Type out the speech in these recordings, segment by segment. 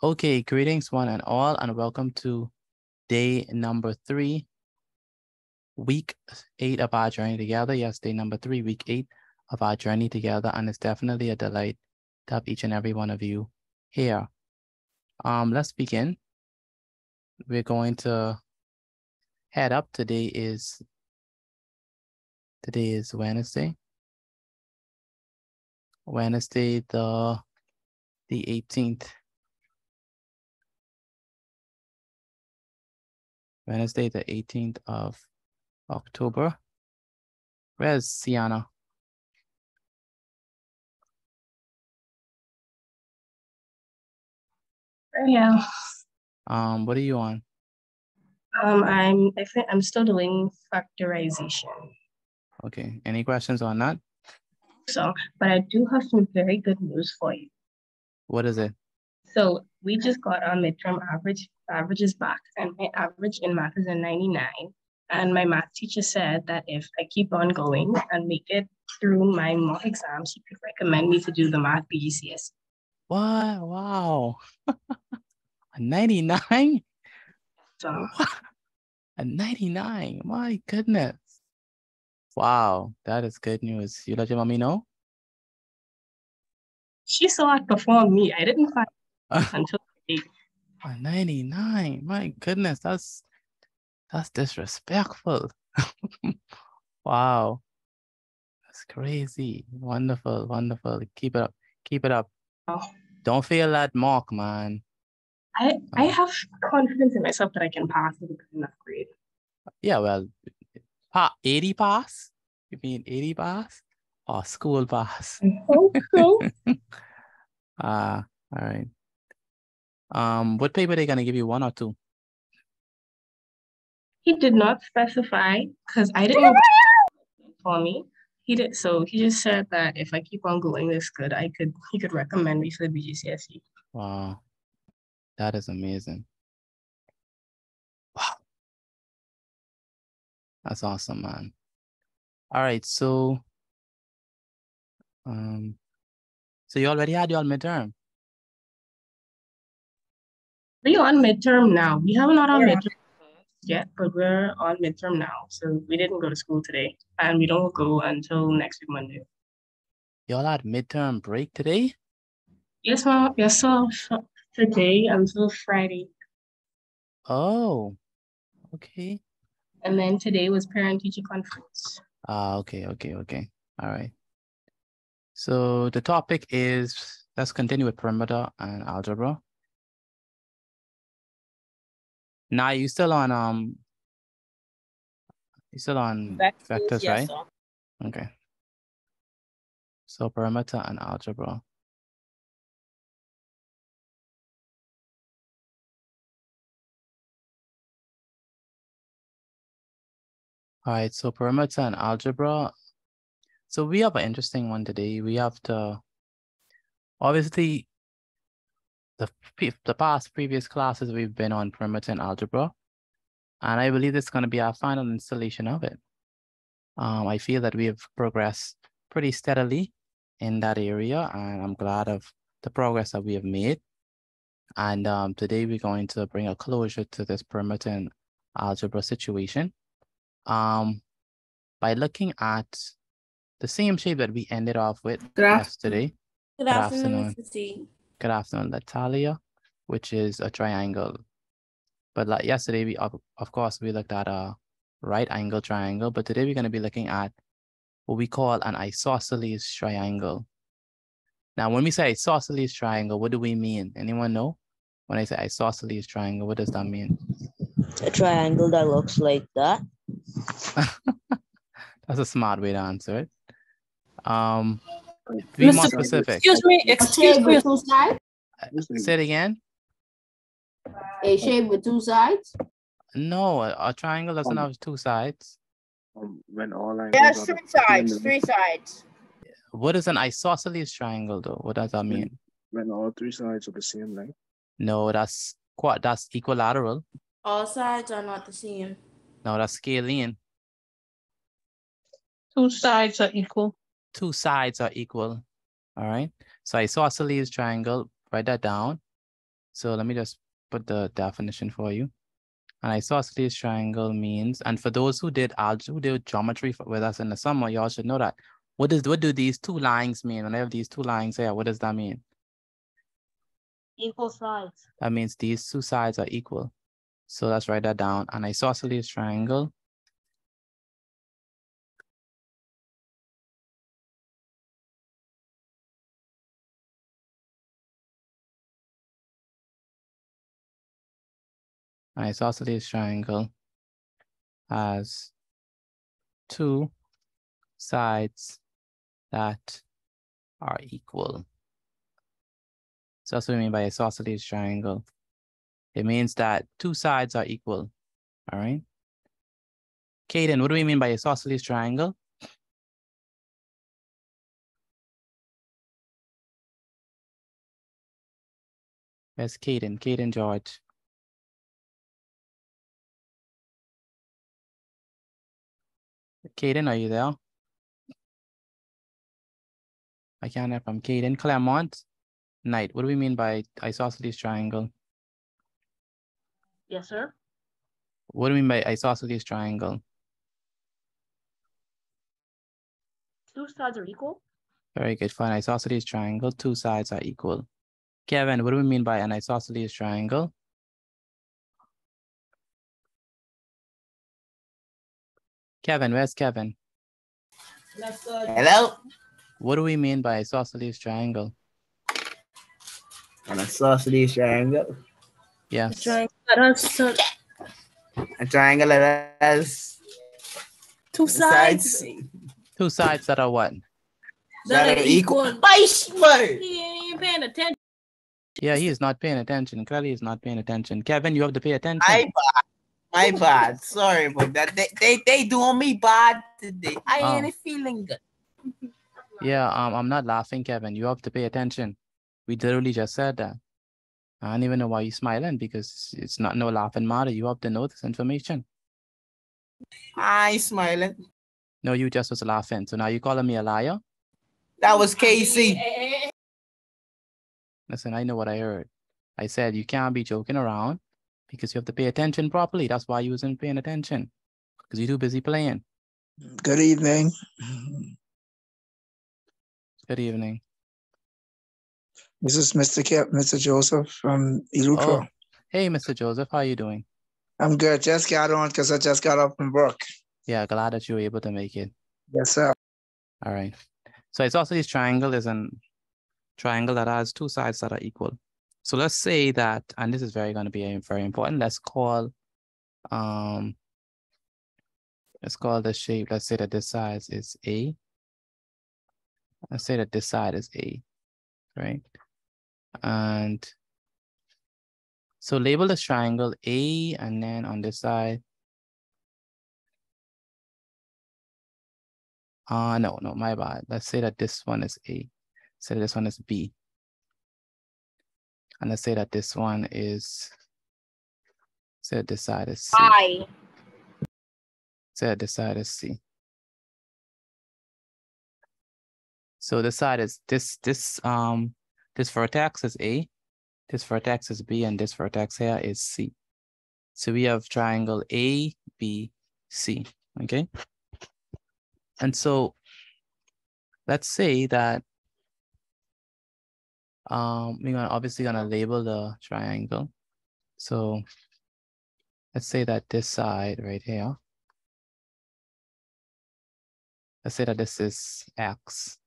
Okay, greetings one and all, and welcome to day number 3, week 8 of our journey together. Yes, day number 3, week 8 of our journey together, and it's definitely a delight to have each and every one of you here. Let's begin. We're going to head up. Today is Wednesday. Wednesday the 18th. Wednesday the 18th of October. Where's Sienna? Yeah. What are you on? I think I'm still doing factorization. Okay. Any questions on that? So, but I do have some very good news for you. What is it? So we just got our midterm averages back, and my average in math is a 99. And my math teacher said that if I keep on going and make it through my mock exams, she could recommend me to do the math BGCSE. What? Wow. A 99? So A 99. My goodness. Wow, that is good news. You let your mommy know? she saw it perform me. I didn't find it until today. A 99. My goodness, that's disrespectful. Wow. That's crazy. Wonderful, wonderful. Keep it up. Keep it up. Oh. Don't feel that mock, man. I have confidence in myself that I can pass with a good enough grade. Yeah, well, 80 pass? You mean 80 pass? Or school pass? I hope so. All right. What paper are they gonna give you, 1 or 2? He did not specify because I didn't know for me. He did, so he just said that if I keep on going this good, he could recommend me for the BGCSE. Wow. That is amazing. Wow. That's awesome, man. All right, so you already had your midterm. We're on midterm now. We haven't had our midterm yet, but we're on midterm now. So we didn't go to school today, and we don't go until next week Monday. Y'all had midterm break today? Yes, ma'am. Yes, sir. Today until Friday. Oh, okay. And then today was parent-teacher conference. Okay. All right. So the topic is, let's continue with perimeter and algebra. Now you still on vectors, right? Yes, sir. Okay. So perimeter and algebra. All right, so perimeter and algebra. So we have an interesting one today. We have to, obviously, the past previous classes we've been on perimeter and algebra, and I believe it's going to be our final installation of it. I feel that we have progressed pretty steadily in that area, and I'm glad of the progress that we have made. And today we're going to bring a closure to this perimeter and algebra situation by looking at the same shape that we ended off with yesterday. Good afternoon, Mr. T. Good afternoon, Natalia, which is a triangle. But like yesterday, we of course we looked at a right angle triangle, but today we're going to be looking at what we call an isosceles triangle. Now, when we say isosceles triangle, what do we mean? Anyone know? When I say isosceles triangle, what does that mean? A triangle that looks like that. That's a smart way to answer it. Be more specific. Excuse me. With two sides? Say it again. A shape with two sides? No, a triangle doesn't have 2 sides. When all angles Yes, 3 sides. 3 sides. What is an isosceles triangle, though? What does that mean? When all 3 sides are the same length. No, that's equilateral. All sides are not the same. No, that's scalene. 2 sides are equal. 2 sides are equal. All right. So isosceles triangle, write that down. So let me just put the definition for you. An isosceles triangle means, and for those who did algebra, who did geometry with us in the summer, y'all should know that. What do these two lines mean? When I have these two lines here, what does that mean? Equal sides. That means these two sides are equal. So let's write that down. An isosceles triangle has two sides that are equal. So that's what we mean by isosceles triangle. It means that two sides are equal. All right. Kaden, what do we mean by isosceles triangle? Yes, Kaden George. Kaden, are you there? I can't hear from Kaden. Claremont, Knight, what do we mean by isosceles triangle? Yes, sir. What do we mean by isosceles triangle? Two sides are equal. Very good. For an isosceles triangle, two sides are equal. Kevin, what do we mean by an isosceles triangle? Kevin, where's Kevin? Hello? What do we mean by isosceles triangle? An isosceles triangle. Yes. A triangle that has Two sides. Two sides that are what? that are equal. He ain't paying attention. Yeah, he is not paying attention. Clearly, he's not paying attention. Kevin, you have to pay attention. My bad. Sorry about that. They doing me bad today. I ain't feeling good. Yeah, I'm not laughing, Kevin. You have to pay attention. We literally just said that. I don't even know why you're smiling because it's not no laughing matter. You have to know this information. I smiling. No, you just was laughing. So now you calling me a liar? That was Casey. Listen, I know what I heard. I said you can't be joking around because you have to pay attention properly. That's why you wasn't paying attention because you're too busy playing. Good evening. Good evening. This is Mr. Joseph from Eleuthero. Oh, hey, Mr. Joseph, how are you doing? I'm good. Just got on because I just got up from work. Yeah, glad that you were able to make it. Yes, sir. All right. So isosceles triangle is a triangle that has two sides that are equal. So let's say that, and this is going to be very important. Let's call the shape. Let's say that this side is A. Let's say that this side is A, right? And so label this triangle A, and then on this side, no, my bad. Let's say that this one is A. Say that this one is B. And let's say that this one is, say that this side is C. I. Say that this side is C. So this side is this vertex is A, this vertex is B, and this vertex here is C. So we have triangle A, B, C, okay? And so let's say that we're obviously gonna label the triangle. So let's say that this side right here, let's say that this is X,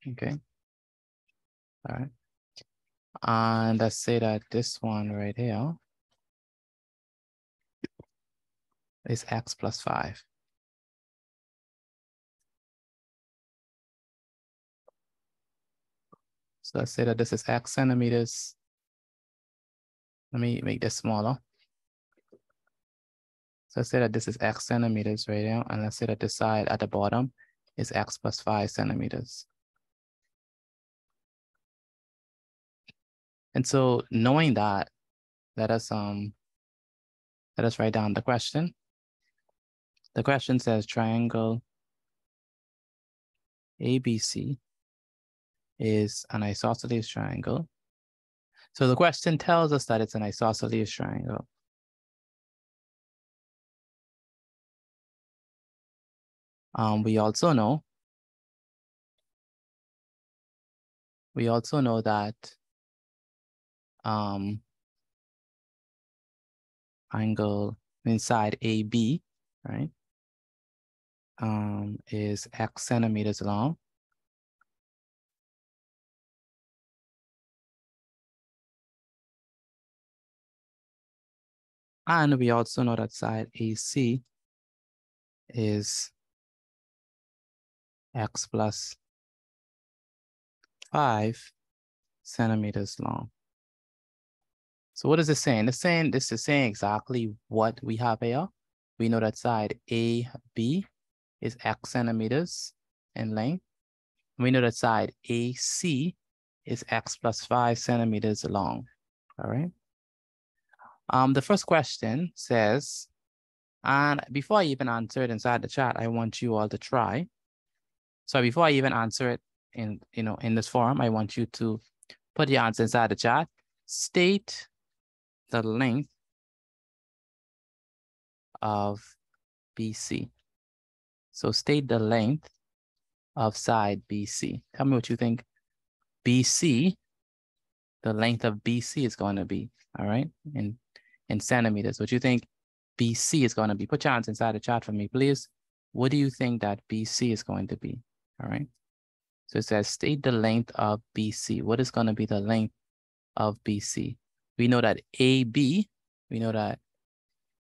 okay? All right. And let's say that this one right here is X plus 5. So let's say that this is X centimeters. Let me make this smaller. So let's say that this is X centimeters right here. And let's say that the side at the bottom is X plus 5 centimeters. And so knowing that, let us write down the question. The question says triangle ABC is an isosceles triangle So the question tells us that it's an isosceles triangle. We also know that angle inside AB, right, is X centimeters long. And we also know that side AC is X plus 5 centimeters long. So what is this saying? This is saying exactly what we have here. We know that side AB is X centimeters in length. We know that side AC is X plus 5 centimeters long. All right. The first question says, and before I even answer it inside the chat, I want you all to try. So before I even answer it in this forum, I want you to put the answer inside the chat. State the length of BC. So state the length of side BC. Tell me what you think BC, the length of BC is going to be, all right? In centimeters. What you think BC is going to be? Put your answer inside the chat for me, please. What do you think that BC is going to be, all right? So it says state the length of BC. What is going to be the length of BC? We know that AB, we know that,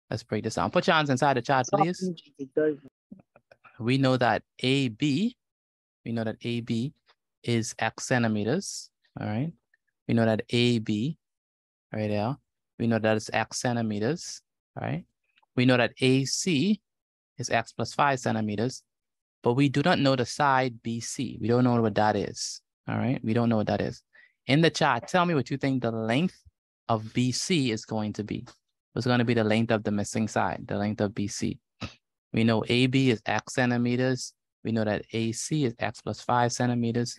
let's break this down. Put your hands inside the chat, please. We know that AB is X centimeters, all right? We know that AB, right there, we know that it's X centimeters, all right? We know that AC is X plus 5 centimeters, but we do not know the side BC. We don't know what that is, all right? We don't know what that is. In the chat, tell me what you think the length of BC is going to be. What's going to be the length of the missing side, the length of BC? We know AB is X centimeters. We know that AC is X plus 5 centimeters.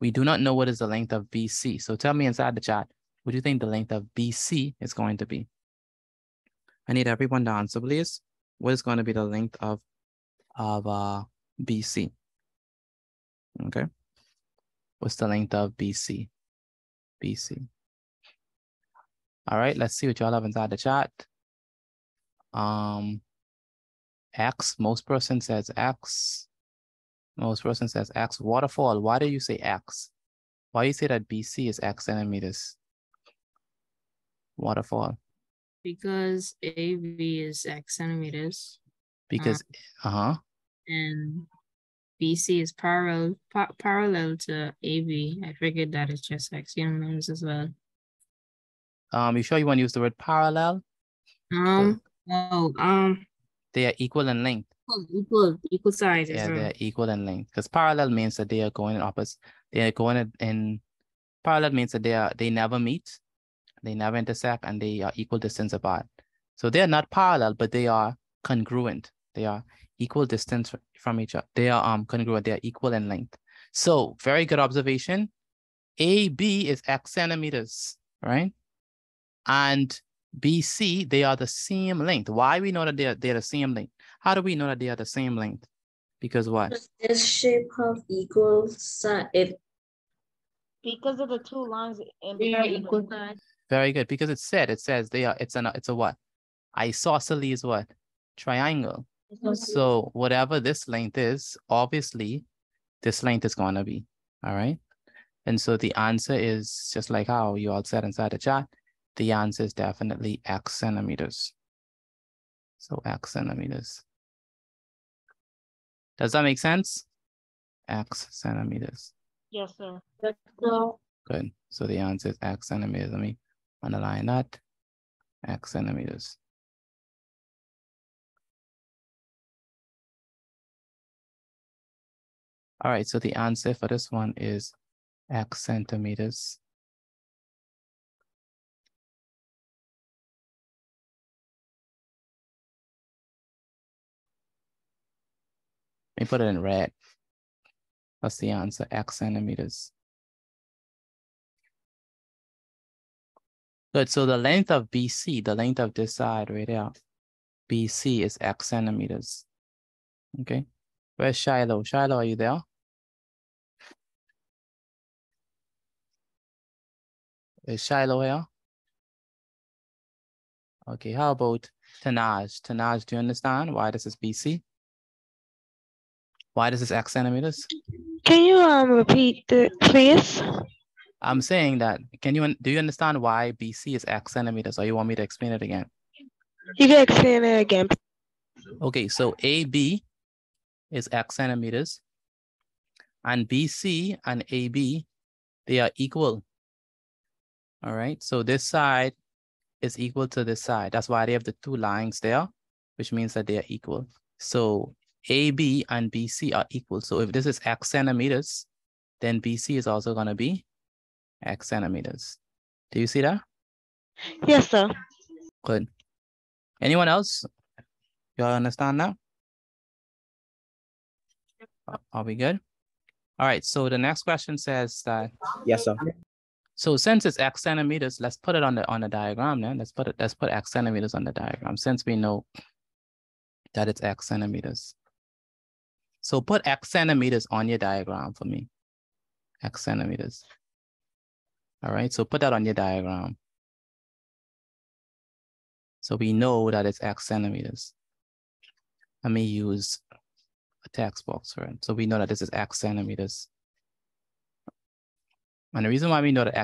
We do not know what is the length of BC. So tell me inside the chat, what do you think the length of BC is going to be? I need everyone to answer, please. What is going to be the length of BC? Okay. What's the length of BC? BC. All right, let's see what y'all have inside the chat. X, most person says X. Most person says X. Waterfall, why do you say X? Why do you say that BC is X centimeters? Waterfall. Because AB is X centimeters. Because, And BC is parallel to AB. I figured that it's just X centimeters as well. You sure you want to use the word parallel? They are equal in length. Equal size. Yeah, they're equal in length. Because parallel means that they are going in opposite. They are going in parallel means that they never meet, they never intersect, and they are equal distance apart. So they are not parallel, but they are congruent. They are equal distance from each other. They are congruent. They are equal in length. So very good observation. AB is X centimeters, right? And BC, they are the same length. Why we know that they're the same length? How do we know that they are the same length? Because what? This shape have equal side. Because of the two lines in They are equal size. Very good. Because it says they are, it's a what? Isosceles what? Triangle. So whatever this length is, obviously this length is going to be, all right? And so the answer is just like how you all said inside the chat, the answer is definitely X centimeters. So X centimeters. Does that make sense? X centimeters. Yes, sir. Good. So the answer is X centimeters. Let me underline that. X centimeters. All right, so the answer for this one is X centimeters. Let me put it in red. That's the answer, X centimeters. Good. So the length of BC, the length of this side right there, BC is X centimeters. Okay. Where's Shiloh? Shiloh, are you there? Is Shiloh here? Okay. How about Tanaj? Tanaj, do you understand why this is BC? Why this is X centimeters? Can you repeat it, please? I'm saying that, do you understand why BC is X centimeters, or you want me to explain it again? You can explain it again. Okay, so AB is X centimeters, and BC and AB, they are equal. All right, so this side is equal to this side. That's why they have the two lines there, which means that they are equal. So AB and BC are equal. So if this is X centimeters, then BC is also going to be X centimeters. Do you see that? Yes, sir. Good. Anyone else? You all understand now? Are we good? All right, so the next question says that. Yes, sir. So since it's X centimeters, let's put it on the diagram then. Let's put X centimeters on the diagram since we know that it's X centimeters. So put X centimeters on your diagram for me. X centimeters. All right, so put that on your diagram. So we know that it's X centimeters. Let me use a text box for it. So we know that this is X centimeters. And the reason why we know that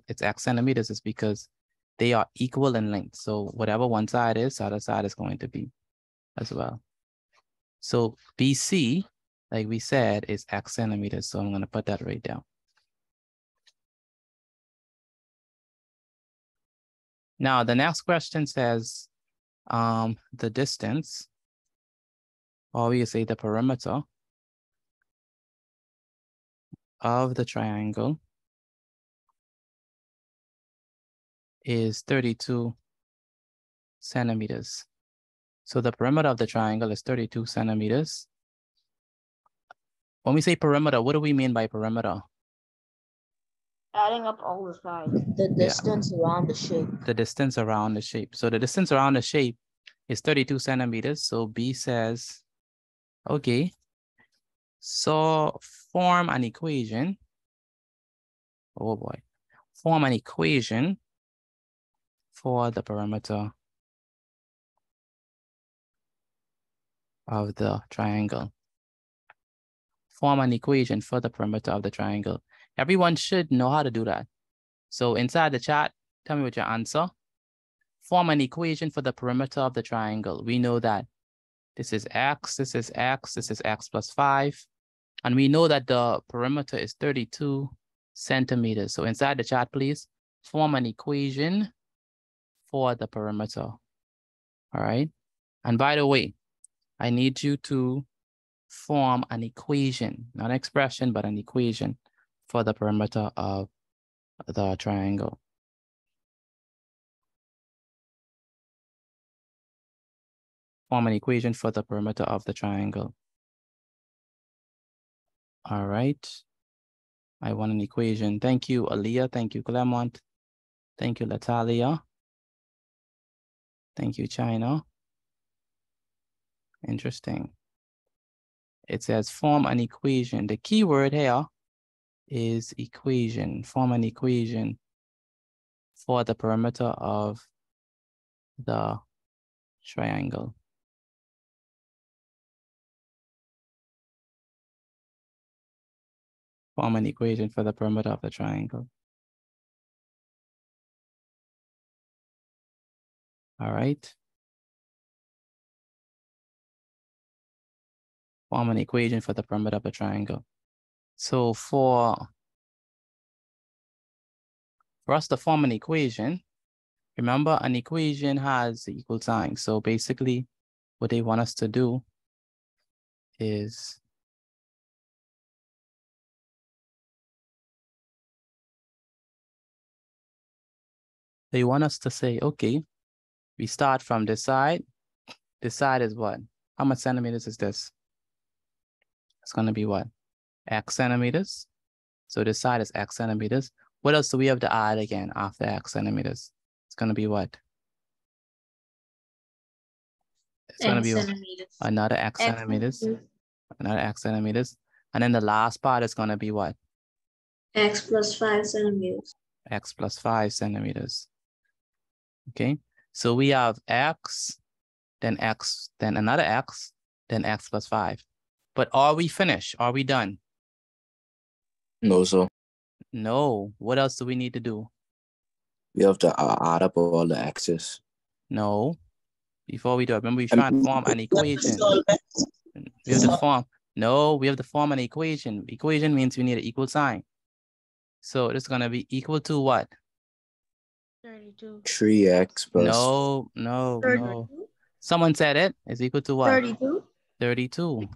it's X centimeters is because they are equal in length. So whatever one side is, the other side is going to be as well. So BC, like we said, is X centimeters. So I'm going to put that right down. Now, the next question says the distance, or we say the perimeter of the triangle is 32 centimeters. So the perimeter of the triangle is 32 centimeters. When we say perimeter, what do we mean by perimeter? Adding up all the sides. The distance around the shape. The distance around the shape. So the distance around the shape is 32 centimeters. So B says, okay, so form an equation. Oh boy. Form an equation for the perimeter of the triangle. Form an equation for the perimeter of the triangle. Everyone should know how to do that. So inside the chat, tell me what your answer. Form an equation for the perimeter of the triangle. We know that this is X, this is X, this is X plus 5. And we know that the perimeter is 32 centimeters. So inside the chat, please form an equation for the perimeter. All right. And by the way, I need you to form an equation, not an expression, but an equation for the perimeter of the triangle. Form an equation for the perimeter of the triangle. All right. I want an equation. Thank you, Aaliyah. Thank you, Clement. Thank you, Latalia. Thank you, China. Interesting. It says form an equation. The key word here is equation. Form an equation for the perimeter of the triangle. Form an equation for the perimeter of the triangle. All right. Form an equation for the perimeter of the triangle. So for us to form an equation, remember an equation has equal signs. So basically what they want us to do is they want us to say, okay, we start from this side. This side is what? How much centimeters is this? It's going to be what? X centimeters. So this side is X centimeters. What else do we have to add again after X centimeters? It's going to be what? It's going to be centimeters. another X centimeters. Another X centimeters. And then the last part is going to be what? X plus 5 centimeters. X plus 5 centimeters. Okay. So we have X, then another X, then X plus 5. But are we finished? Are we done? No, sir. No. What else do we need to do? We have to add up all the x's. No. Before we do it, remember we're trying to form an equation. We have to form. No, we have to form an equation. Equation means we need an equal sign. So it's going to be equal to what? 32. 3x plus. No. Someone said it. It's equal to what? 32. 32.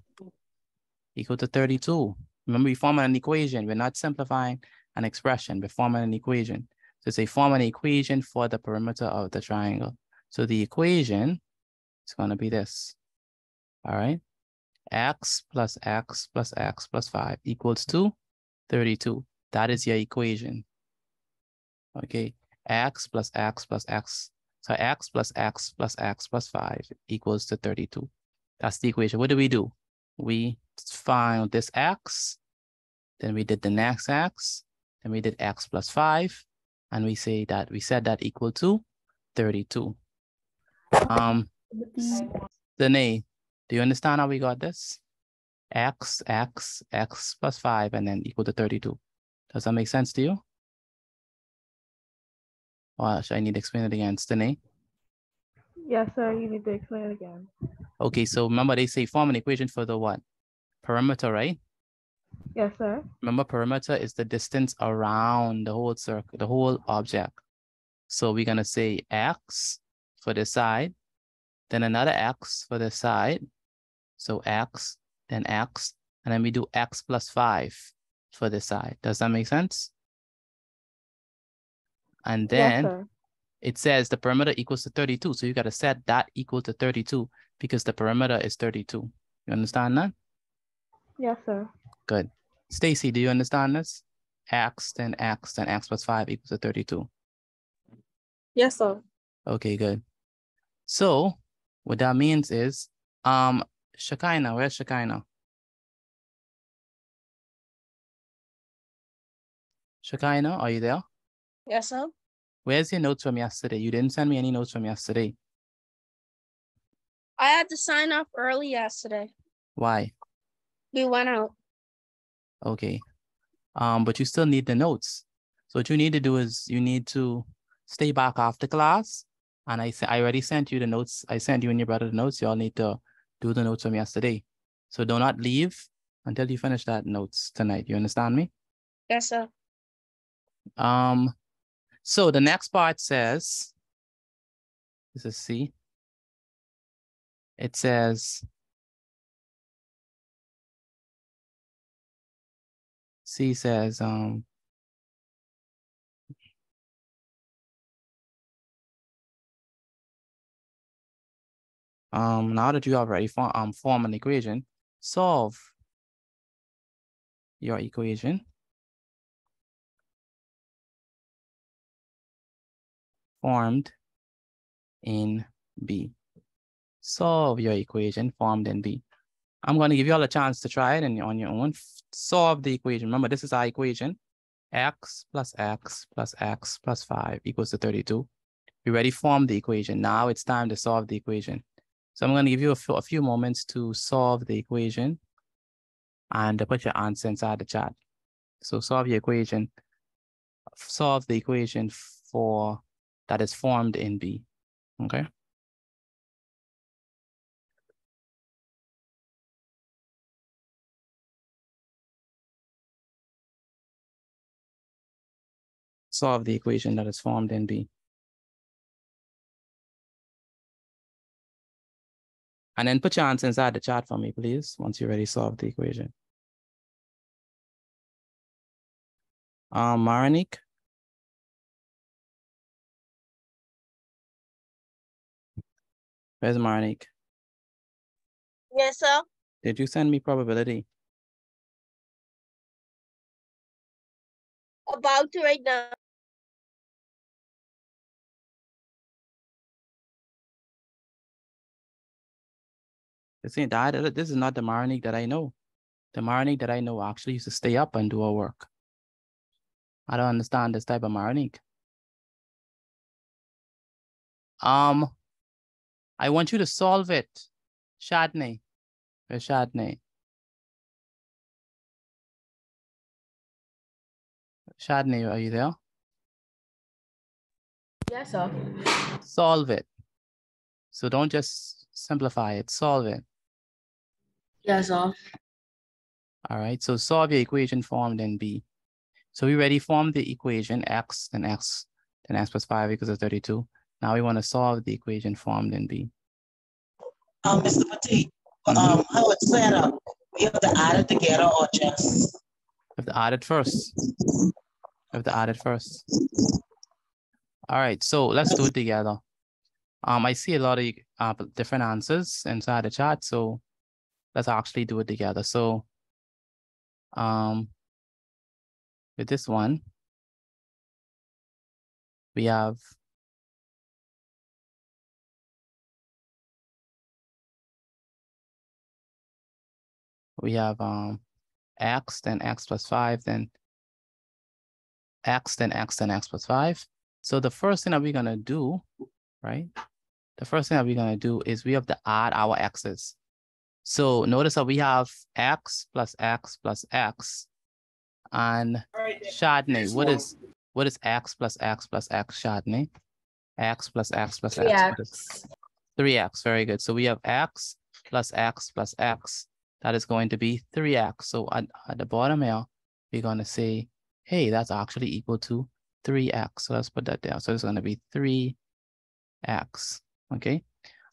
Equal to 32. Remember, we form an equation. We're not simplifying an expression. We're forming an equation. So say form an equation for the perimeter of the triangle. So the equation is going to be this. All right. X plus X plus X plus 5 equals to 32. That is your equation. Okay. X plus X plus X. So X plus X plus X plus 5 equals to 32. That's the equation. What do? We found this X, then we did the next X, then we did X plus 5, and we said that equal to 32. Danae, do you understand how we got this? X plus 5, and then equal to 32. Does that make sense to you? Or should I need to explain it again? Danae? Yes, sir. You need to explain it again. Okay, so remember they say form an equation for the what? Perimeter, right? Yes, sir. Remember, perimeter is the distance around the whole circle, the whole object. So we're going to say X for this side, then another X for this side. So X, and then we do X plus 5 for this side. Does that make sense? And then Yes, sir. it says the perimeter equals to 32. So you got to set that equal to 32 because the perimeter is 32. You understand that? Yes, sir. Good. Stacy, do you understand this? X, then X plus 5 equals to 32. Yes, sir. Okay, good. So what that means is, Shekinah, where's Shekinah? Shekinah, are you there? Yes, sir. Where's your notes from yesterday? You didn't send me any notes from yesterday. I had to sign off early yesterday. Why? We went out. Okay. But you still need the notes. So what you need to do is you need to stay back after class. And I already sent you the notes. I sent you and your brother the notes. You all need to do the notes from yesterday. So do not leave until you finish that notes tonight. You understand me? Yes, sir. So the next part says, this is C. It says, C says, now that you have already form an equation, solve your equation. Formed in B. Solve your equation formed in B. I'm going to give you all a chance to try it and on your own. Solve the equation. Remember, this is our equation. X plus X plus X plus 5 equals to 32. We already formed the equation. Now it's time to solve the equation. So I'm going to give you a few moments to solve the equation and to put your answer inside the chat. So solve your equation. Solve the equation for that is formed in B. Okay. Solve the equation that is formed in B. And then put your answer inside the chat for me, please, once you already solved the equation. Marinique? Where's Marinique? Yes, sir. Did you send me probability? About to right now. This is not the Marinique that I know. The Marinique that I know actually used to stay up and do her work. I don't understand this type of Marinique. I want you to solve it. Shadney. Where's Shadney? Shadney, are you there? Yes, sir. Solve it. So don't just simplify it, solve it. Yes, sir. All right, so solve your equation formed in B. So we already formed the equation x, then x plus 5 equals 32. Now we want to solve the equation formed in B. Mr. Petit, how it's set up? We have to add it together or just? We have to add it first. All right, so let's do it together. I see a lot of different answers inside the chat, so let's actually do it together. So with this one, we have x, then x plus 5, then x, then x, then x plus 5. So the first thing that we're gonna do, right? The first thing that we're gonna do is we have to add our x's. So notice that we have x plus x plus x. And Shadney, what is x plus x plus x, Shadney? X plus x plus x. 3x, very good. So we have x plus x plus x. That is going to be 3x. So at the bottom here, we're gonna say, hey, that's actually equal to 3x. So let's put that down. So it's gonna be 3x, okay?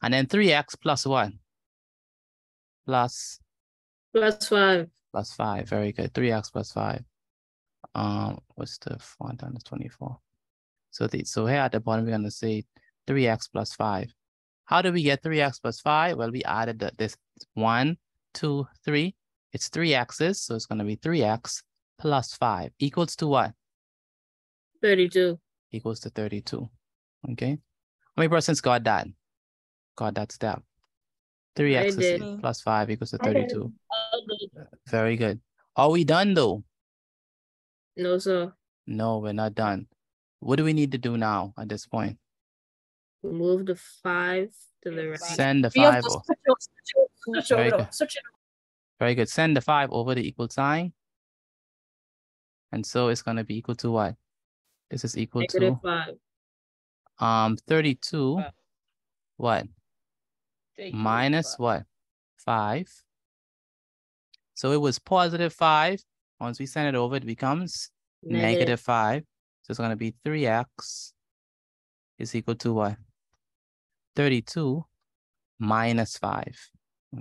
And then 3x plus what? Plus 5. Plus 5, very good. 3x plus 5. What's the font on this 24? So here at the bottom, we're gonna say 3x plus 5. How do we get 3x plus 5? Well, we added this 1, 2, 3. It's 3 x's, so it's gonna be 3x plus 5 equals to what? 32. Equals to 32, okay? How many persons got that? Got that step? 3x plus 5 equals to 32. Very good. Are we done though? No, sir. No, we're not done. What do we need to do now at this point? Move the 5 to the right. Send the 5 over. Very good. Very good. Send the 5 over the equal sign. And so it's going to be equal to what? This is equal -5. to 32. What? Minus what? 5. So it was positive 5. Once we send it over, it becomes negative 5. So it's going to be 3x is equal to what? 32 minus 5.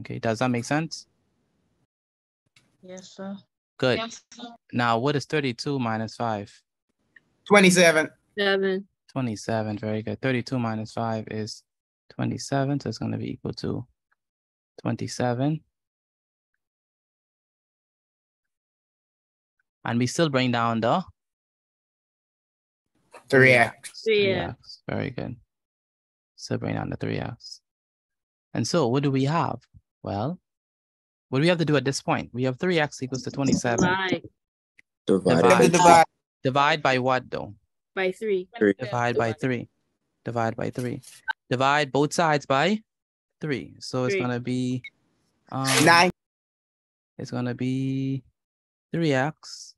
Okay, does that make sense? Yes, sir. Good. Yes, sir. Now, what is 32 minus 5? 27. 27, very good. 32 minus 5 is 27, so it's going to be equal to 27. And we still bring down the 3x. 3x. Very good. Still bring down the 3x. And so what do we have? Well, what do we have to do at this point? We have 3x equals to 27. Divide by what though? By 3. Divide by 3. Divide by 3. Divide both sides by 3. So it's going to be 9. It's going to be 3x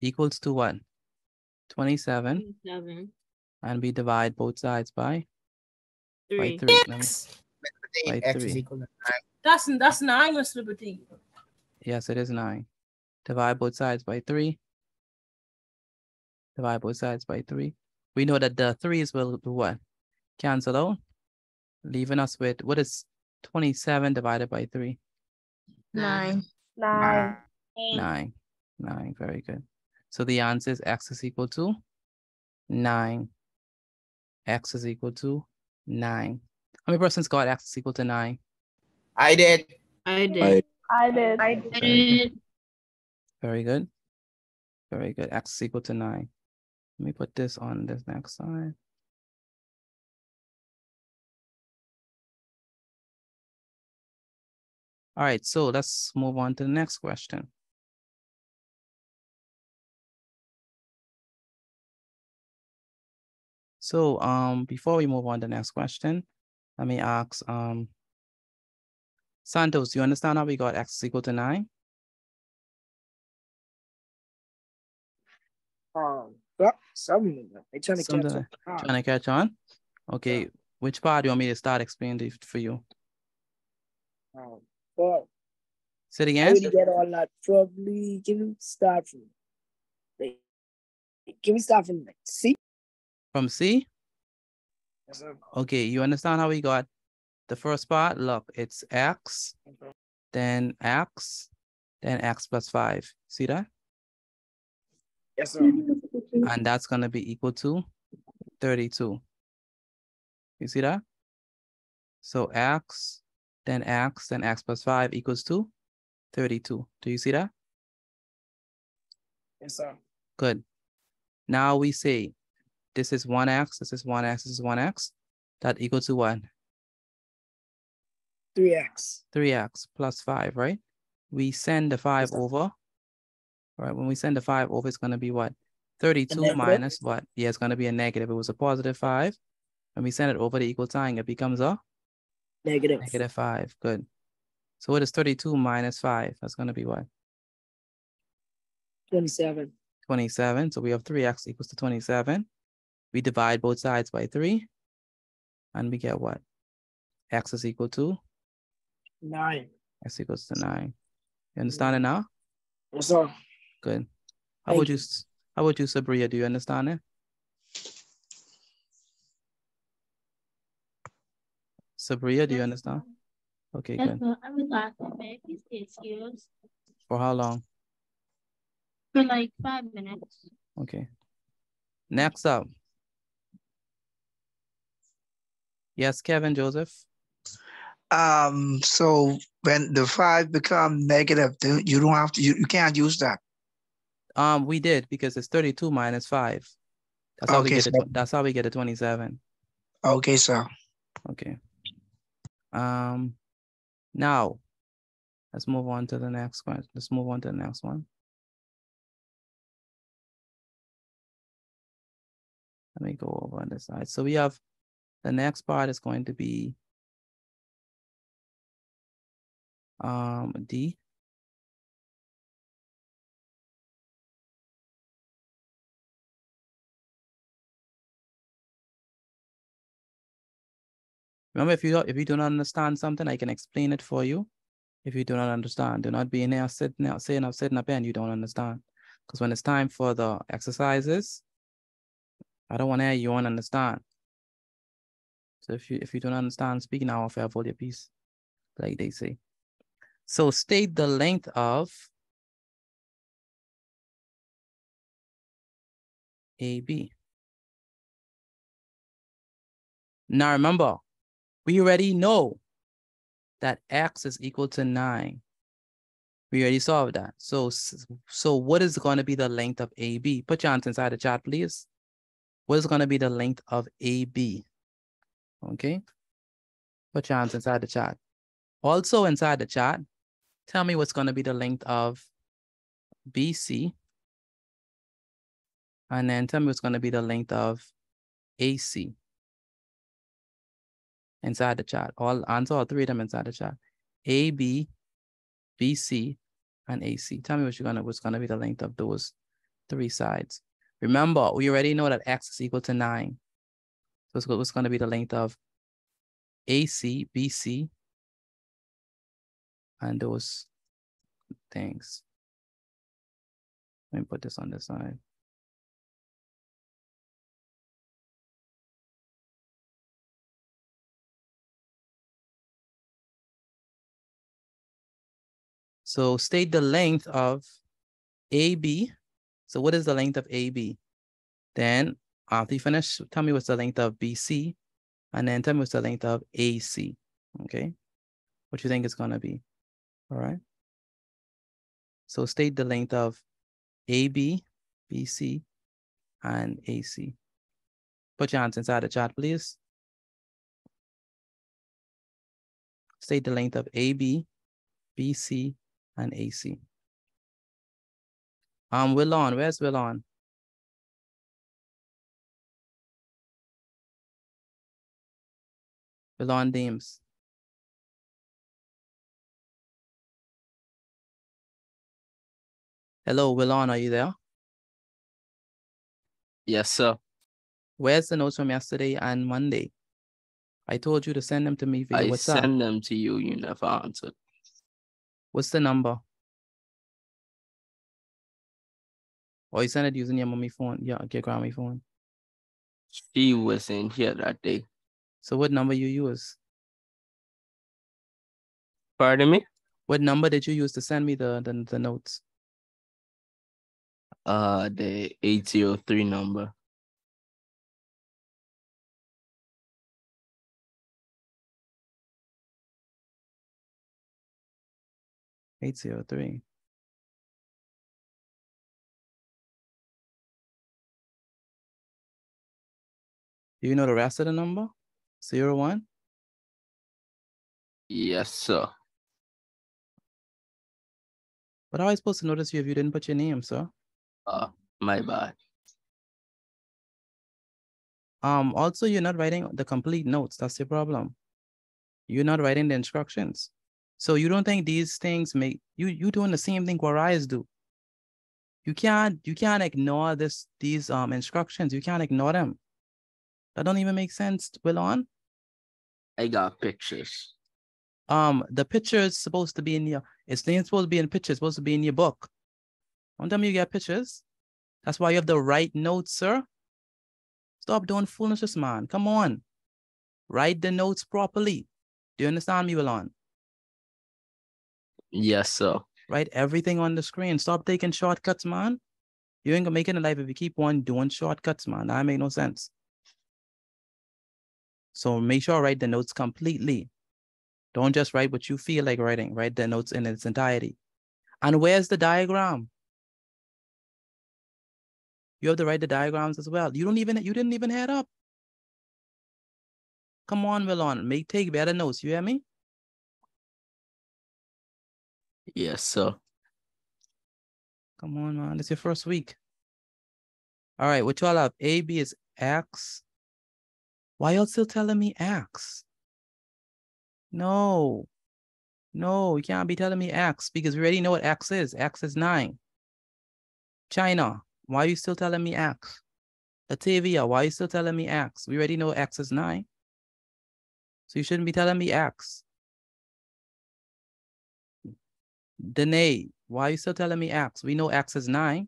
equals to what? 27. And we divide both sides by 3. By 3. By X 3. is equal to 9. That's 9, Mr. Petit. Yes, it is 9. Divide both sides by 3. Divide both sides by 3. We know that the 3's will do what? Cancel out, leaving us with, what is 27 divided by 3? 9. 9. 9, very good. So the answer is x is equal to 9. X is equal to 9. How many persons got x is equal to 9? I did. I did. Very good. Very good. X is equal to 9. Let me put this on this next slide. All right, so let's move on to the next question. So before we move on to the next question, let me ask Santos, do you understand how we got x is equal to 9? Something. I'm trying to catch Something up. like- trying to catch on? Okay, Yeah. which part do you want me to start explaining for you? But Say it I again? really get all that. Probably give me start from like, give me start from like C. From C? Yes, sir. Okay, you understand how we got the first part? Look, it's x, then x plus 5. See that? Yes, sir. And that's going to be equal to 32. You see that? So x plus 5 equals to 32. Do you see that? Yes, sir. Good. Now we say this is 1x, this is 1x, this is 1x. That equals to what? 3x. 3x plus 5, right? We send the 5 over. Right, when we send the 5 over, it's going to be what? 32 minus what? Yeah, it's going to be a negative. It was a positive 5. When we send it over the equal sign, it becomes a Negative. negative 5. Good. So what is 32 minus 5? That's going to be what? 27. 27. So we have 3x equals to 27. We divide both sides by 3. And we get what? X is equal to? 9. X equals to 9. You understand it now? Yes, sir. Good. How about you, Sabria? Do you understand it? Sabria, do you understand? Okay, good. I would like to make this excuse For how long? for like 5 minutes. Okay. Next up. Yes, Kevin Joseph. So when the 5 become negative, then you don't have to. You can't use that. We did because it's 32 minus 5. That's how we get it. That's how we get a 27. Okay, sir. Okay. Now let's move on to the next one. Let's move on to the next one. Let me go over on this side. So we have the next part is going to be D. Remember, if you do not understand something, I can explain it for you. If you do not understand, do not be in there sitting up here and you don't understand. Because when it's time for the exercises, I don't want to hear you won't understand. So if you don't understand, speak now or fair hold your peace, like they say. So state the length of AB. Now remember, we already know that x is equal to 9. We already solved that. So what is going to be the length of AB? Put your answer inside the chat, please. What is going to be the length of AB? Okay. Put your answer inside the chat. Also inside the chat, tell me what's going to be the length of BC. And then tell me what's going to be the length of AC. Inside the chat. Answer all 3 of them inside the chat. AB, BC, and AC. Tell me what's gonna be the length of those 3 sides. Remember, we already know that x is equal to 9. So what's gonna be the length of AC, BC, and those things. Let me put this on this side. So state the length of AB. So what is the length of AB? Then after you finish, tell me what's the length of BC, and then tell me what's the length of AC, okay? What you think it's gonna be, all right? So state the length of AB, BC, and AC. Put your hands inside the chat, please. State the length of AB, BC, and AC. Willon, where's Willon? Willon Deems. Hello, Willon, are you there? Yes, sir. Where's the notes from yesterday and Monday? I told you to send them to me via I WhatsApp. send them to you. You never answered. What's the number? Or you sent it using your mommy phone, your grandma phone. She wasn't here that day. So what number you use? Pardon me? What number did you use to send me the notes? The 803 number. $803. Do you know the rest of the number? 01? Yes, sir. But how am I supposed to notice you if you didn't put your name, sir? My bad. Also, you're not writing the complete notes. That's your problem. You're not writing the instructions. So you don't think these things make you doing the same thing Quarais do. You can't ignore these instructions. You can't ignore them. That don't even make sense, Willon. I got pictures. The picture is supposed to be in your, it's not supposed to be in pictures, it's supposed to be in your book. Don't tell me you get pictures. That's why you have the right notes, sir. Stop doing foolishness, man. Come on. Write the notes properly. Do you understand me, Willon? Yes, sir. Write everything on the screen. Stop taking shortcuts, man. You ain't gonna make it in life if you keep on doing shortcuts, man. That make no sense. So make sure I write the notes completely. Don't just write what you feel like writing. Write the notes in its entirety. And where's the diagram? You have to write the diagrams as well. You didn't even head up. Come on, Willon. Take better notes. You hear me? Yes, sir. Come on, man. It's your first week. All right, what y'all have? AB is X. Why y'all still telling me X? No, you can't be telling me X because we already know what X is. X is 9. China, why are you still telling me X? Latavia, why are you still telling me X? We already know X is 9. So you shouldn't be telling me X. Danae, why are you still telling me X? We know X is 9.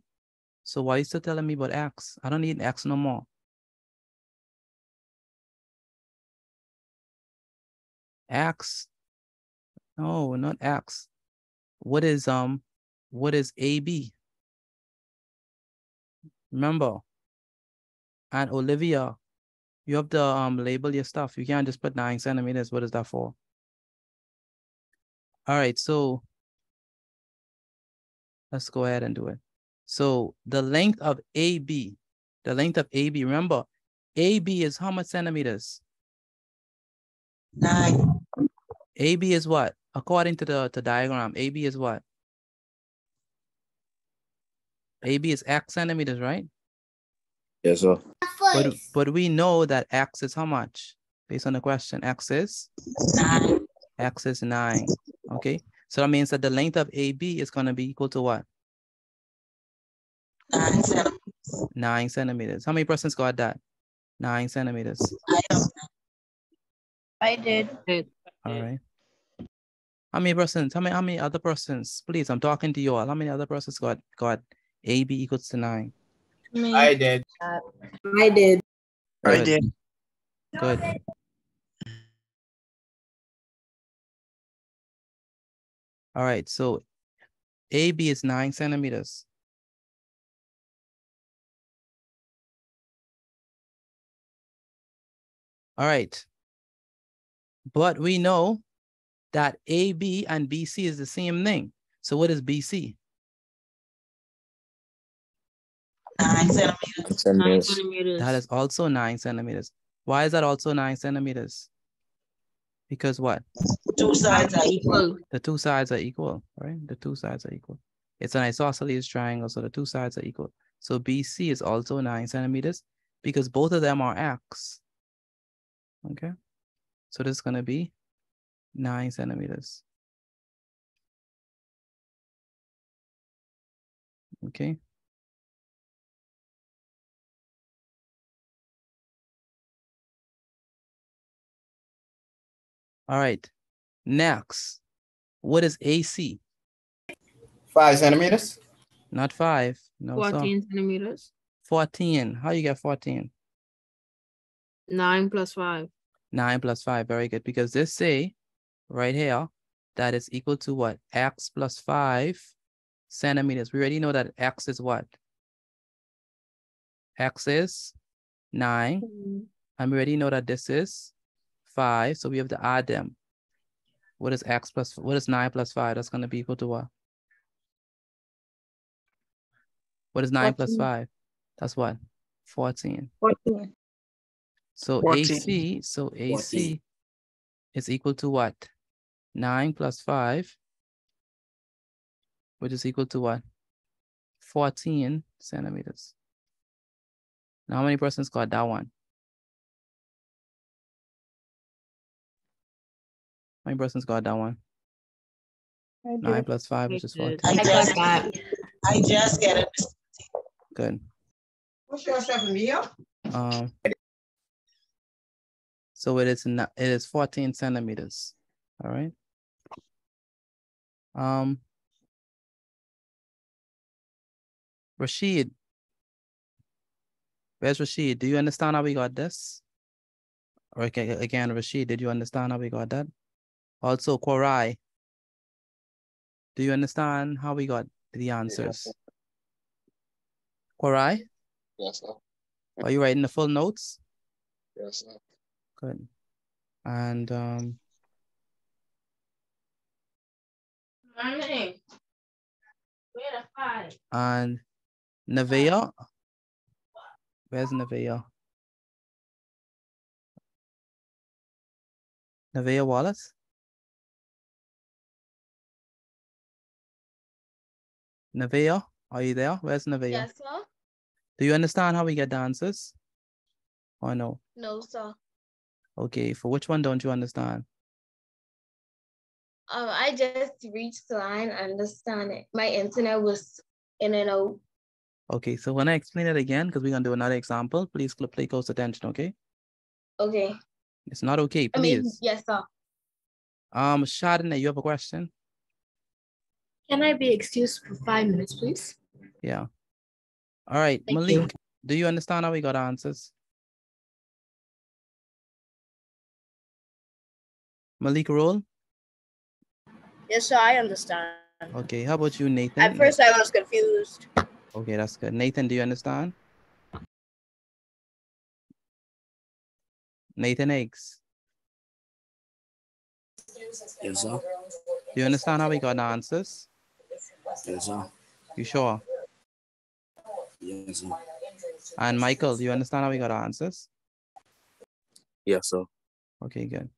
So why are you still telling me about X? I don't need X no more. X. No, not X. What is AB? Remember. And Olivia, you have to label your stuff. You can't just put 9 centimeters. What is that for? All right, so let's go ahead and do it. So the length of AB, remember, AB is how much centimeters? 9. AB is what? According to the diagram, AB is what? AB is X centimeters, right? Yes, sir. But we know that X is how much? Based on the question, X is? 9. X is 9. Okay, so that means that the length of AB is going to be equal to what? 9 centimeters. 9 centimeters. How many persons got that? 9 centimeters. I did. All right. How many persons? How many other persons? Please, I'm talking to you all. How many other persons got AB equals to 9? Me. I did. I did. I did. Good. All right, so AB is 9 centimeters. All right. But we know that AB and BC is the same thing. So what is BC? 9 centimeters. 9 centimeters. That is also 9 centimeters. Why is that also 9 centimeters? Because what? Two sides are equal. The two sides are equal, right? The two sides are equal. It's an isosceles triangle, so the two sides are equal. So BC is also 9 centimeters because both of them are x. Okay. So this is going to be 9 centimeters. Okay. All right. Next, what is AC? 5 centimeters. Not 5. No, 14 centimeters. 14. How you get 14? 9 plus 5. 9 plus 5. Very good. Because this say right here that is equal to what? X plus 5 centimeters. We already know that X is what? X is 9. And we already know that this is 5. So we have to add them. What is 9 plus 5? That's going to be equal to what? What is 9 plus 5? That's what? 14. 14. So 14. AC is equal to what? 9 plus 5, which is equal to what? 14 centimeters. Now, how many persons got that one? How many persons got that one? 9 plus 5, which is 14. I just get it. Good. What's your stuff in here? So it is 14 centimeters. All right. Rashid. Where's Rashid? Do you understand how we got this? Okay, again, Rashid, did you understand how we got that? Also, Korai. Do you understand how we got the answers? Yes, Korai? Yes, sir. Are you writing the full notes? Yes, sir. Good. And and Nevaeh? Where's Nevaeh? Nevaeh Wallace? Nevaeh, are you there? Where's Nevaeh? Yes, sir. Do you understand how we get the answers? Or no? No, sir. Okay, for which one don't you understand? I just reached the line. I understand it. My internet was in and out. Okay, so when I explain it again, because we're gonna do another example, please pay close attention, okay? Okay. It's not okay, I mean, please. yes, sir. Shadna, you have a question? Can I be excused for 5 minutes, please? Yeah. All right, Thank Malik, you. do you understand how we got answers? Malik Roll? Yes, sir, I understand. Okay, how about you, Nathan? At first, I was confused. Okay, that's good. Nathan, do you understand? Nathan Eggs. Yes, sir. Do you understand how we got the answers? Yes, sir. You sure? Yes, sir. And Michael, do you understand how we got the answers? Yes, sir. Okay, good.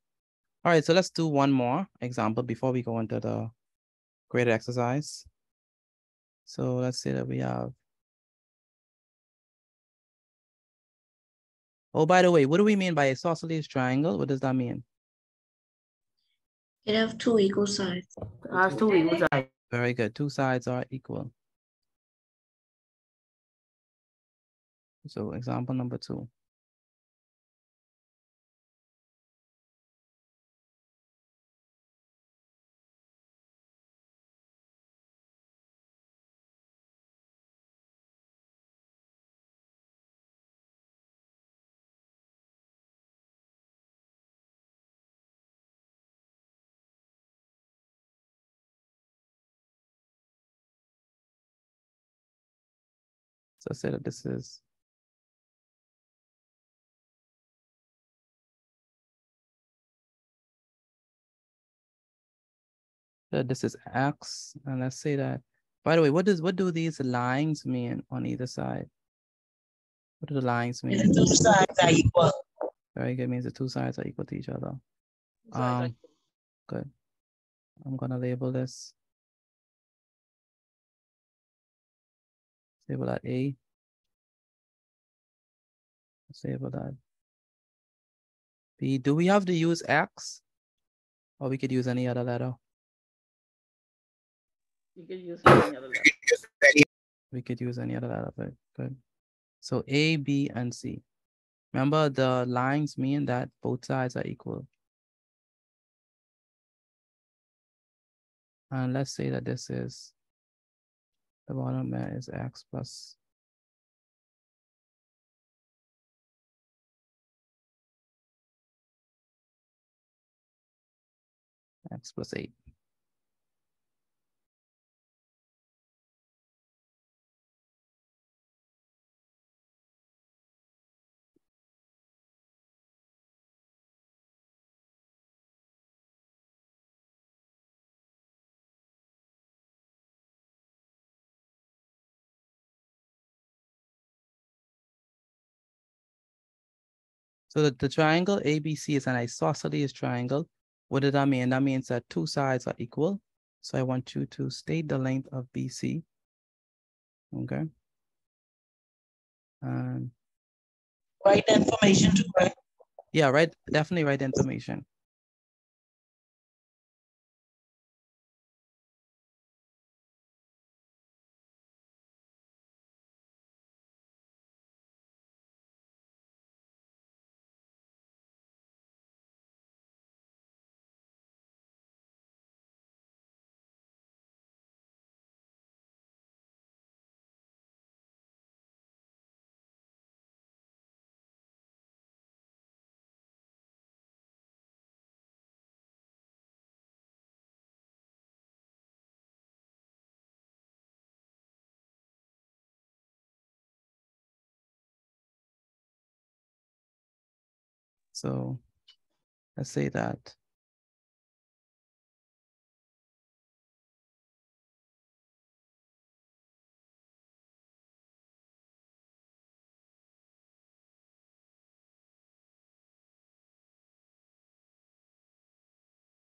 All right, so let's do one more example before we go into the graded exercise. So let's say that we have. Oh, by the way, what do we mean by isosceles triangle? What does that mean? It have 2 equal sides. Has 2 equal sides. Very good. 2 sides are equal. So example number 2. So say that this is X, and let's say that. By the way, what do these lines mean on either side? What do the lines mean? The 2 sides are equal. Very good. Means the 2 sides are equal to each other. Good. I'm gonna label this. Label that A. Label that B. Do we have to use X? Or we could use any other letter? You could use any other letter. We could use any other letter, but good. So A, B, and C. Remember, the lines mean that both sides are equal. And let's say that this is, the bottom is X plus X plus 8. So the triangle ABC is an isosceles triangle. What does that mean? That means that two sides are equal. So I want you to state the length of BC. Okay. And write the information too, right? Yeah, right. Definitely write the information. So let's say that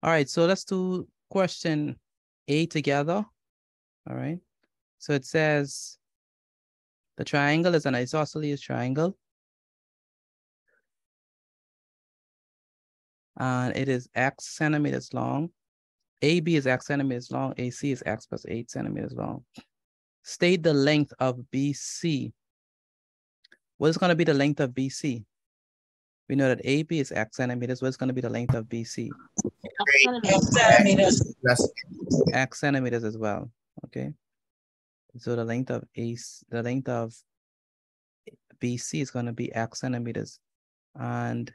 all right, so let's do question A together. All right. So it says the triangle is an isosceles triangle. And it is X centimeters long. AB is X centimeters long. AC is X plus 8 centimeters long. State the length of BC. What is going to be the length of BC? We know that AB is X centimeters. What's going to be the length of BC? X centimeters as well. Okay. So the length of BC is going to be X centimeters. And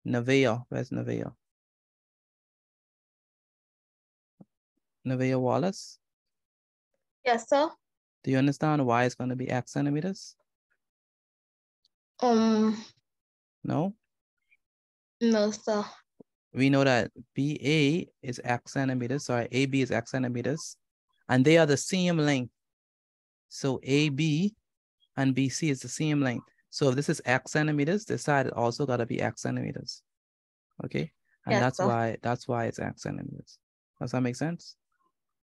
Nevaeh, where's Nevaeh? Nevaeh Wallace? Yes, sir. Do you understand why it's going to be X centimeters? No, sir. We know that BA is X centimeters, sorry, AB is X centimeters, and they are the same length. So AB and BC is the same length. So if this is X centimeters, this side also got to be X centimeters. Okay? And Yes, that's why it's X centimeters. Does that make sense?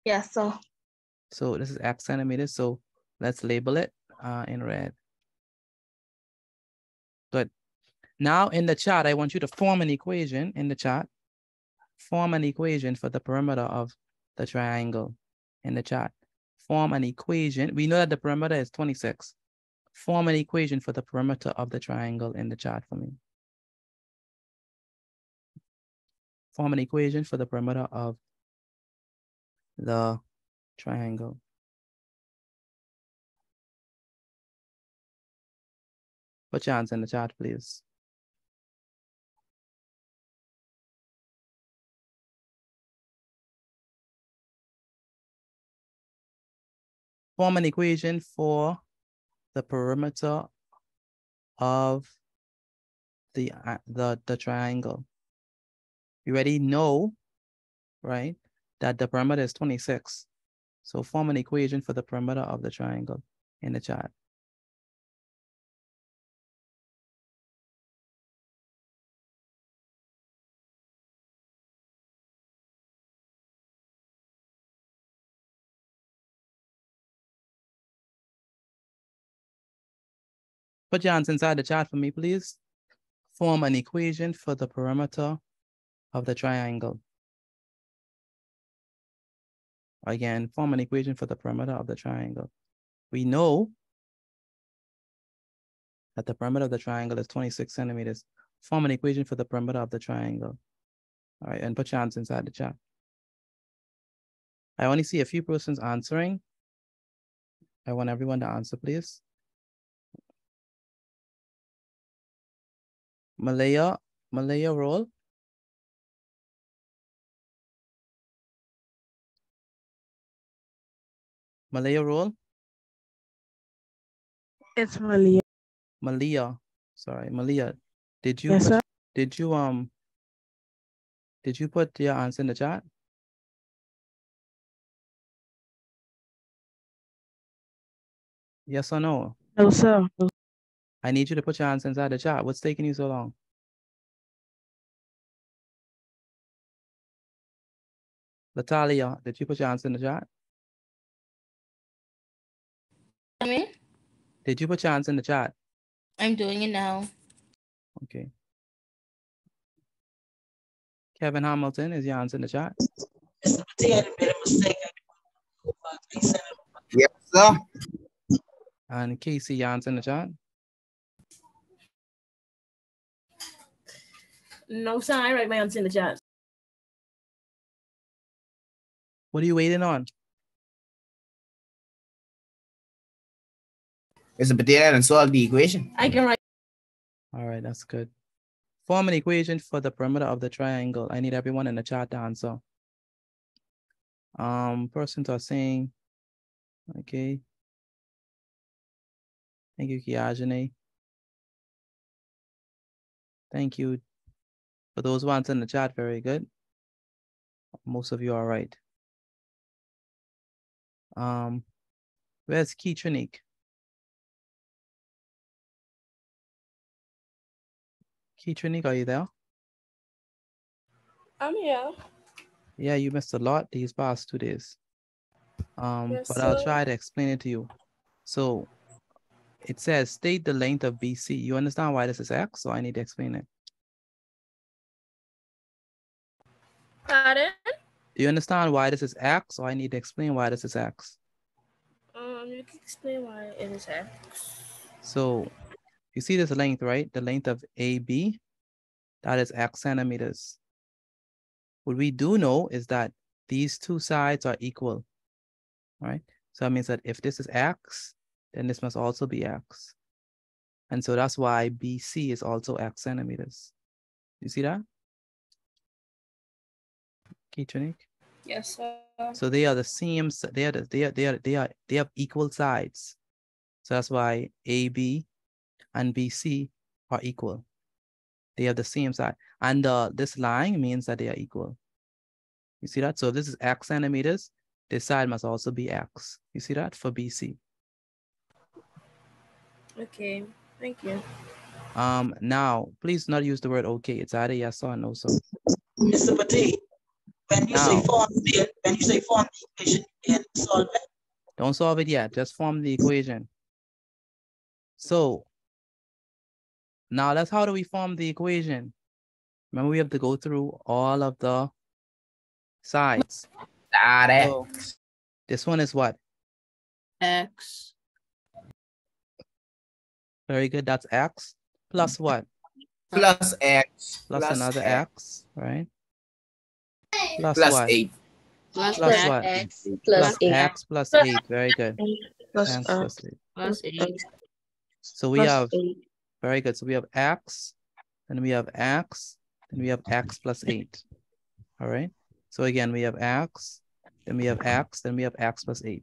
Yes, sir. So this is X centimeters. So let's label it in red. Good. Now in the chart, I want you to form an equation in the chart. Form an equation for the perimeter of the triangle in the chart. Form an equation. We know that the perimeter is 26. Form an equation for the perimeter of the triangle in the chart for me. Form an equation for the perimeter of the triangle. Put your hands in the chart, please. Form an equation for the perimeter of the triangle. You already know, right, that the perimeter is 26. So form an equation for the perimeter of the triangle in the chart. Put your hands inside the chat for me, please. Form an equation for the perimeter of the triangle. Again, form an equation for the perimeter of the triangle. We know that the perimeter of the triangle is 26 centimeters. Form an equation for the perimeter of the triangle. All right, and put your hands inside the chat. I only see a few persons answering. I want everyone to answer, please. Malaya roll. Malaya roll. It's Malia. Malia, sorry, Malia. Did you Yes, sir. did you put your answer in the chat? Yes or no? No, sir. No. I need you to put your answer inside the chat. What's taking you so long? Natalia, did you put your answer in the chat? Me? Did you put your answer in the chat? I'm doing it now. Okay. Kevin Hamilton, is your answer in the chat? Mr. Patia, I made a mistake. Yes, sir. And Casey, your answer in the chat? No, sir. I write my answer in the chat. What are you waiting on? Mr. Patia and solve the equation. I can write. All right, that's good. Form an equation for the perimeter of the triangle. I need everyone in the chat to answer. Persons are saying, okay. Thank you, Kiajane. Thank you. For those who answer in the chat, very good. Most of you are right. Where's Keytronique? Keytronique, are you there? I'm here. Yeah, you missed a lot these past 2 days. Yes, But I'll sir. try to explain it to you. So it says state the length of BC. You understand why this is X? So I need to explain it. Pardon? Do you understand why this is X? Or I need to explain why this is X. You can explain why it is X. So you see this length, right? The length of AB, that is X centimeters. What we do know is that these two sides are equal, right? So that means that if this is X, then this must also be X. And so that's why BC is also X centimeters. You see that? Keytronique? Yes, sir. So they are the same, they have equal sides. So that's why AB and BC are equal. They have the same side. And this line means that they are equal. You see that? So if this is X centimeters, this side must also be X. You see that for BC? Okay, thank you. Now, please not use the word okay. It's either yes or no. So, Mr. Patia, when you say form the equation, you can solve it. Don't solve it yet. Just form the equation. So now that's how do we form the equation? Remember, we have to go through all of the sides. So this one is what? X. Very good. That's X. Plus what? Plus X. Plus another X, right? Plus Plus what? 8. Plus what? X Plus 8. X plus 8. Very good. Plus X plus 8. Plus 8. So we Plus have, 8. very good. So we have X, then we have X, then we have X plus 8. All right. So again, we have X, then we have X, then we have X plus 8.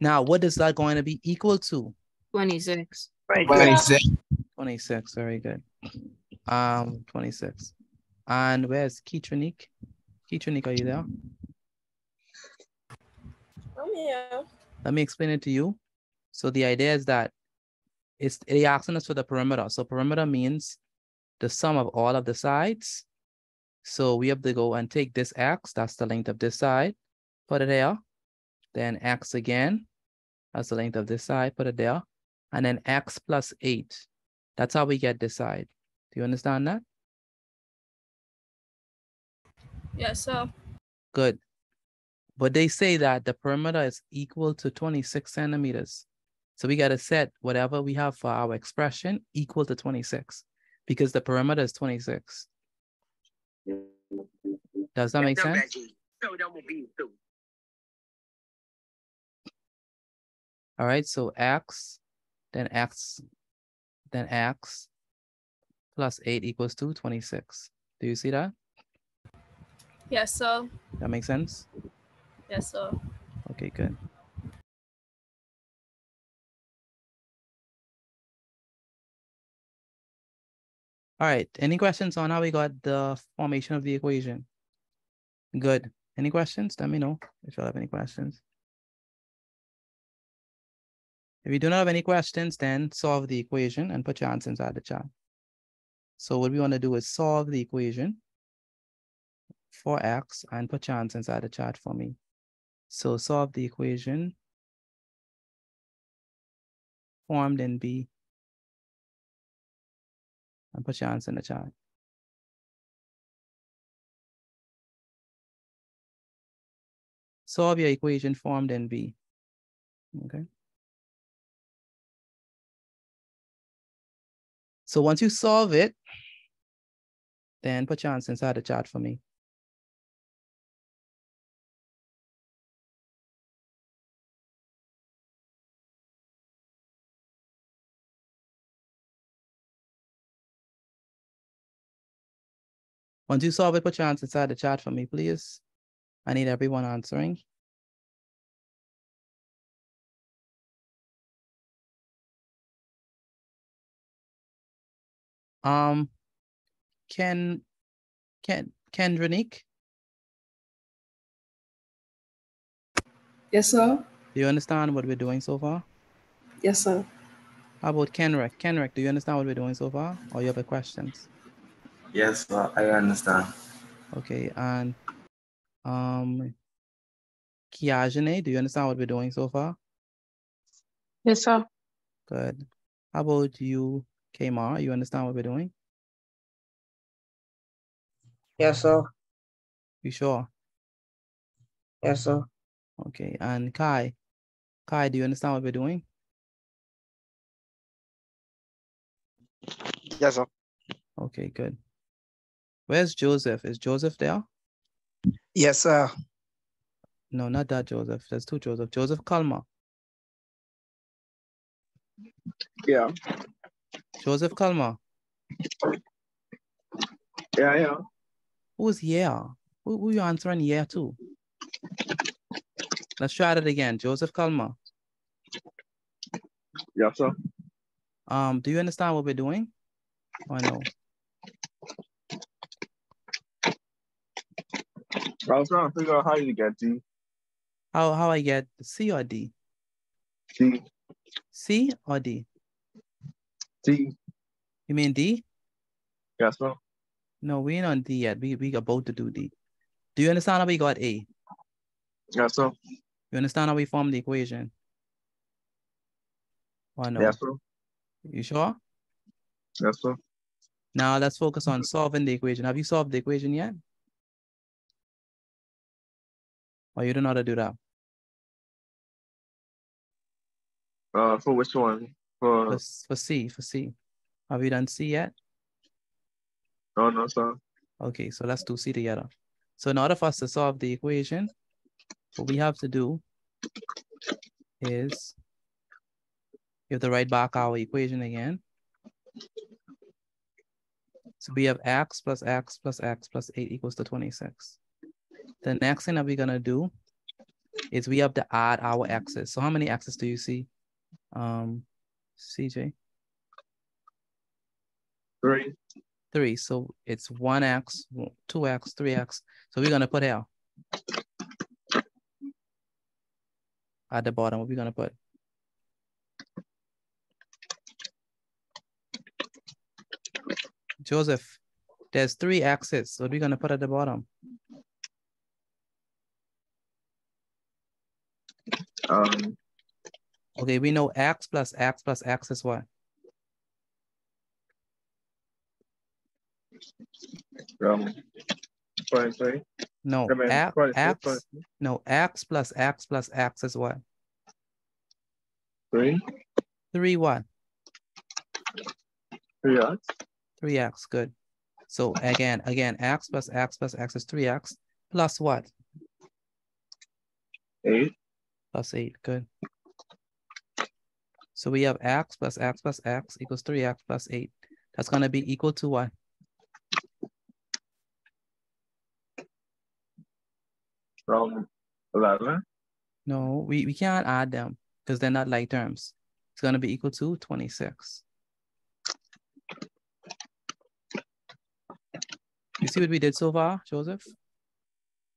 Now, what is that going to be equal to? 26. Right. 26. 26. Very good. 26. And where's Keytronique? Keytronique, are you there? I'm here. Let me explain it to you. So the idea is that it's asking us for the perimeter. So perimeter means the sum of all of the sides. So we have to go and take this X, that's the length of this side, put it there. Then X again, that's the length of this side, put it there. and then x plus 8. That's how we get this side. Do you understand that? Yes, sir. Good. But they say that the perimeter is equal to 26 centimeters. So we got to set whatever we have for our expression equal to 26 because the perimeter is 26. Does that make sense? All right, so x, then x plus 8 equals to 26. Do you see that? Yes, sir. That makes sense? Yes, sir. Okay, good. All right, any questions on how we got the formation of the equation? Good. Any questions? Let me know if you have any questions. If you do not have any questions, then solve the equation and put your answer inside the chat. So what we want to do is solve the equation for x and put your answer inside the chat for me. So solve the equation formed in B and put your answer in the chat. Solve your equation formed in B. Okay. So once you solve it, then put your answer inside the chat for me. Once you solve it, put your answer inside the chat for me, please. I need everyone answering. Kendrinique? Yes, sir. Do you understand what we're doing so far? Yes, sir. How about Kenrick? Kenrick, do you understand what we're doing so far? Or you have questions? Yes, sir, I understand. Okay, and Kiajane, do you understand what we're doing so far? Yes, sir. Good. How about you, Kmar? You understand what we're doing? Yes, sir. You sure? Yes, sir. Okay, and Kai. Kai, do you understand what we're doing? Yes, sir. Okay, good. Where's Joseph? Is Joseph there? Yes, sir. No, not that Joseph. There's two Joseph. Joseph Kalma. Yeah. Joseph Kalma. Yeah. Who's yeah? Who you answering yeah to? Let's try that again. Joseph Kalma. Yes, sir. Do you understand what we're doing? Or no? I was trying to figure out how you get D. How I get C or D? D. C or D? D. You mean D? Yes, sir. No, we ain't on D yet. We about to do D. Do you understand how we got A? Yes, sir. You understand how we formed the equation? Or no? Yes, sir. You sure? Yes, sir. Now let's focus on solving the equation. Have you solved the equation yet? Or you don't know how to do that? For which one? For C. Have you done C yet? Oh, no, sir. Okay, so let's do C together. So in order for us to solve the equation, what we have to do is you have to write back our equation again. So we have x plus x plus x plus 8 equals to 26. The next thing that we're gonna do is we have to add our x's. So how many x's do you see? CJ? 3. 3. So it's 1x, 2x, 3x. So we're gonna put here at the bottom. What we're gonna put? Joseph, there's 3 x's. So what are we gonna put at the bottom? Okay, we know x plus x is what? Sorry. No, I mean, x plus x is what? 3. 3 what? 3x. 3x, good. So again, x plus x is 3x plus what? 8. Plus 8, good. So we have x plus x equals 3x plus 8. That's gonna be equal to what? From 11. No, we can't add them because they're not like terms. It's gonna be equal to 26. You see what we did so far, Joseph?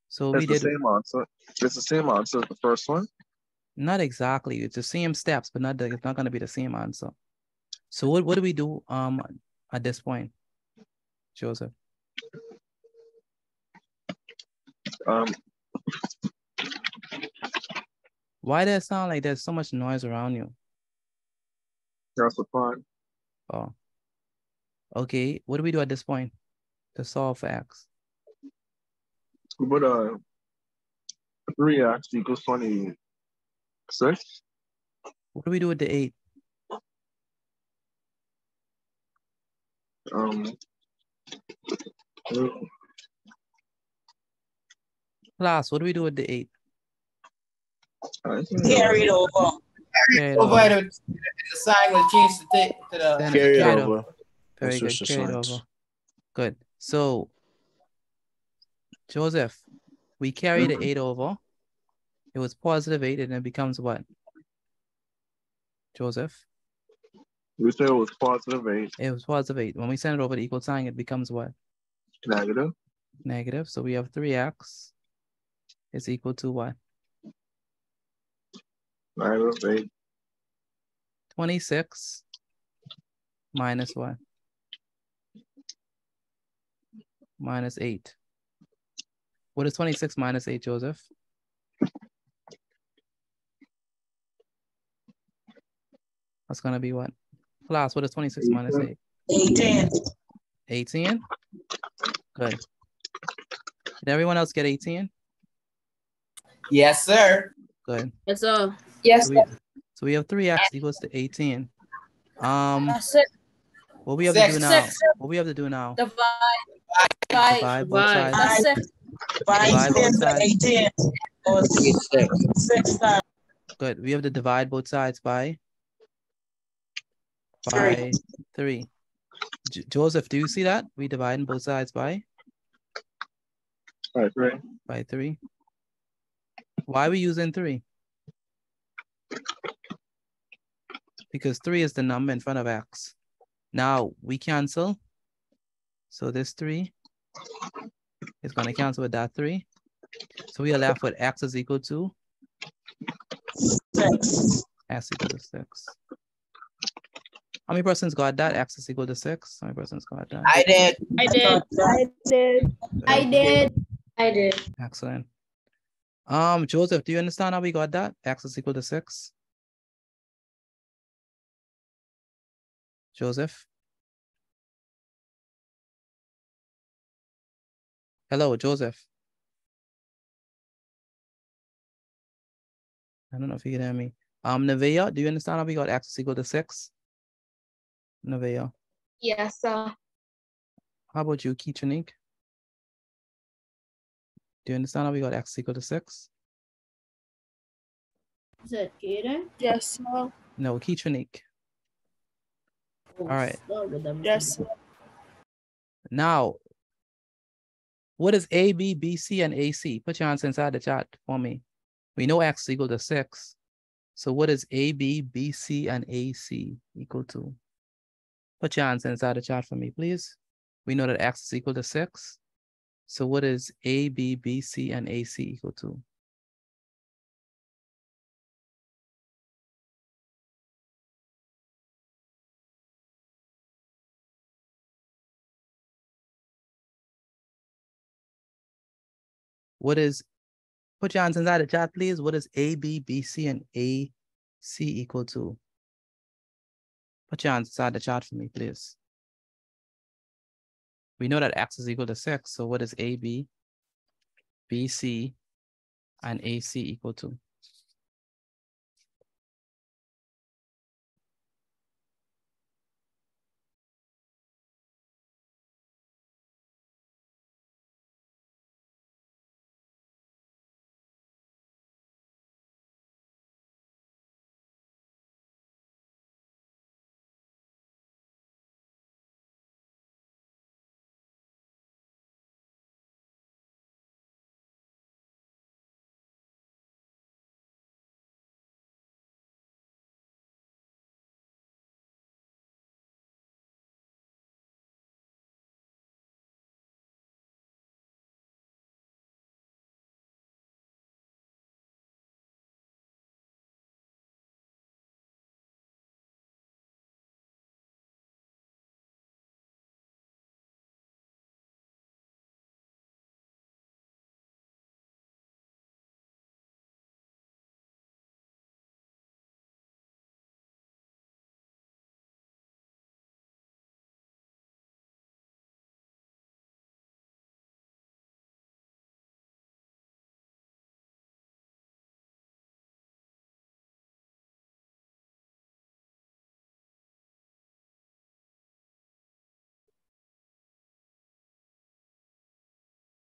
So we It's the did same answer. It's the same answer as the first one. not exactly. It's the same steps, but it's not gonna be the same answer. So what do we do at this point, Joseph? Why does it sound like there's so much noise around you? That's the fine. Oh. Okay, what do we do at this point to solve for x? We put 3x equals 26. What do we do with the 8? Class, what do we do with the 8? Carry it over. Carry it Over. over. The sign will change to the Carry it over. Very good. Carry it over. Good. So, Joseph, we carry the 8 over. It was positive 8, and it becomes what? Joseph? We said it was positive 8. It was positive 8. When we send it over the equal sign, it becomes what? Negative. Negative. So we have 3x is equal to what? Negative 8. 26 minus what? Minus 8. What is 26 minus 8, Joseph? That's going to be what? Class, what is 26 minus 8? 18. 18? Good. Did everyone else get 18? Yes, sir. Good. Yes, sir. So we have 3x equals to 18. What we have to do now? What we have to do now? Divide both sides. Divide both sides. 18. Or 6 times. Good. We have to divide both sides by 3. Joseph, do you see that? We divide both sides by 3. By 3. Why are we using 3? Because 3 is the number in front of x. Now we cancel. So this 3 is going to cancel with that 3. So we are left with x is equal to 6. X equal to 6. How many persons got that? X is equal to 6. How many persons got that? I did. I did. Excellent. Joseph, do you understand how we got that? X is equal to 6. Joseph? Hello, Joseph. I don't know if you can hear me. Nevaeh, do you understand how we got x is equal to 6? Nevaeh. Yes, sir. How about you, Keetranik? Do you understand how we got x equal to 6? Is that Kaden? Yes, sir. No, Keetranik. All right. Yes, sir. Now, what is A, B, B, C, and AC? Put your answer inside the chat for me. We know x is equal to 6. So what is A, B, B, C, and AC equal to? Put your answer inside the chat for me, please. We know that x is equal to 6. So what is A, B, B, C, and AC equal to? What is, put your answer inside the chat, please. What is A, B, B, C, and AC C equal to. Put your answers inside the chart for me, please. We know that X is equal to 6. So what is AB, BC, and AC equal to?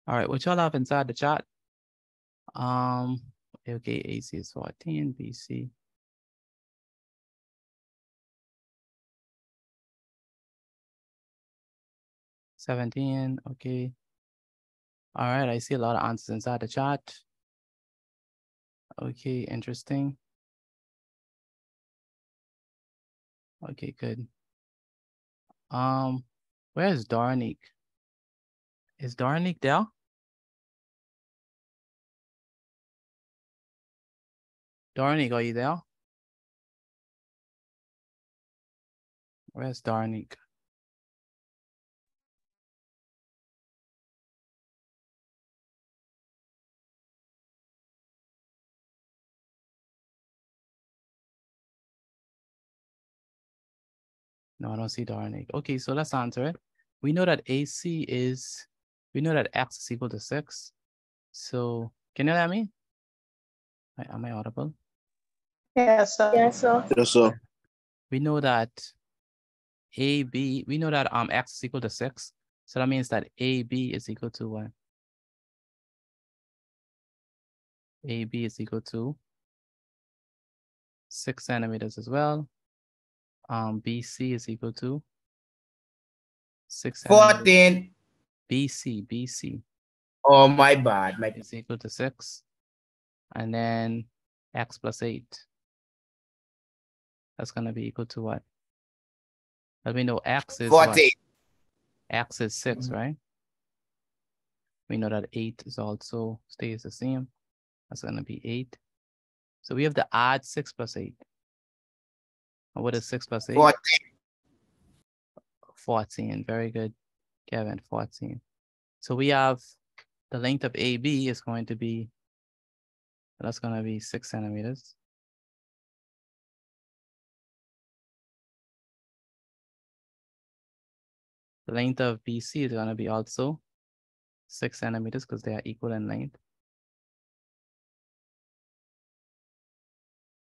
All right, what y'all have inside the chart? Okay, AC is 14, BC. $17, okay. All right, I see a lot of answers inside the chart. Okay, interesting. Okay, good. Where's Darnik? Is Darnik there? Darnik, are you there? Where's Darnik? No, I don't see Darnik. Okay, so let's answer it. We know that AC is, we know that X is equal to 6. So can you hear me? Am I audible? Yes, sir. Yes, sir. Yes, sir. We know that AB, we know that X is equal to 6. So that means that AB is equal to what? AB is equal to 6 centimeters as well. BC is equal to 6 centimeters. 14. BC. Oh, my bad. Is equal to 6. And then X plus 8. That's going to be equal to what? But we know X is 14. what? X is 6, right? We know that 8 is also stays the same. That's going to be 8. So we have to add 6 plus 8. And what is 6 plus 8? 14. 14. Very good, Kevin. 14. So we have the length of AB is going to be, that's going to be 6 centimeters. The length of BC is going to be also 6 centimeters because they are equal in length.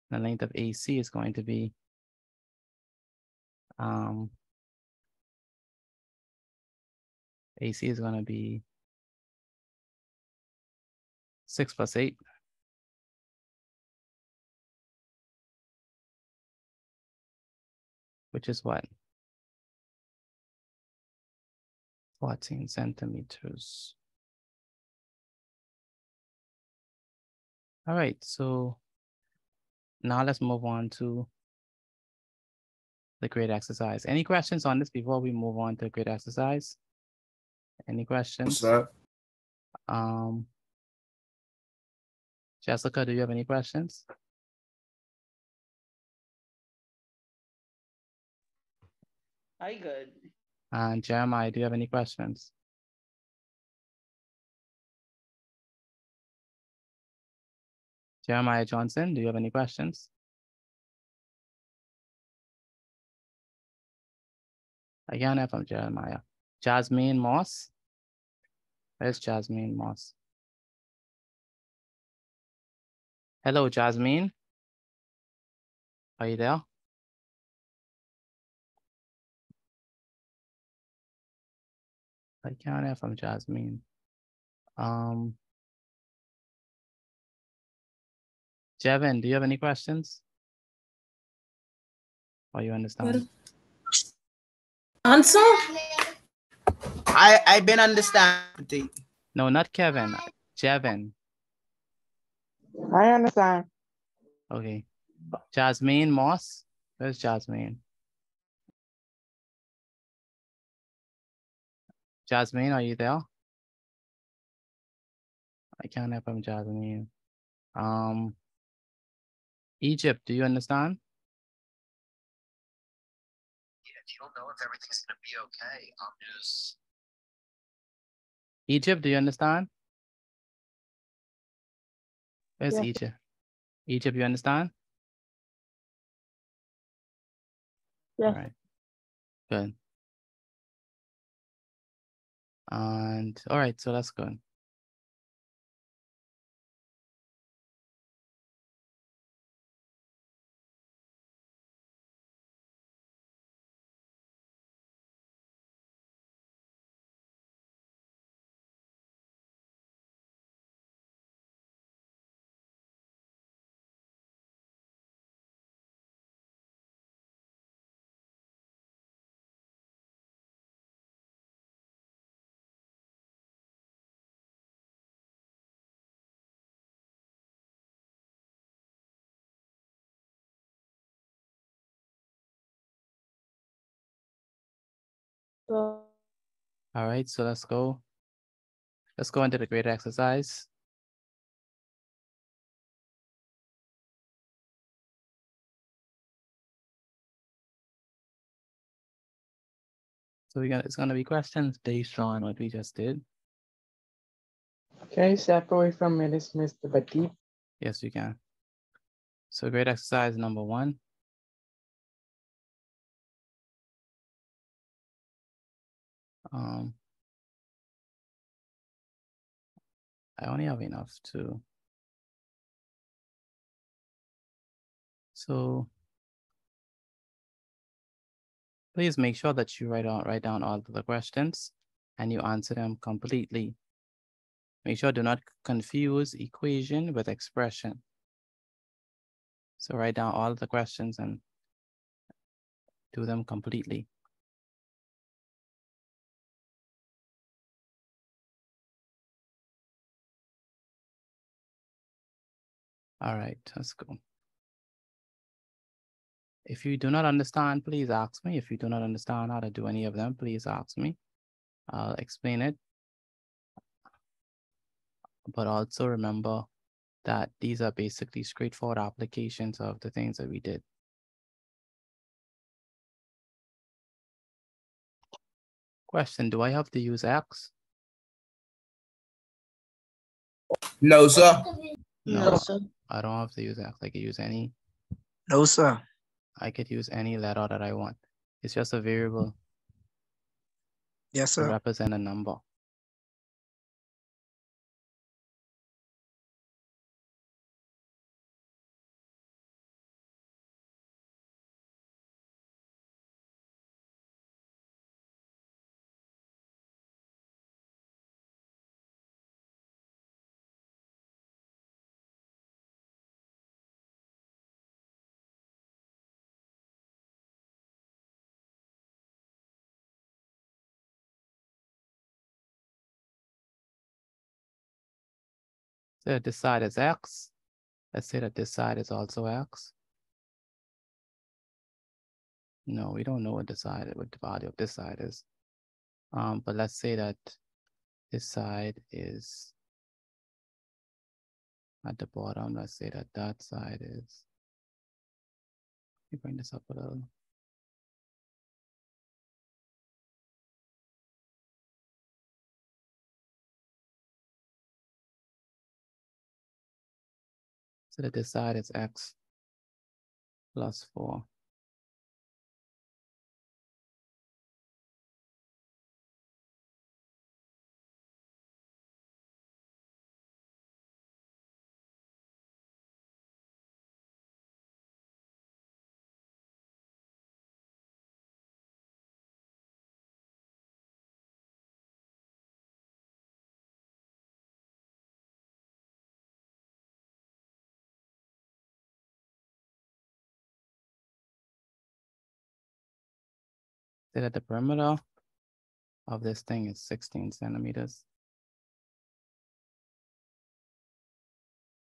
The length of AC is going to be AC is going to be 6 plus 8. Which is what? 14 centimeters. All right, so now let's move on to the grade exercise. Any questions on this before we move on to grade exercise? Any questions? Sir. Jessica, do you have any questions? I good. And Jeremiah, do you have any questions? Jeremiah Johnson, do you have any questions? I can't hear from Jeremiah. Jasmine Moss. Where's Jasmine Moss? Hello, Jasmine. Are you there? I can't hear from Jasmine. Jevin, do you have any questions? Or you understand? Answer? I've been understanding. No, not Kevin. Jevin. I understand. Okay. Jasmine Moss. Where's Jasmine? Jasmine, are you there? I can't hear from Jasmine. Egypt, do you understand? Yeah, you don't know if everything's gonna be okay. I'm just. Egypt, do you understand? Where's Yes. Egypt? Egypt, you understand? Yes. All right. Good. And all right, so that's good. So, All right, so let's go. Let's go into the great exercise. So it's gonna be questions based on what we just did. can you separate from me this Mr. Petit? Yes, we can. So great exercise number 1. I only have enough to. So please make sure that you write down all of the questions and you answer them completely. Make sure do not confuse equation with expression. So write down all of the questions and do them completely. All right, let's go. If you do not understand, please ask me. If you do not understand how to do any of them, please ask me. I'll explain it. But also remember that these are basically straightforward applications of the things that we did. Question, do I have to use X? No, sir. No, sir. I don't have to use X. I could use any. No, sir. I could use any letter that I want. It's just a variable. Yes, To sir. represent a number. So this side is X. Let's say that this side is also X. No, we don't know what what the value of this side is. But let's say that this side is at the bottom. Let's say that that side is. Let me bring this up a little. So that this side is X plus 4. Say that the perimeter of this thing is 16 centimeters.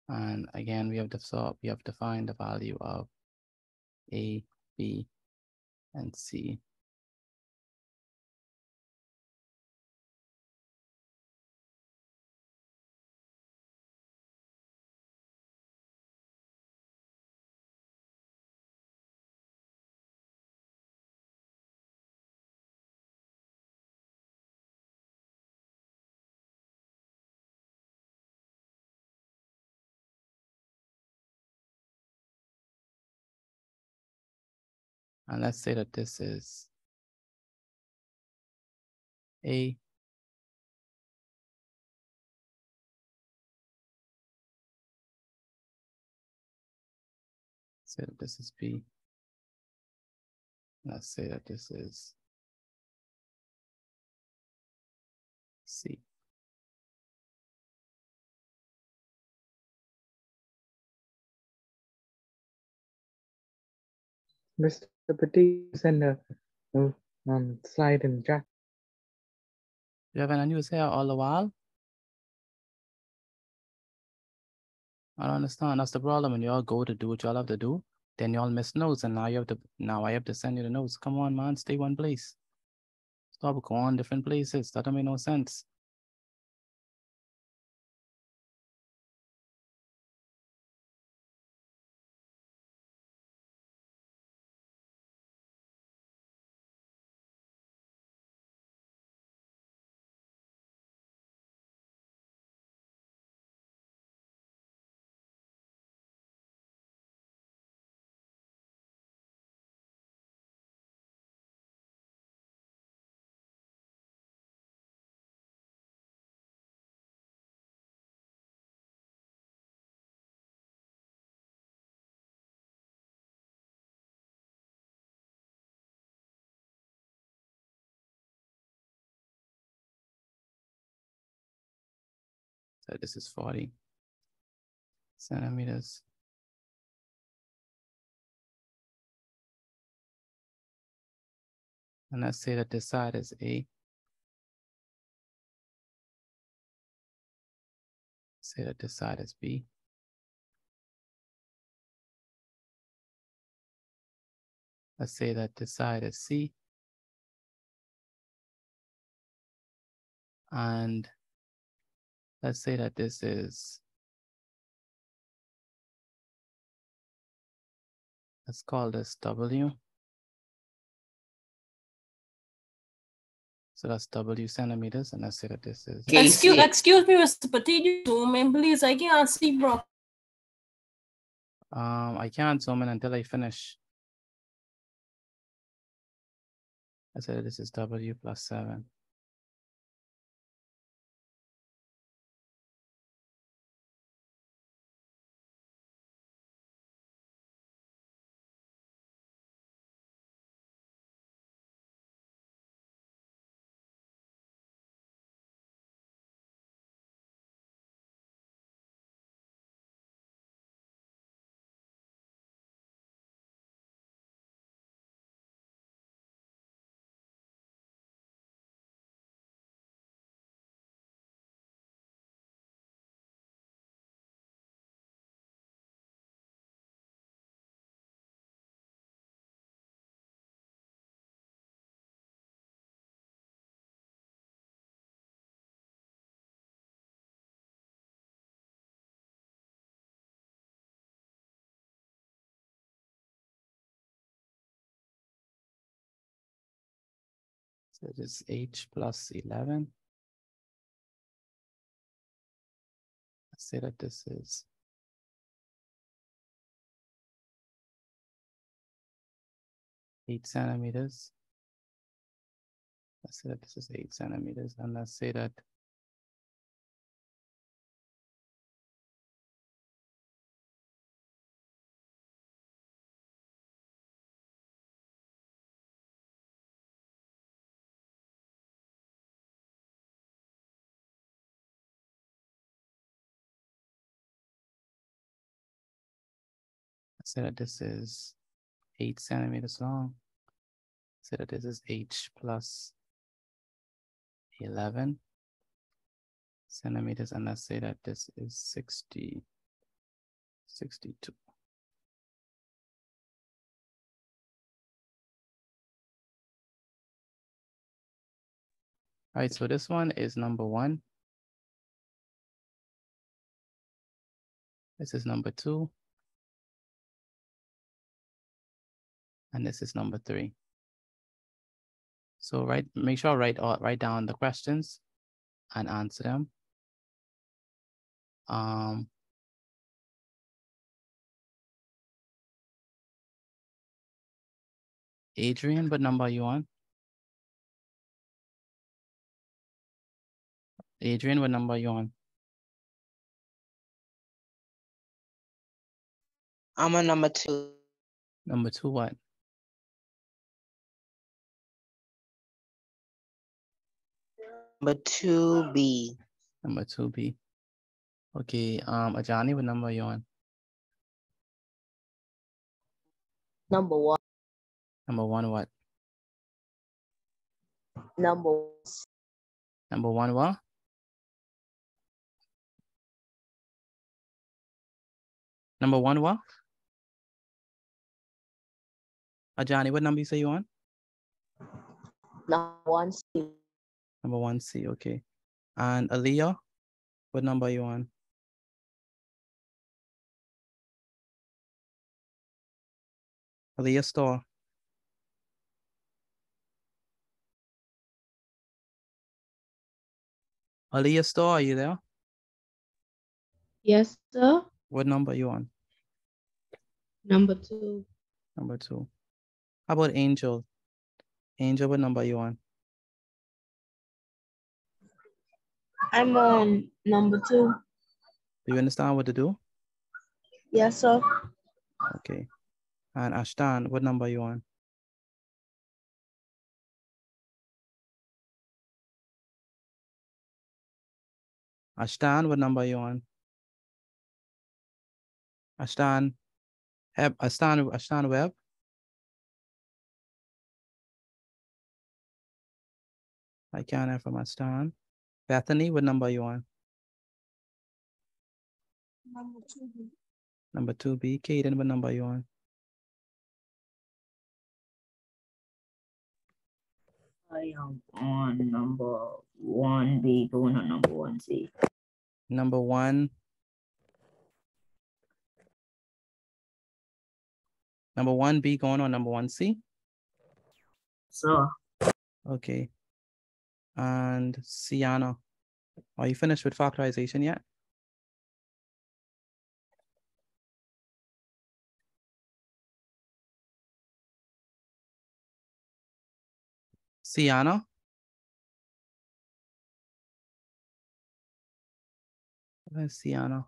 And again, we have to find the value of A, B, and C. And let's say that this is A. Say that this is B. Let's say that this is C. Mr. Petit, send a slide in the chat. You have an unused hair all the while? I don't understand. That's the problem. When you all go to do what y'all have to do, then y'all miss notes, and now I have to send you the notes. Come on, man, stay one place. Stop going different places. That don't make no sense. So this is 40 centimeters. And let's say that this side is A. Say that this side is B. Let's say that this side is C. And let's say that this is, let's call this W. So that's W centimeters, and let's say that this is. Excuse me, Mr. Petit, zoom in, please. I can't see, bro. I can't zoom in until I finish. I said this is W plus 7. So this is H plus 11. Let's say that this is 8 centimeters. Let's say that this is 8 centimeters, and let's say that this is 8 centimeters long. So that this is H plus 11 centimeters, and let's say that this is 62. All right, so this one is number 1. This is number 2. And this is number 3. So make sure write down the questions and answer them. Adrian, what number are you on? Adrian, what number are you on? I'm on number 2. Number 2 what? Number 2B. Number 2B. Okay, Ajani, what number are you on? Number 1. Number 1 what? Number Number 1 what? Number 1 what? Ajani, what number you say you on? Number 1C. Number 1C, okay. And Aliyah, what number are you on? Aliyah Store. Aliyah Store, are you there? Yes, sir. What number are you on? Number 2. Number 2. How about Angel? Angel, what number are you on? I'm on number 2. Do you understand what to do? Yes, sir. Okay. And Ashtan, what number are you on? Ashtan, what number are you on? Ashtan, Ashtan Webb? I can't hear from Ashtan. Bethany, what number are you on? Number 2B. Number 2B. Kaden, what number are you on? I am on number 1B, going on number 1C. Number 1. Number 1B going on number 1C? So. Okay. And Sienna, are you finished with factorization yet? Sienna? Where's Sienna?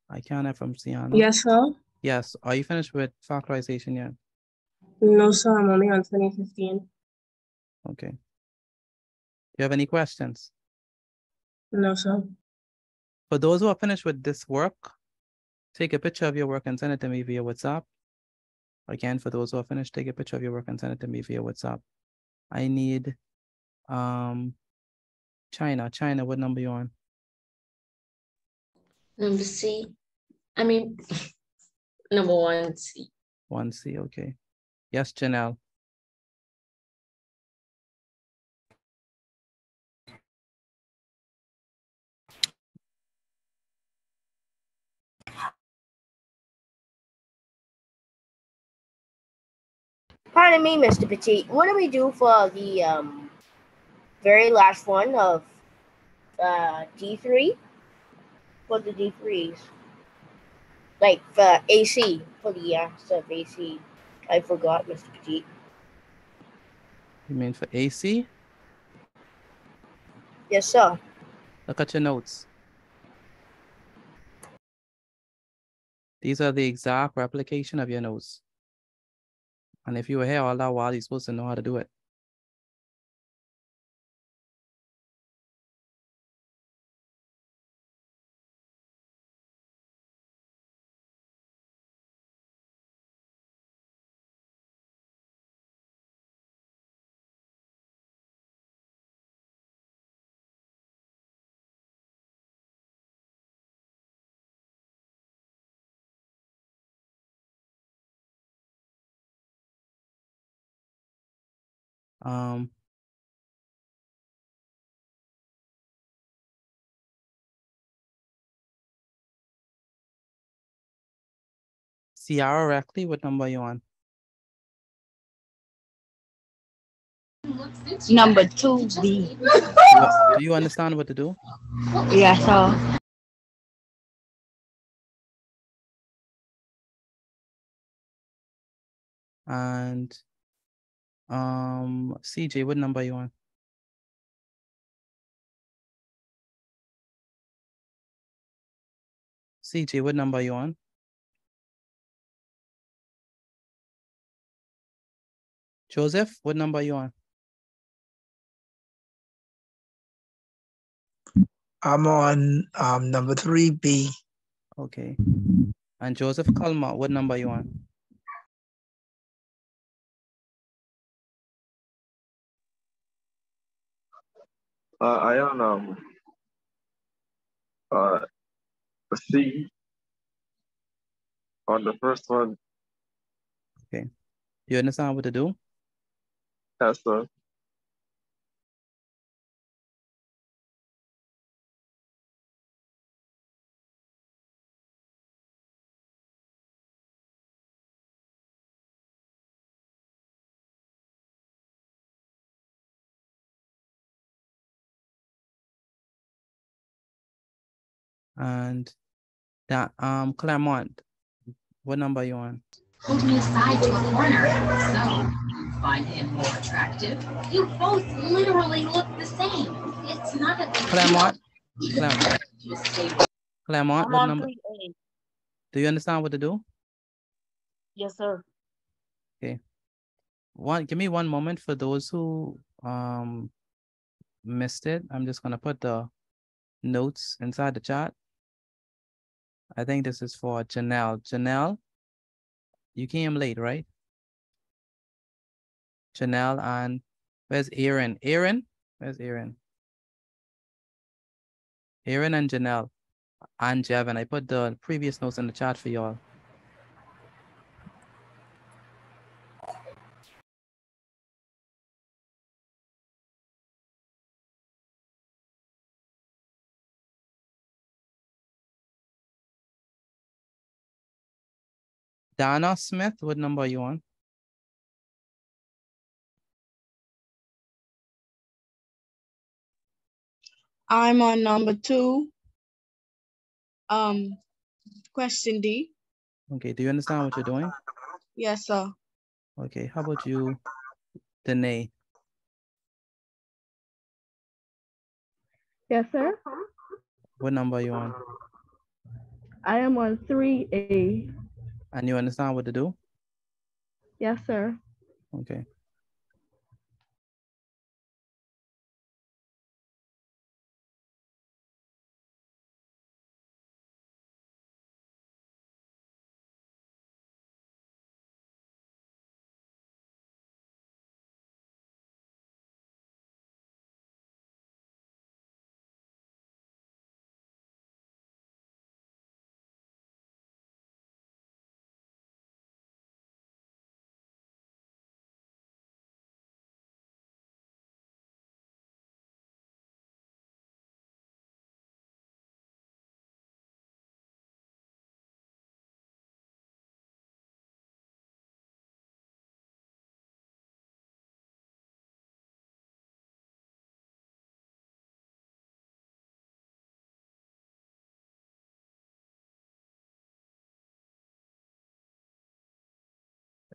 I can't hear from Sienna. Yes, sir. Yes. Are you finished with factorization yet? No, sir. I'm only on 2015. Okay. Do you have any questions? No, sir. For those who are finished with this work, take a picture of your work and send it to me via WhatsApp. Again, for those who are finished, take a picture of your work and send it to me via WhatsApp. I need China. China, what number you on? Number C. I mean, number 1C. 1C, okay. Yes, Janelle. Pardon me, Mr. Petit. What do we do for the very last one of D3? For the D3s? Like for AC, for the answer of AC. I forgot, Mr. Petit. You mean for AC? Yes, sir. Look at your notes. These are the exact replication of your notes. And if you were here all that while, you're supposed to know how to do it. Ciara Reckley, what number are you on? Number 2B. Do you understand what to do? Yes, sir. And CJ, what number are you on? CJ, what number are you on? Joseph, what number are you on? I'm on number 3B. Okay. And Joseph Kalma, what number are you on? I on a C on the first one. Okay. You understand what to do? Yes, sir. And that Claremont, what number are you on? Pulled me aside to a corner. So, you find him more attractive? You both literally look the same. It's not a big Claremont. deal. Claremont, I'm what on number? 3A. Do you understand what to do? Yes, sir. Okay. Give me one moment for those who missed it. I'm just gonna put the notes inside the chat. I think this is for Janelle. Janelle, you came late, right? Janelle, and where's Aaron? Aaron? Where's Aaron? Aaron and Janelle and Jevin. I put the previous notes in the chat for y'all. Dana Smith, what number are you on? I'm on number 2. Question D. Okay, do you understand what you're doing? Yes, sir. Okay, how about you, Danae? Yes, sir. What number are you on? I am on 3A. And you understand what to do? Yes, sir. Okay.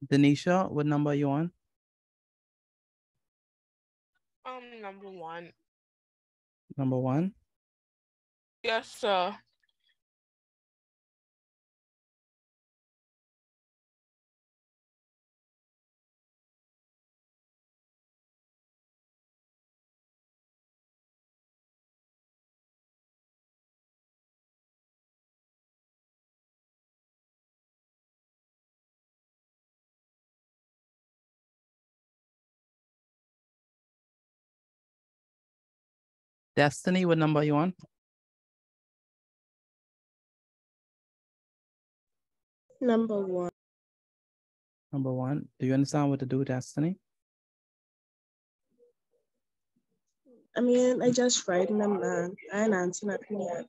Denisha, what number are you on? Number 1. Number 1? Yes, sir. Destiny, what number are you on? Number 1. Number 1. Do you understand what to do, Destiny? I mean, I just writing them down. I ain't answering nothing yet.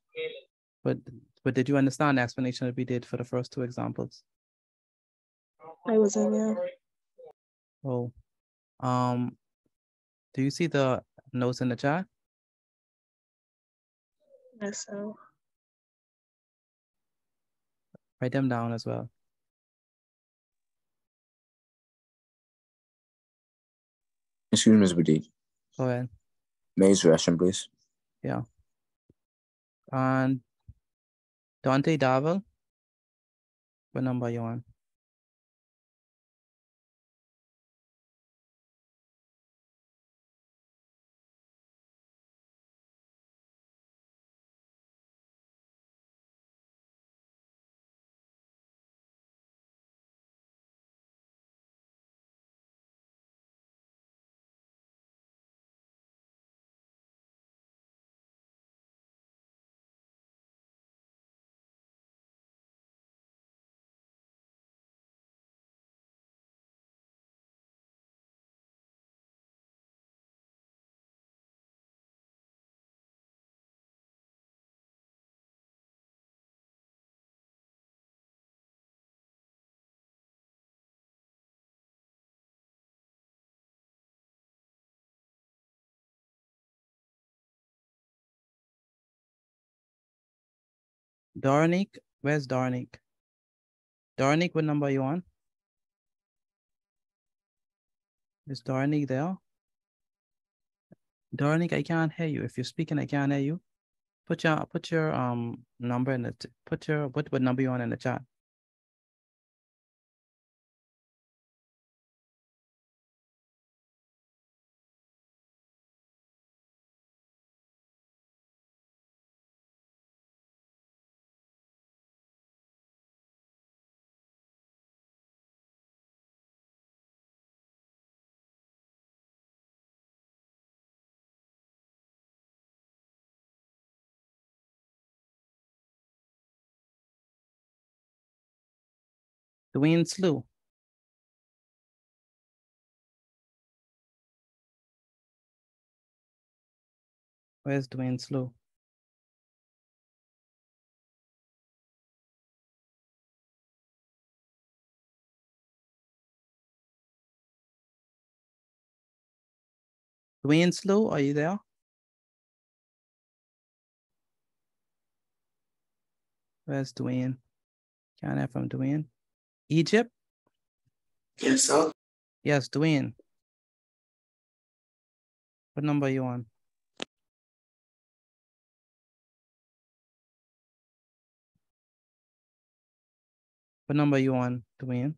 But did you understand the explanation that we did for the first two examples? I wasn't here. Oh, do you see the notes in the chat? Yes, sir. Write them down as well. Excuse me, Mr. Petit. Go ahead. May I use the restroom, please? Yeah. And Dante Davel, what number are you on? Dornick, where's Dornick? Dornick, what number are you on? Is Dornick there? Dornick, I can't hear you. If you're speaking, I can't hear you. Put your number in the what number you on in the chat. Dwayne Slew. Where's Dwayne Slew? Dwayne Slew, are you there? Where's Dwayne? Can't hear from Dwayne. Egypt? Yes, sir. Yes, Dwayne. What number are you on? What number are you on, Dwayne?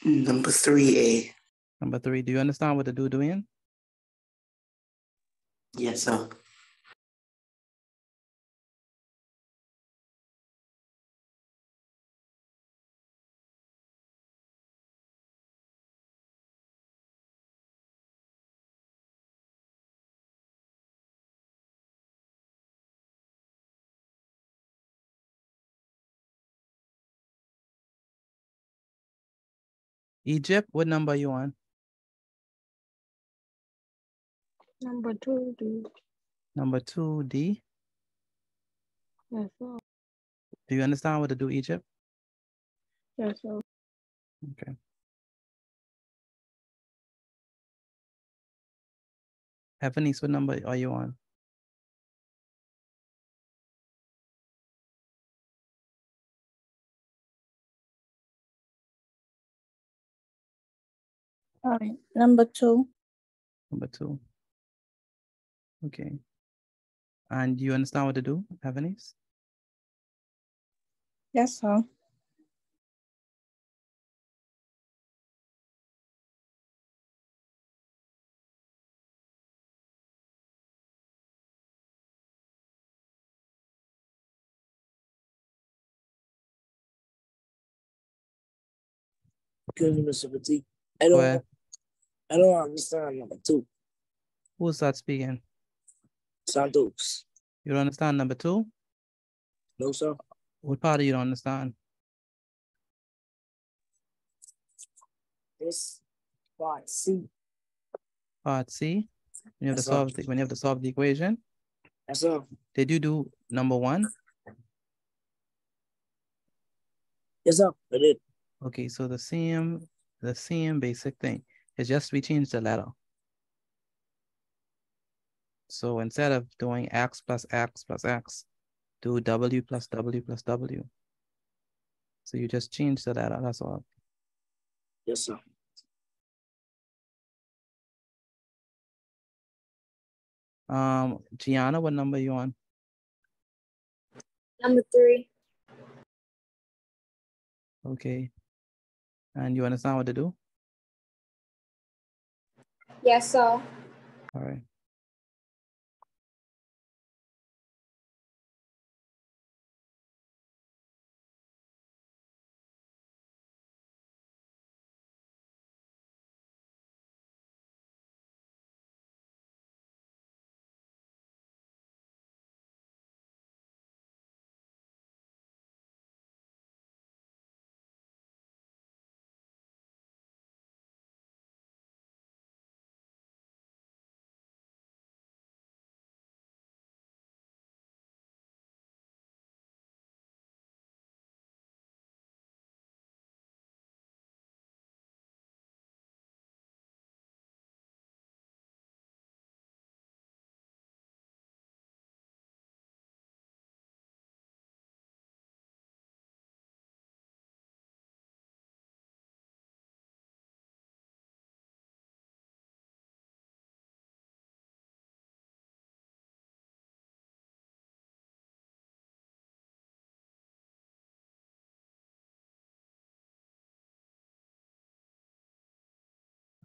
Number 3A. Number 3. Do you understand what to do, Dwayne? Yes, sir. Egypt, what number are you on? Number 2, dude. Number 2D. Yes, sir. Do you understand what to do, Egypt? Yes, sir. Okay. Heavenly, what number are you on? All right. Number 2. Number 2. Okay. And you understand what to do, Heavenly? Yes, sir. Excuse me, Mr. Petit. Go ahead. I don't understand number 2. Who's that speaking? Santos. You don't understand number 2? No, sir. What part do you don't understand? This part C. Part C? When you have to Yes, sir. solve the equation, Yes, sir. did you do number one? Yes, sir. I did. Okay, so the same basic thing. It's just we changed the letter. So instead of doing x plus x plus x, do w plus w plus w. So you just change the letter, that's all. Yes, sir. Gianna, what number you on? Number 3. Okay. And you understand what to do? Yes, sir. All right.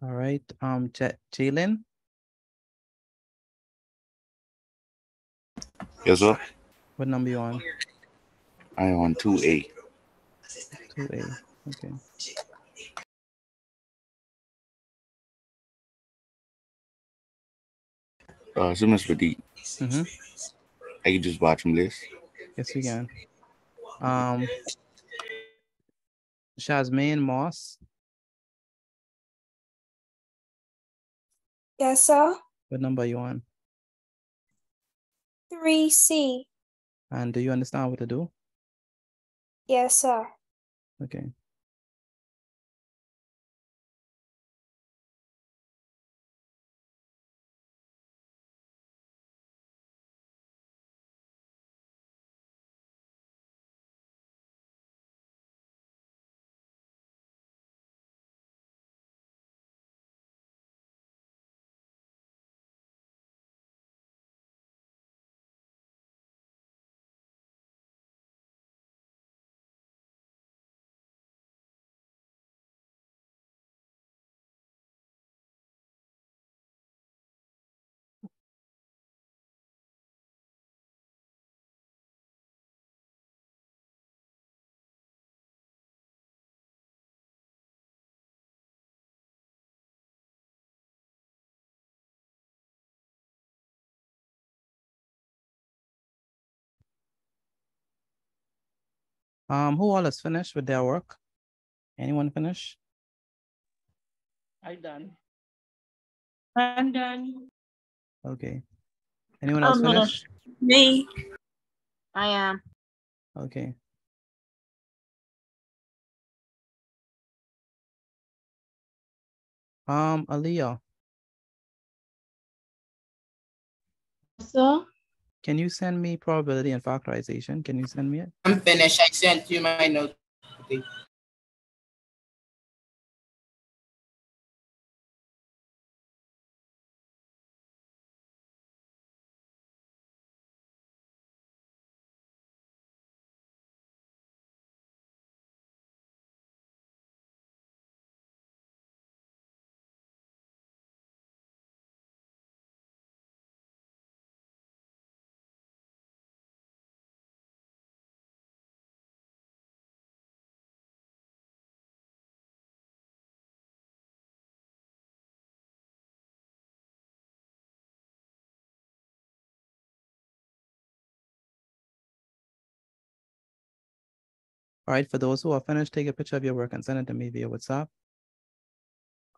All right, Jalen? Yes, sir. What number you on? I am on 2A. 2A, okay. So Mr. D, Mm-hmm. I can just watch him list. Yes, we can. Shazmain Moss, Yes, sir. what number you on? 3C. And do you understand what to do? Yes, sir. Okay. Who all is finished with their work? Anyone finish? I done. I'm done. Okay. Anyone else finish? Me. I am. Okay. Aaliyah, So, can you send me probability and factorization? Can you send me it? I'm finished. I sent you my note. Okay. All right, for those who are finished, take a picture of your work and send it to me via WhatsApp.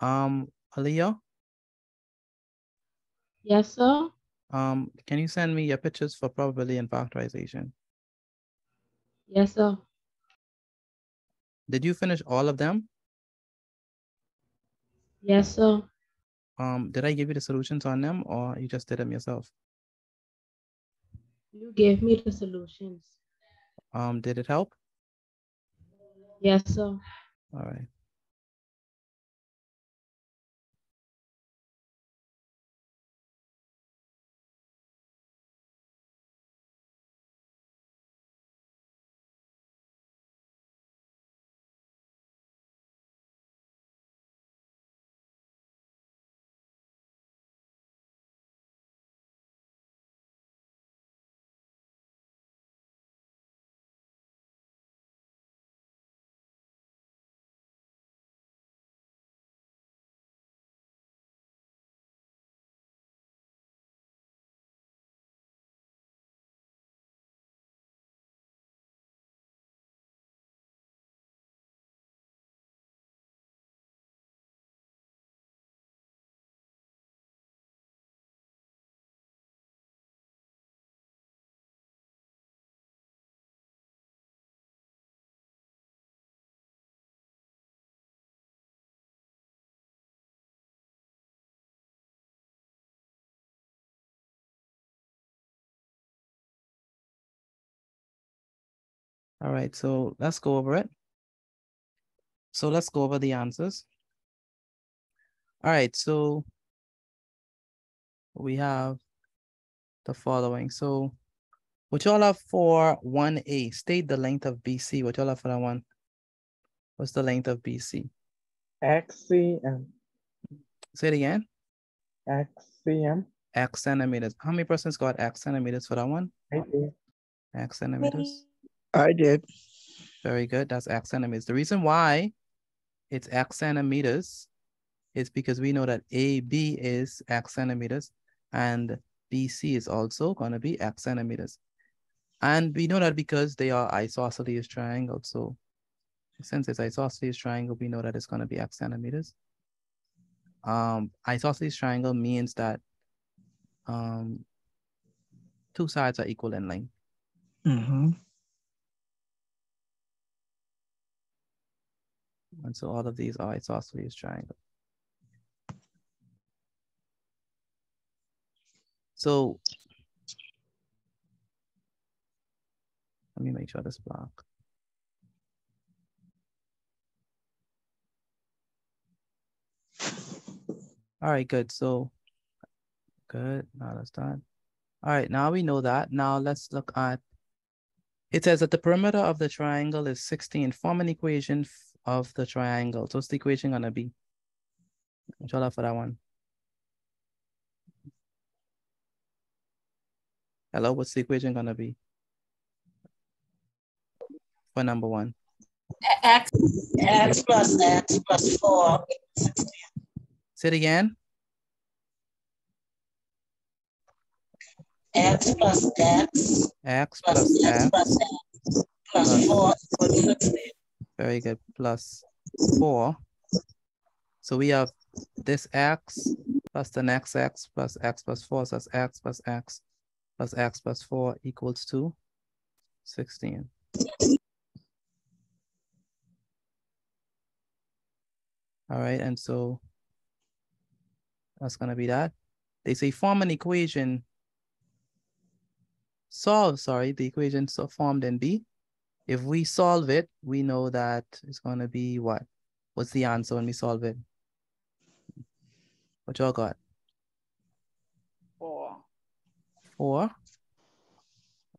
Aaliyah, Yes, sir. Can you send me your pictures for probability and factorization? Yes, sir. Did you finish all of them? Yes, sir. Did I give you the solutions on them or you just did them yourself? You gave me the solutions. Did it help? Yes, sir. All right. All right, so let's go over it. So let's go over the answers. All right, so we have the following. So what y'all have for 1A? State the length of BC. What y'all have for that one? What's the length of BC? XCM. Say it again. XCM. X centimeters. How many persons got X centimeters for that one? I did. X centimeters. I did. Very good. That's X centimeters. The reason why it's X centimeters is because we know that AB is X centimeters and BC is also going to be X centimeters. And we know that because they are isosceles triangles. So since it's isosceles triangle, we know that it's going to be X centimeters. Isosceles triangle means that two sides are equal in length. Mm-hmm. And so all of these are isosceles triangle. So let me make sure this block. All right, good. So good. Now that's done. All right, now we know that. Now let's look at, it says that the perimeter of the triangle is 16. Form an equation of the triangle. So what's the equation gonna be? What y'all have for that one? Hello, what's the equation gonna be? For number one. X plus 4. Say it again. X plus X. X plus plus X X. plus X plus 4 equals 16. Very good. Plus 4. So we have this X plus the next X plus X plus 4. So that's X plus X plus X plus 4 equals to 16. All right, and so that's gonna be that. They say form an equation. Solve, sorry, the equation so formed in B. If we solve it, we know that it's gonna be what? What's the answer when we solve it? What y'all got? 4. 4.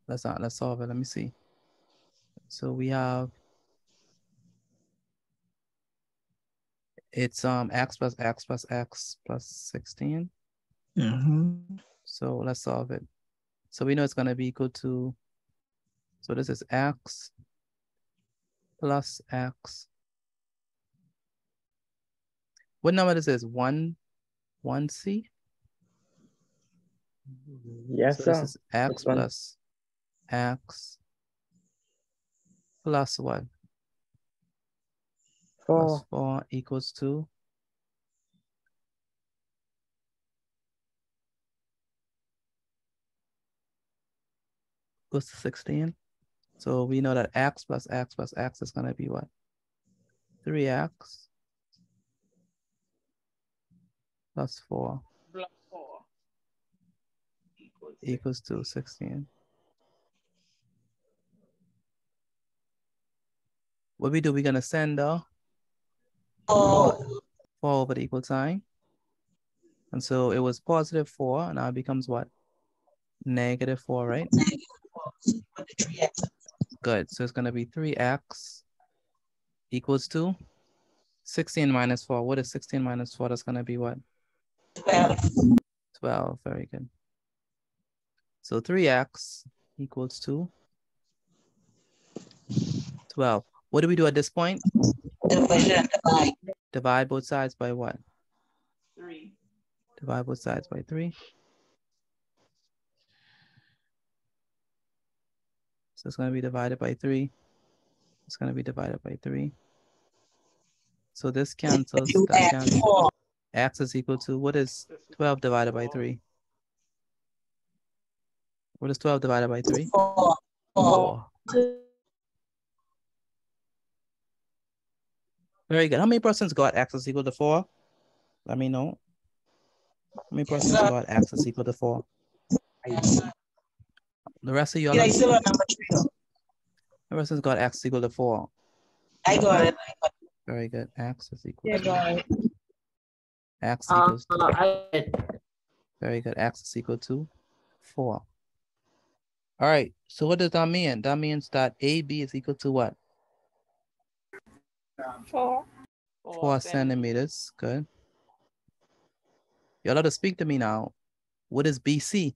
Let's solve it. Let me see. So we have, it's X plus X plus X plus 16. Mm-hmm. So let's solve it. So we know it's gonna be equal to, so this is X plus X. What number this is? 1C? Yes, so sir. this is X plus X plus what? 4. Plus 4 equals to equals to 16. So we know that x plus x plus x is gonna be what? 3x plus 4 Plus 4 equals to 16. What we do, we're gonna send the 4 over the equal sign. And so it was positive 4, and now it becomes what? Negative 4, right? Good, so it's gonna be 3x equals to 16 minus 4. What is 16 minus 4? That's gonna be what? 12. 12, very good. So 3x equals to 12. What do we do at this point? Division, divide. Divide both sides by what? 3. Divide both sides by 3. So it's going to be divided by 3. It's going to be divided by 3. So this cancels. That cancels. X is equal to, what is 12 divided by 3? What is 12 divided by 3? 4. Very good. How many persons got x is equal to 4? Let me know. How many persons got x is equal to 4? The rest of y'all. Yeah, I still on number 3. The rest has got x equal to 4. I got it. Very good. X is equal Yeah, to got it. x equals to I very good. X is equal to 4. All right. So what does that mean? That means that AB is equal to what? 4 centimeters. Good. You're allowed to speak to me now. What is BC?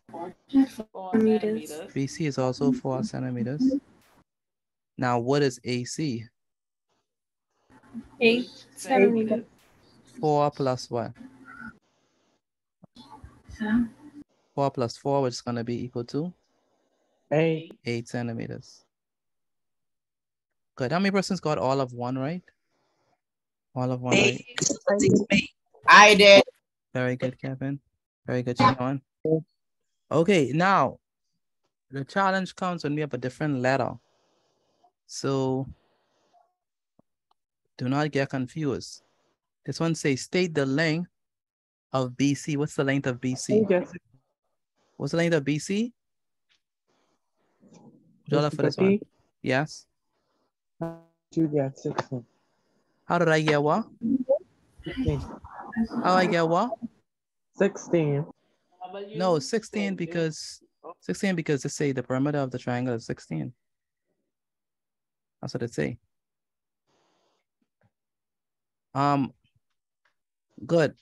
4 centimeters. BC is also 4 centimeters. Now, what is AC? 8 centimeters. 4 plus what? 4 plus 4, which is going to be equal to? 8. 8 centimeters. Good. How many persons got all of 1, right? All of 1, right? I did. Very good, Kevin. Very good, Sean. Okay, now, the challenge comes when we have a different letter. So, do not get confused. This one says, state the length of BC. What's the length of BC? What's the length of BC? For this one. Yes. You get 16. How did I get what? 16. How I get what? 16. No, 16 because they say the perimeter of the triangle is 16. That's what it say. Good.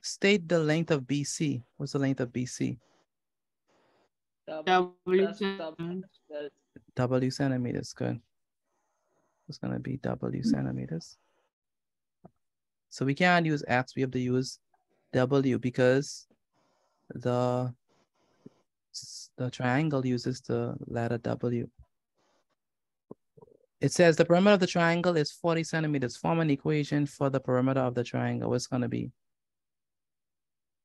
State the length of BC. What's the length of BC? W centimeters. Good. It's gonna be W centimeters. So we can't use X. We have to use W because the triangle uses the letter W. It says the perimeter of the triangle is 40 centimeters. Form an equation for the perimeter of the triangle. What's going to be?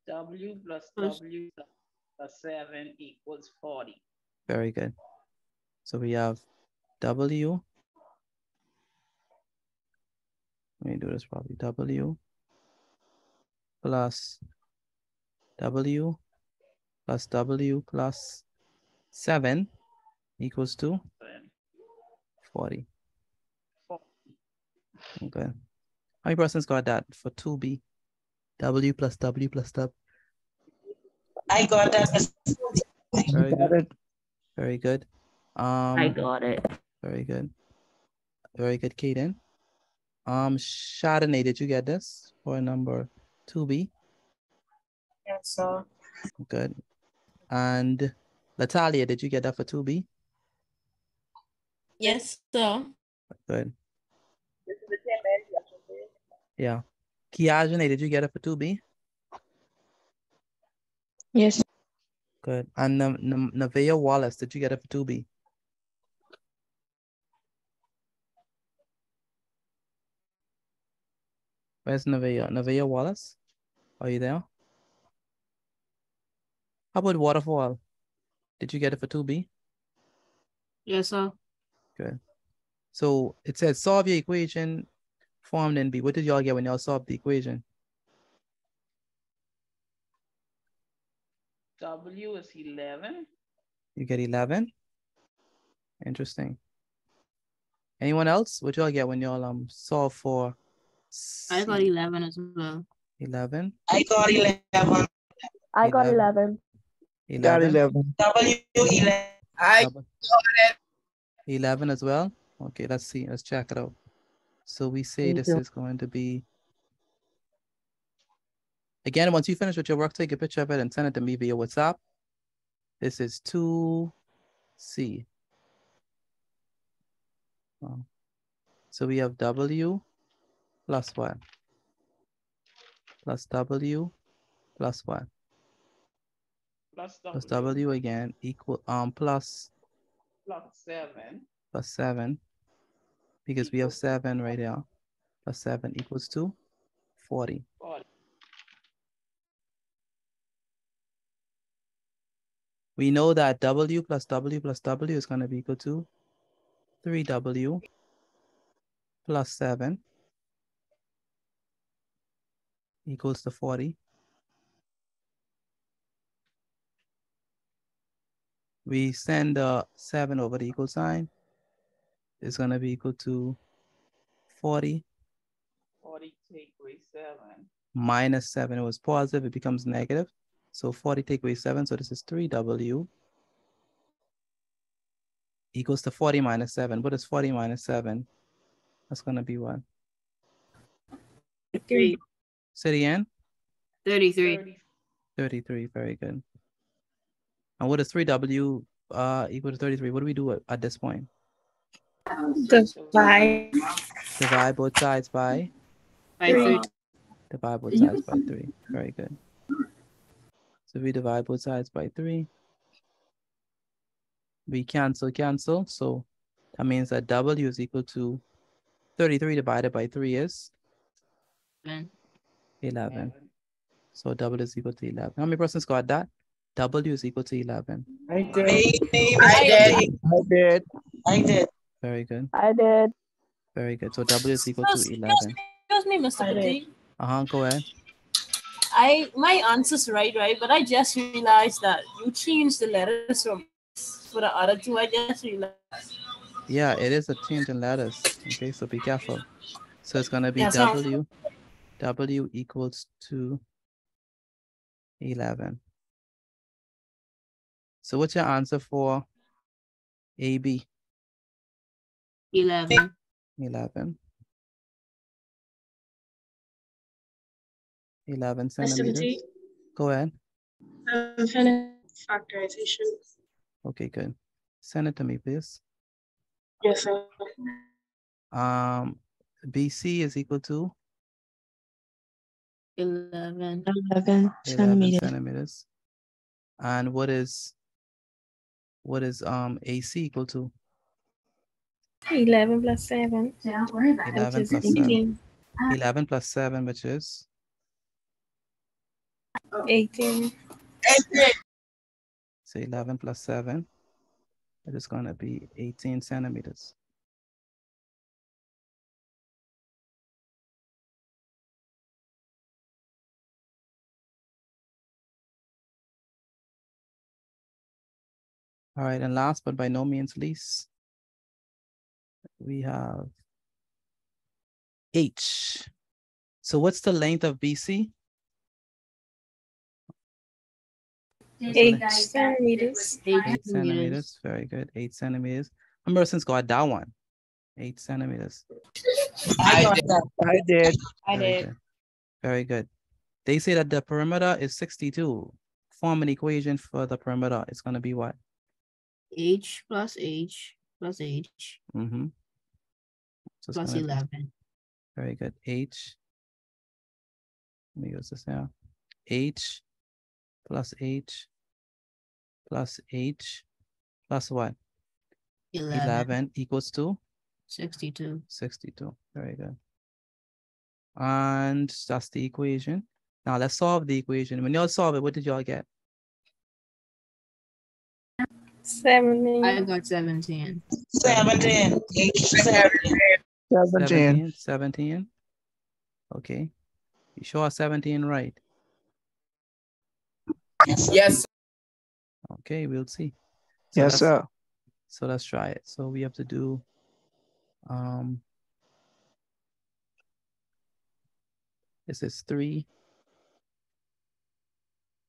W plus W plus 7 equals 40. Very good. So we have W. Let me do this probably. W plus W plus W plus 7 equals to 40. Okay. How many persons got that for 2B? W plus W plus W. I got that. Very good. Very good. I got it. Very good. Very good, Kaden. Chardonnay, did you get this for number 2B? Yes, sir. Good. And Natalia, did you get that for 2B? Yes, sir. Good. Yeah. Kiajane, did you get it for 2B? Yes. Good. And Nevaeh Wallace, did you get it for 2B? Where's Nevaeh? Nevaeh Wallace? Are you there? How about Waterfall? Did you get it for 2B? Yes, sir. Good. So it says solve your equation formed in B. What did y'all get when y'all solved the equation? W is 11. You get 11. Interesting. Anyone else? What y'all get when y'all solve for I got 11 as well. 11? I got 11. I got 11. Got 11? 11. W 11. I Double- 11 as well? Okay, let's see. Let's check it out. So we say Thank this you. is going to be, again, once you finish with your work, take a picture of it and send it to me via WhatsApp. This is 2C. Oh. So we have W plus what? Plus W plus what? Plus Plus W. W again equal plus 7. plus 7 because we have 7 right here. Plus 7 equals to 40. 40. We know that W plus W plus W is going to be equal to 3W plus 7 equals to 40. We send the 7 over the equal sign. It's going to be equal to 40 40 take away 7. minus 7. It was positive, it becomes negative. So 40 take away 7. So this is 3W equals to 40 minus 7. What is 40 minus 7? That's going to be what? 3. Say it again. 33. 33. Very good. And what is 3W equal to 33? What do we do at this point? Divide. Divide both sides by? By 3. Divide both sides by 3. Very good. So we divide both sides by 3. We cancel. So that means that W is equal to 33 divided by 3 is? 11. So W is equal to 11. How many persons got that? W is equal to 11. I did. I did. Very good. I did. Very good. So W is equal to 11. Excuse me, Mr. Petit. Go ahead. My answer's right, but I just realized that you changed the letters for the other two. I just realized. Yeah, it is a change in letters. Okay, so be careful. So it's gonna be Yeah, so- W equals to 11. So what's your answer for AB? 11. 11. 11 Mr. centimeters. Petit? Go ahead. I'm finished factorization. Okay, good. Send it to me, please. Yes, sir. BC is equal to 11. 11 centimeters. centimeters. And what is AC equal to? 11 plus 7. Don't worry about 11 Which is plus 18. 7. 11 plus 7, which is? 18. So 11 plus 7, it is going to be 18 centimeters. All right, and last but by no means least, we have H. So what's the length of BC? 8 centimeters. 8 centimeters. Very good. 8 centimeters. How many persons got that one? 8 centimeters. I did. Very good. Very good. They say that the perimeter is 62. Form an equation for the perimeter. It's going to be what? H plus H plus H Mm-hmm. So it's plus gonna be- 11. Very good. H. Let me use this now. H plus H plus H plus what? 11 equals to? 62. 62. Very good. And that's the equation. Now let's solve the equation. When y'all solve it, what did y'all get? 17. I got 17. 17. H 17. 17. 17. Okay. You sure 17 right? Yes. Okay, we'll see. Yes, let's- sir. So let's try it. So we have to do this is 3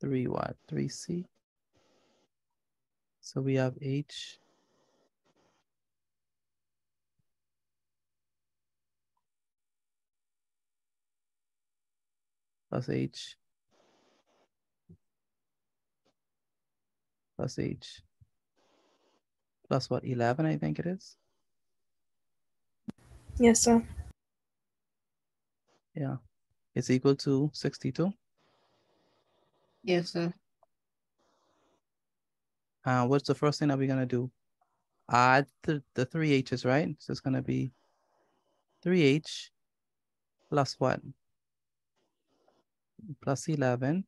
what? 3C. So we have H plus H plus H plus what? 11, I think it is. Yes, sir. Yeah. It's equal to 62. Yes, sir. What's the first thing that we're gonna do? Add the 3 H's, right? So it's gonna be 3H plus what? Plus 11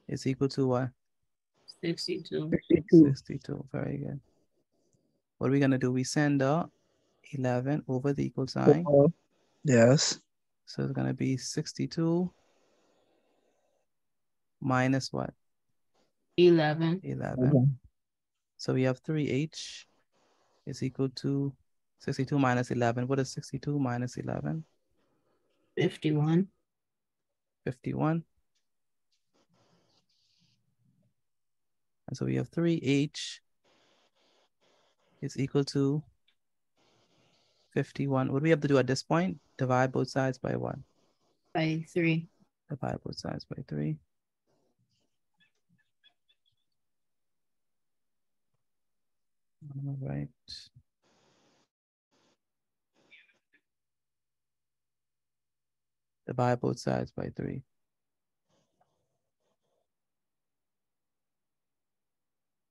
is equal to what? 62. 62. Very good. What are we gonna do? We send the 11 over the equal sign. Yes. So it's gonna be 62 minus what? 11. 11. Okay. So we have 3H is equal to 62 minus 11. What is 62 minus 11? 51. 51. And so we have 3H is equal to 51. What do we have to do at this point? Divide both sides by what? By 3. Divide both sides by 3. All right. Divide both sides by 3.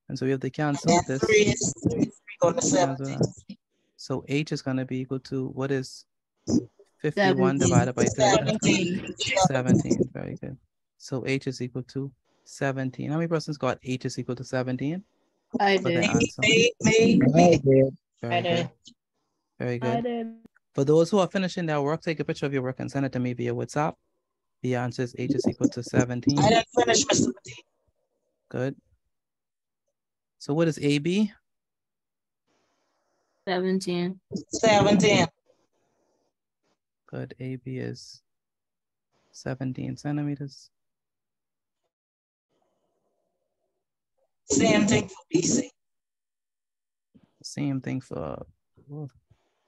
And so we have to cancel this. 3 is 3 going to 17. So H is going to be equal to what is 51 divided by 3? 17. 17. Very good. So H is equal to 17. How many persons got H is equal to 17? I For the did. answer. Me. I did. Very good. Very good. For those who are finishing their work, take a picture of your work and send it to me via WhatsApp. The answer is H is equal to 17. I didn't finish, Mr. Petit. Good. So what is AB? 17. 17. Good. AB is 17 centimeters. Same thing for BC. Same thing for All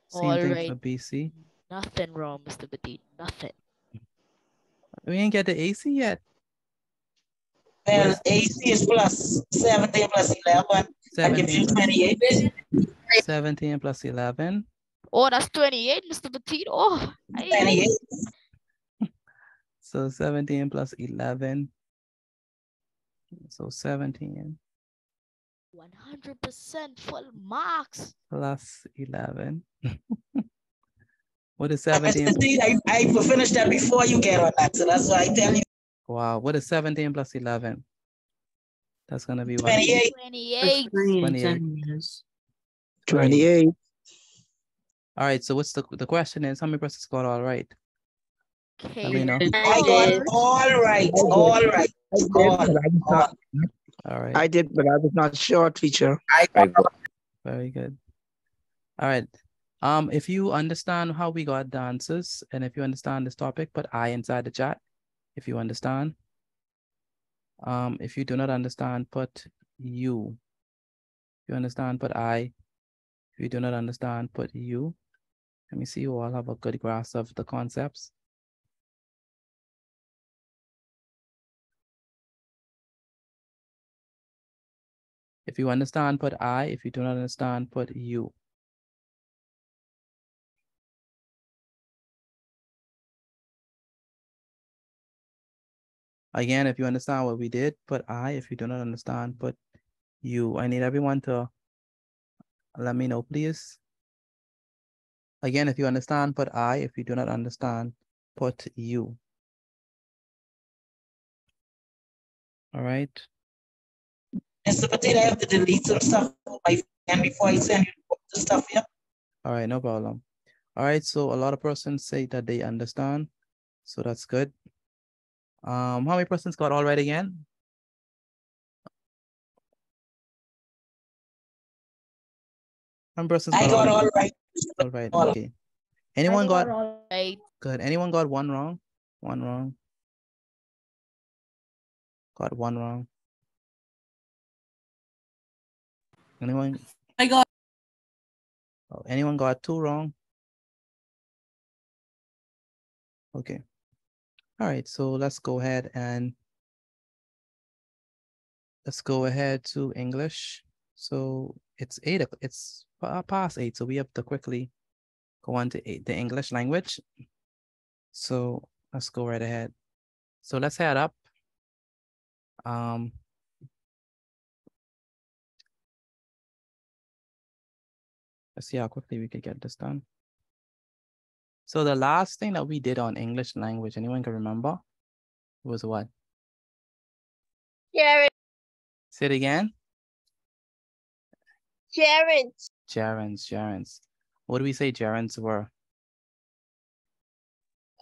for right. BC. Nothing wrong, Mr. Petit. Nothing. We ain't get the AC yet. Well, AC is plus 17 plus 11. That gives you 28. 17 plus 11. Oh, that's 28, Mr. Petit. Oh, 28. So 17 plus 11. So 17 100% full marks. plus 11. What is Mr. 17? Petit, I will finish that before you get on that. So that's why I tell you. Wow. What is 17 plus 11? That's going to be what? 28. 28. 28. 28. All right. So what's the question is, how many persons got all right? Okay. Let me know. I got all right. All right. All right. I did, but I was not sure, teacher. Very good. All right. If you understand how we got the answers, and if you understand this topic, put I inside the chat. If you understand. If you do not understand, put you. If you understand, put I. If you do not understand, put you. Let me see you all have a good grasp of the concepts. If you understand, put I. If you do not understand, put you. Again, if you understand what we did, put I. If you do not understand, put you. I need everyone to let me know, please. Again, if you understand, put I. If you do not understand, put you. All right. Mr. Potato, I have to delete some stuff on my phone before I send you the stuff here. All right, no problem. All right, so a lot of persons say that they understand, so that's good. How many persons got all right again? How many persons I got all right. All right, okay. Anyone got all right? good? Anyone got one wrong? One wrong. Got one wrong. Anyone? I got. Oh, anyone got two wrong? Okay. All right, so let's go ahead to English. So it's it's past 8, so we have to quickly go on to the English language. So let's go right ahead. So let's head up. Let's see how quickly we could get this done. So the last thing that we did on English language, anyone can remember, was what? Gerund. Say it again. Gerunds. Gerunds. What do we say gerunds were?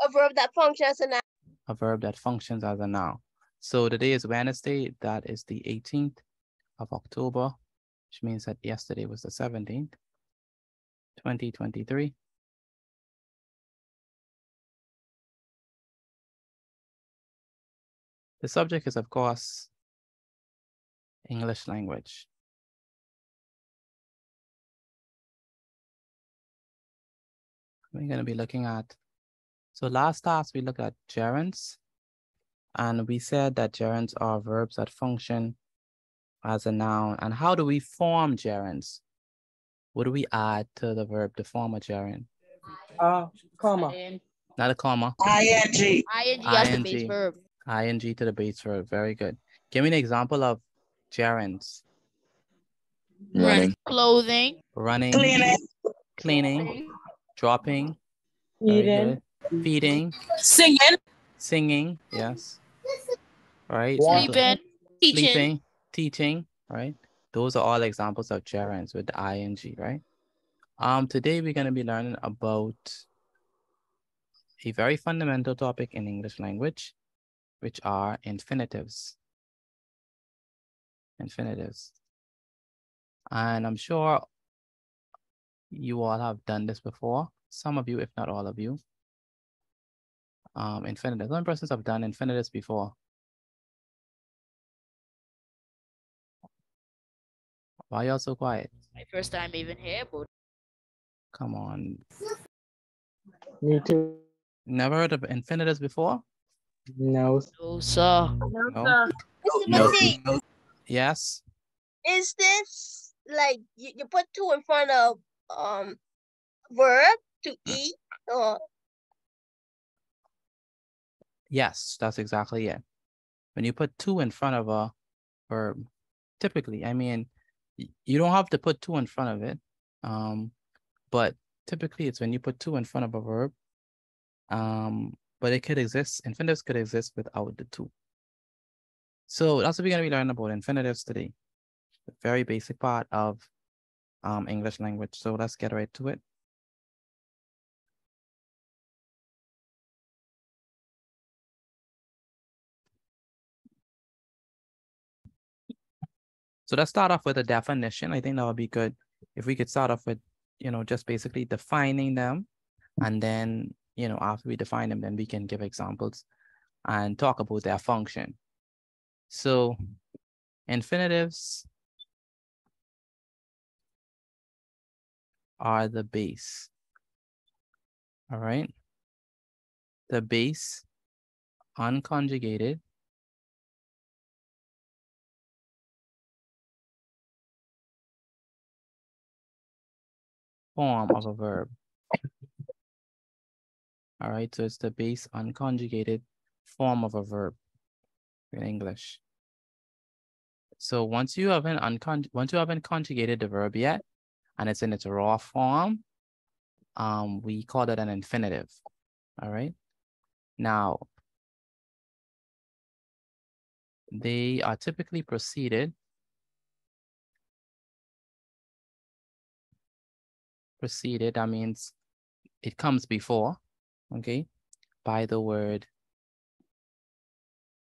A verb that functions as a noun. A verb that functions as a noun. So today is Wednesday. That is the 18th of October, which means that yesterday was the 17th, 2023. The subject is, of course, English language. We're going to be looking at, so last class we looked at gerunds, and we said that gerunds are verbs that function as a noun. And how do we form gerunds? What do we add to the verb to form a gerund? Comma. Not a comma. ING. ING as the base verb. ING to the base verb. Very good. Give me an example of gerunds. Running. Clothing. Running. Cleaning. Dropping. Eating. Feeding. Singing. Yes. Right. Sleeping. Sleeping. Teaching. Right. Those are all examples of gerunds with the ING. Right. Today we're going to be learning about a very fundamental topic in English language, which are infinitives. Infinitives. And I'm sure you all have done this before. Some of you, if not all of you. Infinitives. Some persons have done infinitives before. Why are y'all so quiet? My first time even here, but Come on. Me too. Never heard of infinitives before? No. no, sir. No. Mr. Petit, Yes. is this like you put two in front of verb to eat or Yes, that's exactly it. When you put two in front of a verb, typically, I mean, you don't have to put two in front of it, but typically it's when you put two in front of a verb, but it could exist, infinitives could exist without the two. So that's what we're going to be learning about infinitives today. The very basic part of English language. So let's get right to it. So let's start off with a definition. I think that would be good if we could start off with, just basically defining them. And then, after we define them, then we can give examples and talk about their function. So infinitives are the base. All right. The base unconjugated form of a verb. All right, so it's the base unconjugated form of a verb in English. So once you haven't conjugated the verb yet, and it's in its raw form, we call that an infinitive. All right. Now, they are typically preceded preceded, that means it comes before, okay, by the word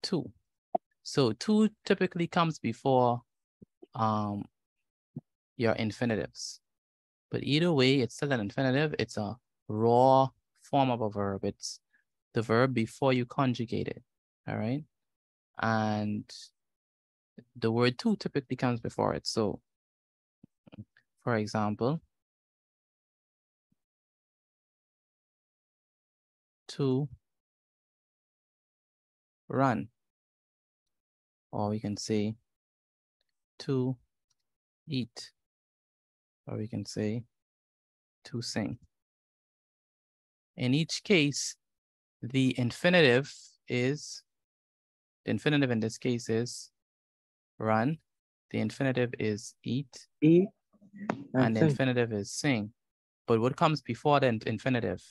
to. So to typically comes before your infinitives. But either way, it's still an infinitive. It's a raw form of a verb. It's the verb before you conjugate it, all right? And the word to typically comes before it. So, for example, to run. Or we can say to eat. Or we can say to sing. In each case, the infinitive in this case is run. The infinitive is eat. Eat. And the infinitive is sing. But what comes before the infinitive?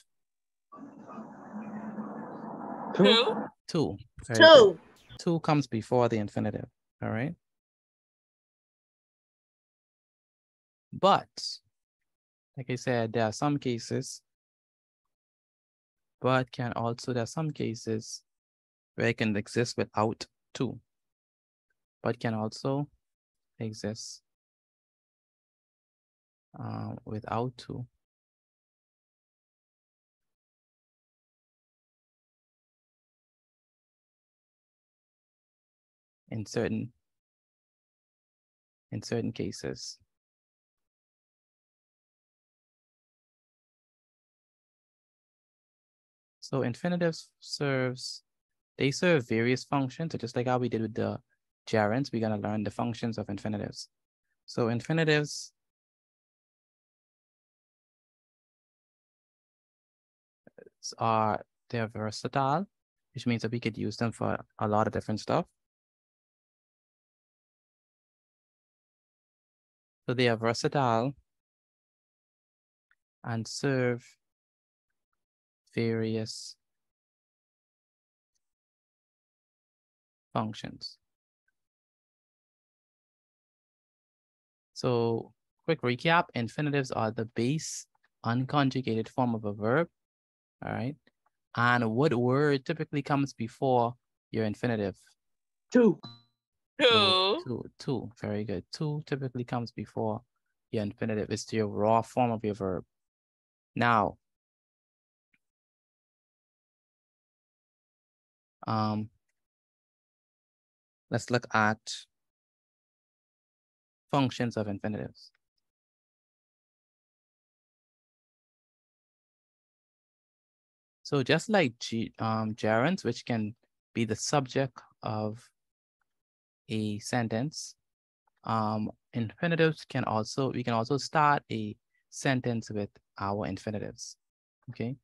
Two. Two. Very Two. good. Two comes before the infinitive, all right? But, like I said, there are some cases, there are some cases where it can exist without two, but can also exist without two. In certain cases. So infinitives serve various functions. So just like how we did with the gerunds, we're gonna learn the functions of infinitives. So infinitives they're versatile, which means that we could use them for a lot of different stuff. So they are versatile and serve various functions. So quick recap, infinitives are the base unconjugated form of a verb, all right? And what word typically comes before your infinitive? Two. Two, very good. Two typically comes before your infinitive. It's your raw form of your verb. Now, let's look at functions of infinitives. So just like gerunds, which can be the subject of a sentence, infinitives we can also start a sentence with our infinitives, okay?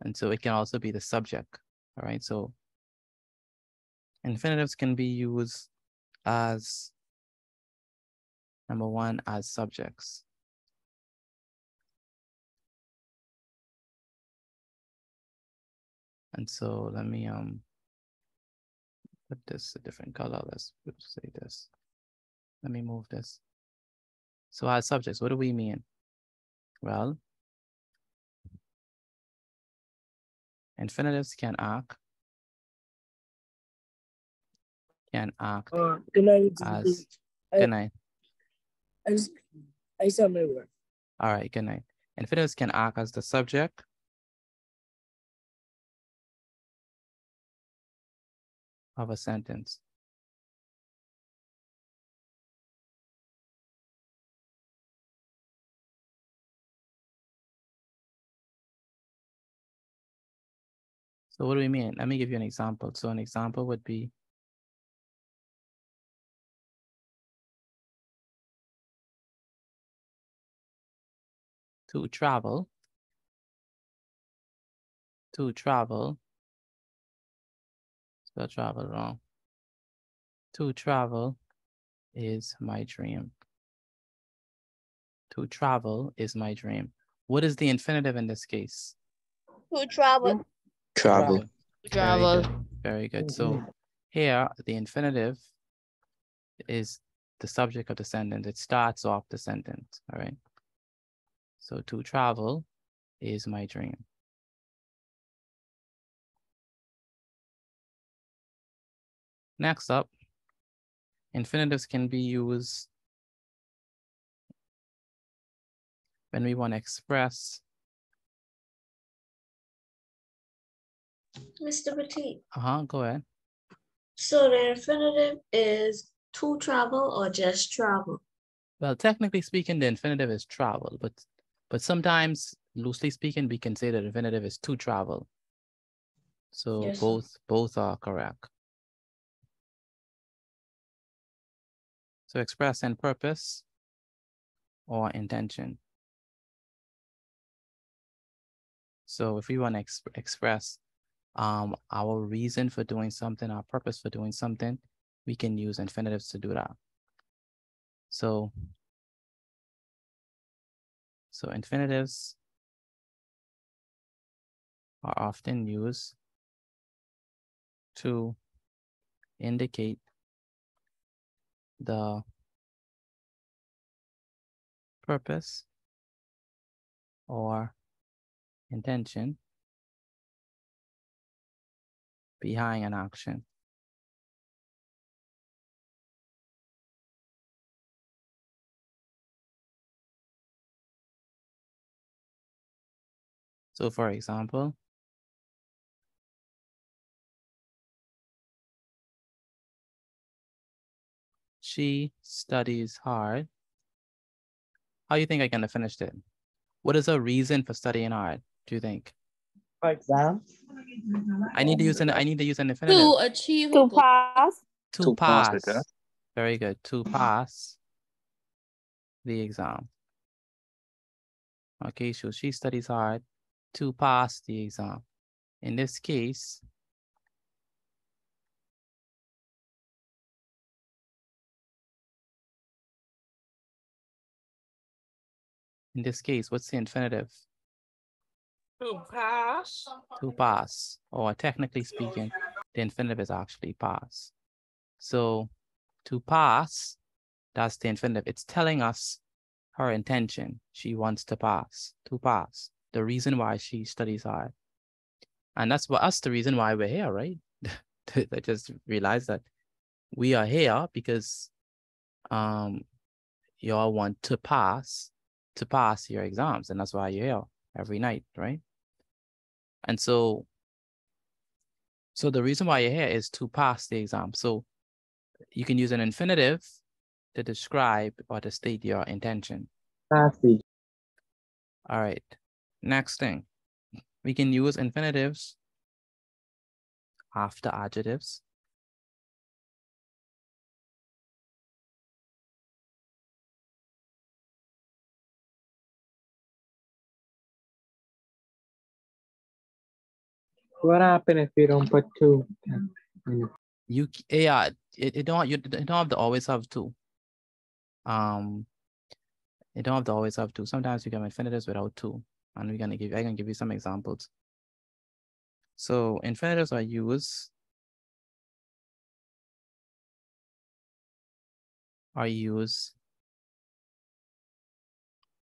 And so it can also be the subject, all right? So infinitives can be used as, number one, as subjects. And so let me put this a different color. Let's say this. Let me move this. So as subjects, what do we mean? Well, infinitives can act Good night. as, good night. I saw my work. All right, good night. Infinitives can act as the subject of a sentence. So what do we mean? Let me give you an example. So an example would be to travel. To travel. Spell travel wrong. To travel is my dream. To travel is my dream. What is the infinitive in this case? To travel. Travel. Travel. Very good. So here, the infinitive is the subject of the sentence. It starts off the sentence, all right? So to travel is my dream. Next up, infinitives can be used when we want to express. Mr. Petit. Go ahead. So the infinitive is to travel or just travel? Well, technically speaking, the infinitive is travel, but sometimes, loosely speaking, we can say that infinitive is to travel. So Yes, sir. both are correct. So express in purpose or intention. So if we want to express our reason for doing something, our purpose for doing something, we can use infinitives to do that. So infinitives are often used to indicate the purpose or intention behind an action. So for example, she studies hard. How do you think I can finish it? What is a reason for studying hard, do you think? For exam. I need to use an infinitive. To achieve To pass. To pass. Very good. To pass the exam. Okay, so she studies hard to pass the exam. In this case, what's the infinitive? To pass. To pass, or technically speaking, the infinitive is actually pass. So to pass, that's the infinitive. It's telling us her intention. She wants to pass, the reason why she studies hard. And that's the reason why we're here, right? I just realized that we are here because y'all want to pass your exams, and that's why you're here every night, right? And so the reason why you're here is to pass the exam. So you can use an infinitive to describe or to state your intention. Passage. All right. Next thing, we can use infinitives after adjectives. What happens if you don't put two? It don't have to always have two. It don't have to always have two. Sometimes you can have infinitives without two. And I can give you some examples. So infinitives are used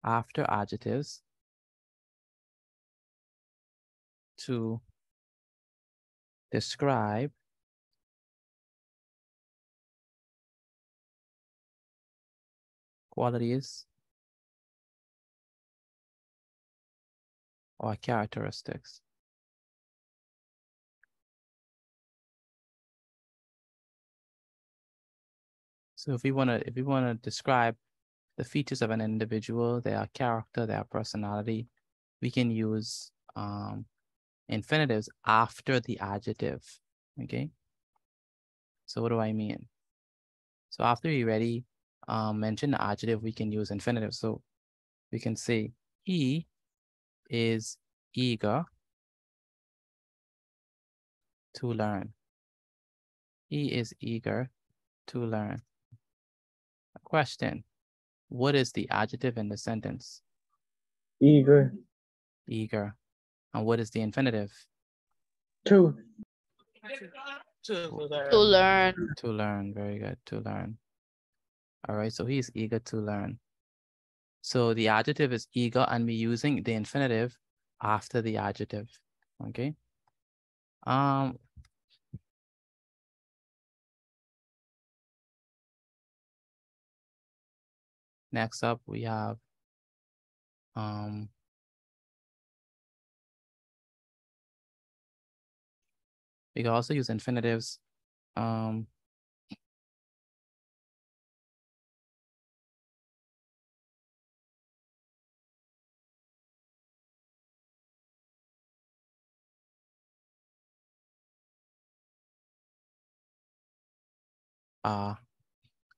after adjectives to describe qualities or characteristics. So if we want to describe the features of an individual, their character, their personality, we can use infinitives after the adjective. Okay. So what do I mean? So after we already mention the adjective, we can use infinitive. So we can say he is eager to learn. He is eager to learn. A question: what is the adjective in the sentence? Eager. Eager. And what is the infinitive? To. To learn. To learn. Very good. To learn. All right. So he's eager to learn. So the adjective is eager and we're using the infinitive after the adjective, okay? Next up, we have we can also use infinitives.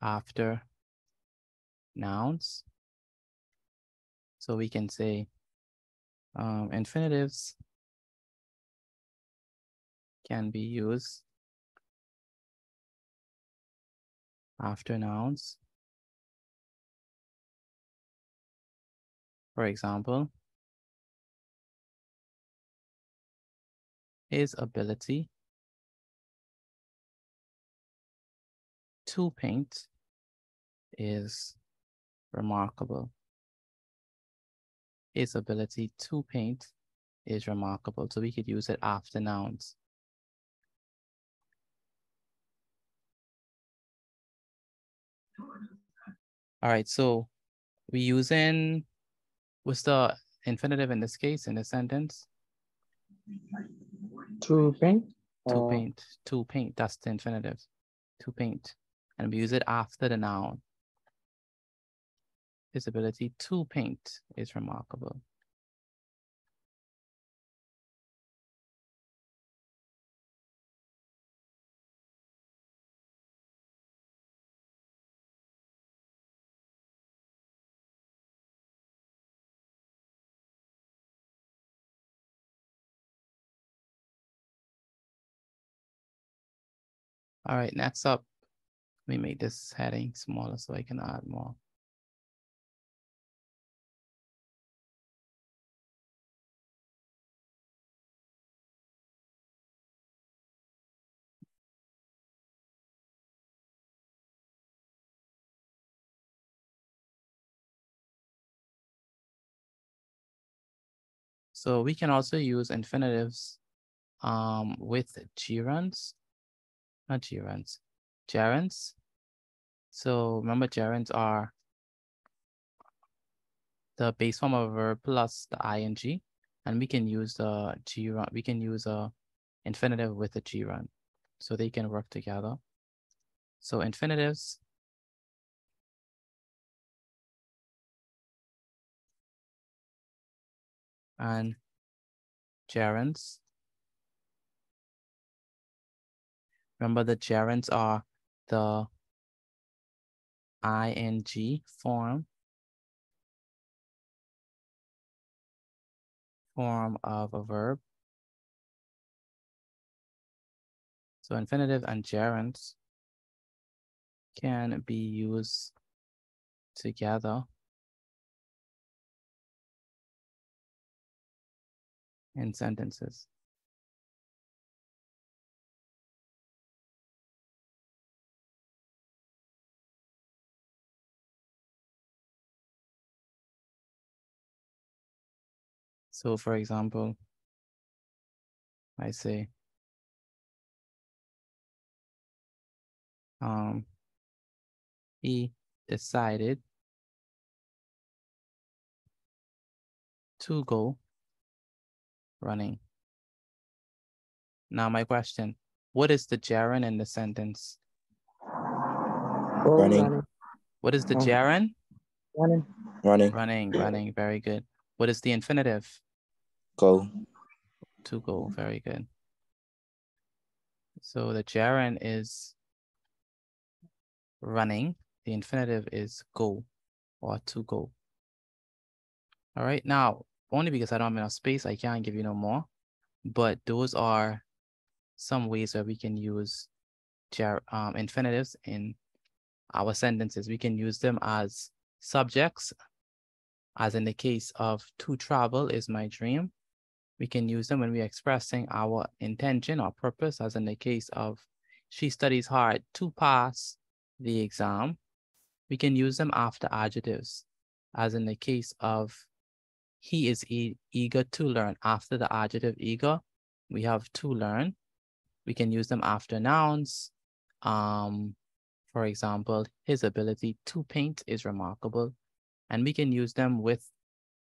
After nouns. So we can say infinitives can be used after nouns. For example, his ability to paint is remarkable. His ability to paint is remarkable. So we could use it after nouns. All right, so we're using, what's the infinitive in this case, in the sentence? To paint. To paint, to paint, that's the infinitive, to paint. And we use it after the noun. His ability to paint is remarkable. All right, next up, let me make this heading smaller so I can add more. So we can also use infinitives with gerunds, not gerunds, gerunds. So remember, gerunds are the base form of a verb plus the ing, and we can use the gerund. We can use a infinitive with a gerund, so they can work together. So infinitives and gerunds. Remember, the gerunds are the ing form of a verb. So infinitive and gerunds can be used together in sentences. So for example, I say, he decided to go running. Now my question, what is the gerund in the sentence? Running. What is the gerund? Running. Running. Running, running, very good. What is the infinitive? Go. To go, very good. So the gerund is running. The infinitive is go or to go. All right, now, only because I don't have enough space, I can't give you no more, but those are some ways where we can use infinitives in our sentences. We can use them as subjects, as in the case of to travel is my dream. We can use them when we're expressing our intention or purpose, as in the case of she studies hard to pass the exam. We can use them after adjectives. as in the case of he is eager to learn. After the adjective eager, we have to learn. We can use them after nouns. For example, his ability to paint is remarkable. And we can use them with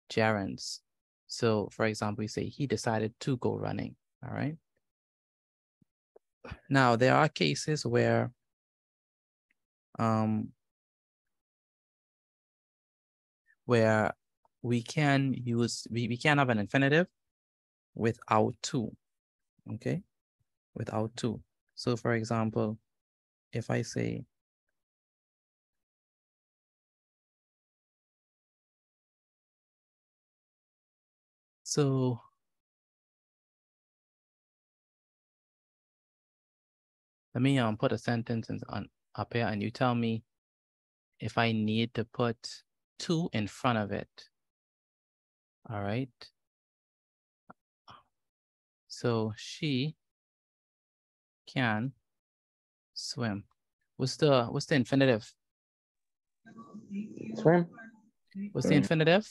gerunds. So for example, we say he decided to go running, all right? Now, there are cases where we can use, we can have an infinitive without to, okay? Without to. So for example, if I say, so let me put a sentence up here and you tell me if I need to put to in front of it. All right. So she can swim. What's the infinitive? Swim. What's the infinitive?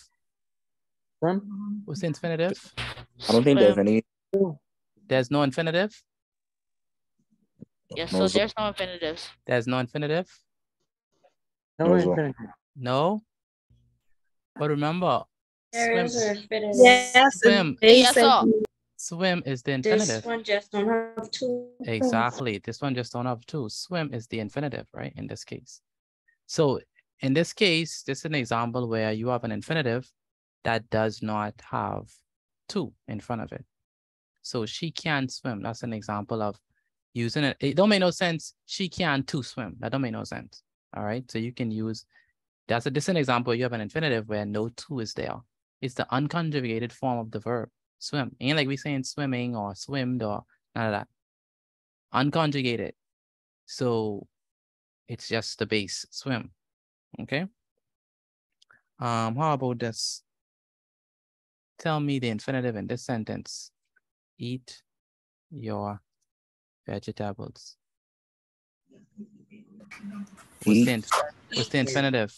Swim. What's the infinitive? I don't think there's any. There's no infinitive? Yes, No, so sir. there's no infinitives. There's no infinitive? No, No, sir. infinitive. No? But remember, There swim. is an infinitive. Yes, Swim. Yes, sir. Swim is the This infinitive. one just don't have two. Exactly. This one just don't have to. Swim is the infinitive, right? In this case. So in this case, this is an example where you have an infinitive that does not have to in front of it. So she can swim. That's an example of using it. It don't make no sense. She can to swim. That don't make no sense. All right. So you can use, this is an example. You have an infinitive where no to is there. It's the unconjugated form of the verb swim. Ain't like we saying swimming or swimmed or none of that. Unconjugated. So it's just the base swim. Okay. How about this? Tell me the infinitive in this sentence. Eat your vegetables. What's the infinitive?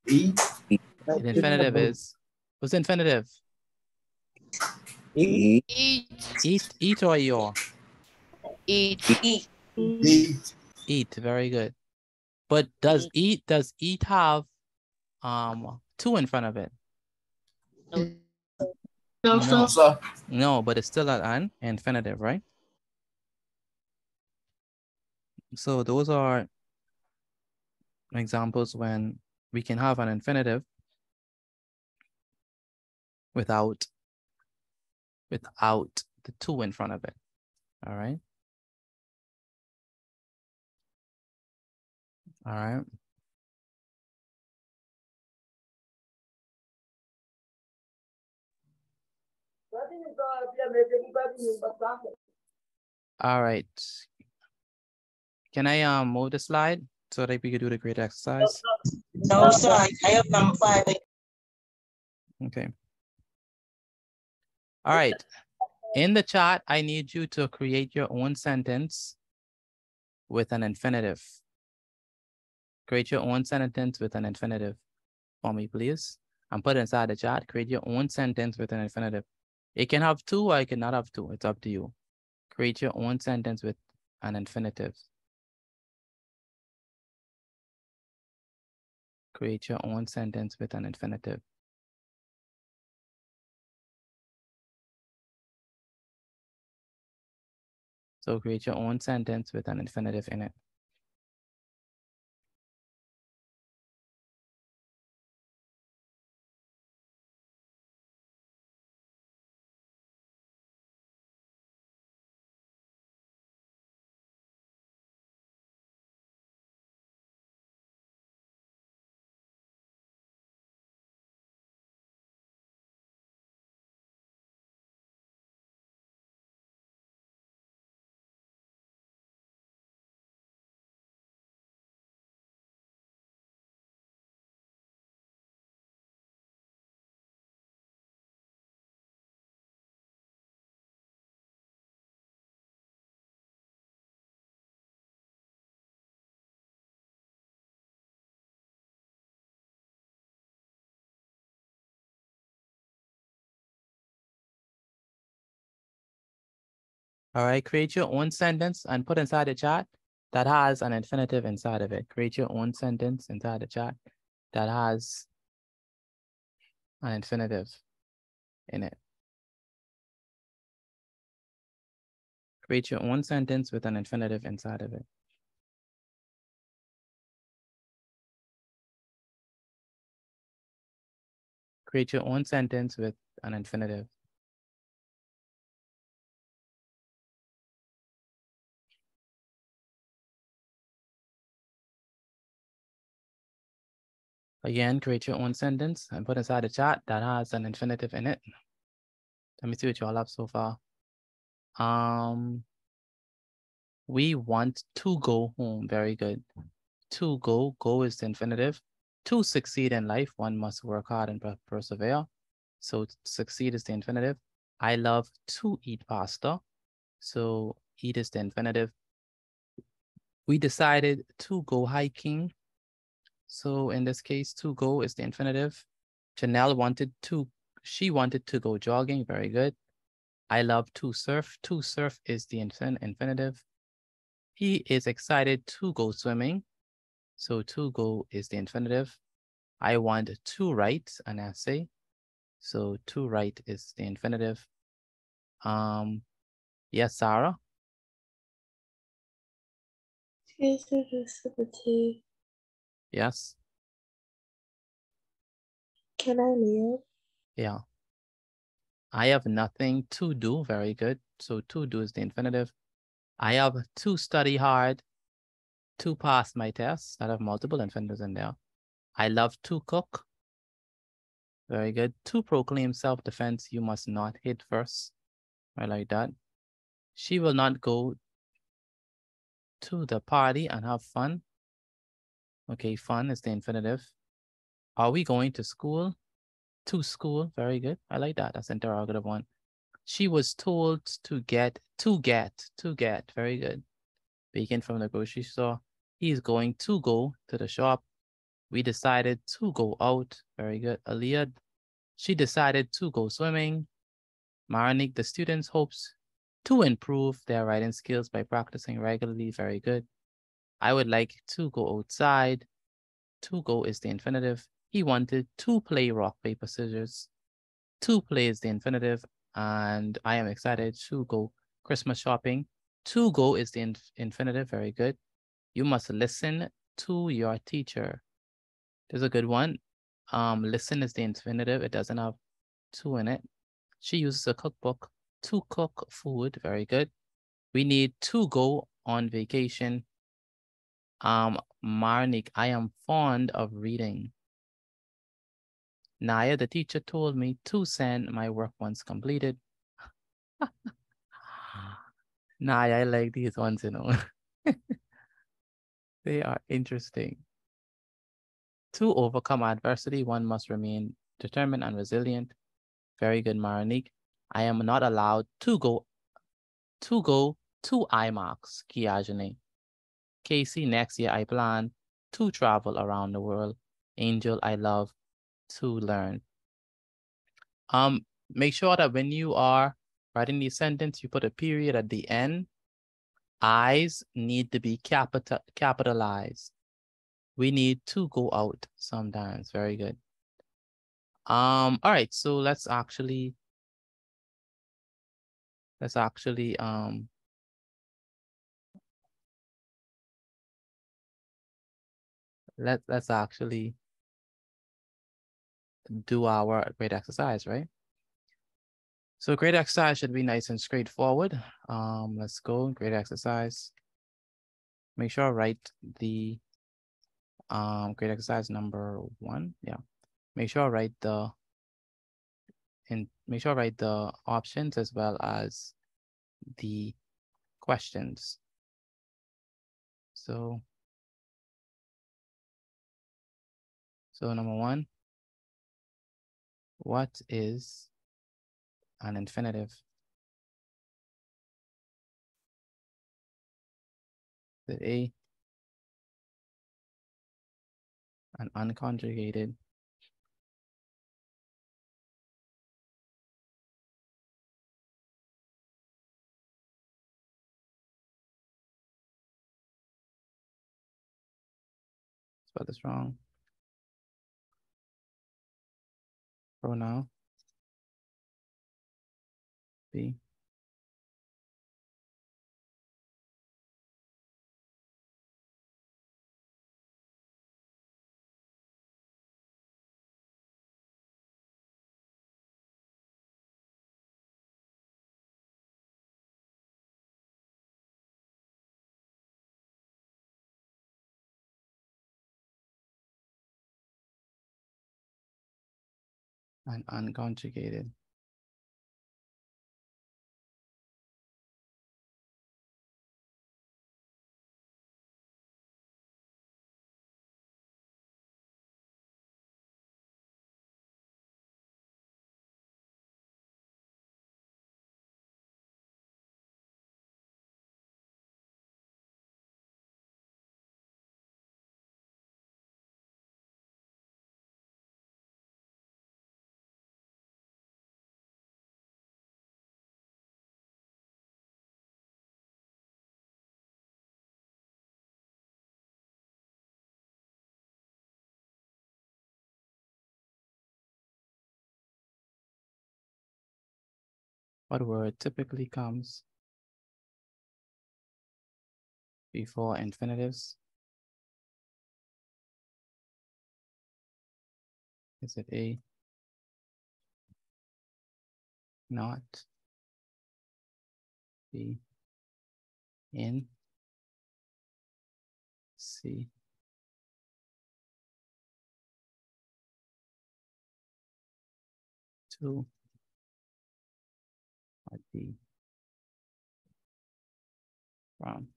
Eat. The infinitive is, what's the infinitive? Eat. Eat or your? Eat. Eat, very good. But does eat have to in front of it? No, sir. No, but it's still an infinitive, right? So those are examples when we can have an infinitive without the to in front of it. All right. All right. All right. Can I move the slide so that we could do the great exercise? No, sir. I have number 5. Okay. All right. In the chat, I need you to create your own sentence with an infinitive. Create your own sentence with an infinitive for me, please. And put it inside the chat. Create your own sentence with an infinitive. It can have to or it cannot have to. It's up to you. Create your own sentence with an infinitive. Create your own sentence with an infinitive. So create your own sentence with an infinitive in it. All right, create your own sentence and put inside the chat that has an infinitive inside of it. Create your own sentence inside the chat that has an infinitive in it. Create your own sentence with an infinitive inside of it. Create your own sentence with an infinitive. Again, create your own sentence and put inside the chat that has an infinitive in it. Let me see what y'all have so far. We want to go home. Very good. To go, go is the infinitive. To succeed in life, one must work hard and persevere. So succeed is the infinitive. I love to eat pasta. So eat is the infinitive. We decided to go hiking. So in this case, to go is the infinitive. Janelle she wanted to go jogging. Very good. I love to surf. To surf is the infinitive. He is excited to go swimming. So to go is the infinitive. I want to write an essay. So to write is the infinitive. Yes, Sarah? Yes. Can I leave? Yeah. I have nothing to do. Very good. So to do is the infinitive. I have to study hard to pass my tests. I have multiple infinitives in there. I love to cook. Very good. To proclaim self-defense, you must not hit first. I like that. She will not go to the party and have fun. Okay, fun is the infinitive. Are we going to school? To school. Very good. I like that. That's interrogative one. She was told to get. Very good. Bacon from the grocery store. He's going to go to the shop. We decided to go out. Very good. Aliyah, she decided to go swimming. Maranik, the students hopes to improve their writing skills by practicing regularly. Very good. I would like to go outside. To go is the infinitive. He wanted to play rock, paper, scissors. To play is the infinitive. And I am excited to go Christmas shopping. To go is the infinitive. Very good. You must listen to your teacher. There's a good one. Listen is the infinitive. It doesn't have to in it. She uses a cookbook to cook food. Very good. We need to go on vacation. Marnik, I am fond of reading. Naya, the teacher told me to send my work once completed. Naya, I like these ones, you know. They are interesting. To overcome adversity, one must remain determined and resilient. Very good, Marnik. I am not allowed to go to IMAX, Kiajane. Casey, next year I plan to travel around the world. Angel, I love to learn. Make sure that when you are writing the sentence, you put a period at the end. I's need to be capitalized. We need to go out sometimes. Very good. All right, so let's actually let's actually do our grade exercise, right? So grade exercise should be nice and straightforward. Let's go, grade exercise. Make sure I write the grade exercise number 1. Yeah. Make sure I write the options as well as the questions. So number 1, what is an infinitive? The A, an unconjugated Spell this wrong. Pronoun. B. And unconjugated. What word typically comes before infinitives? Is it A, not, B, in, C, to, or D, from?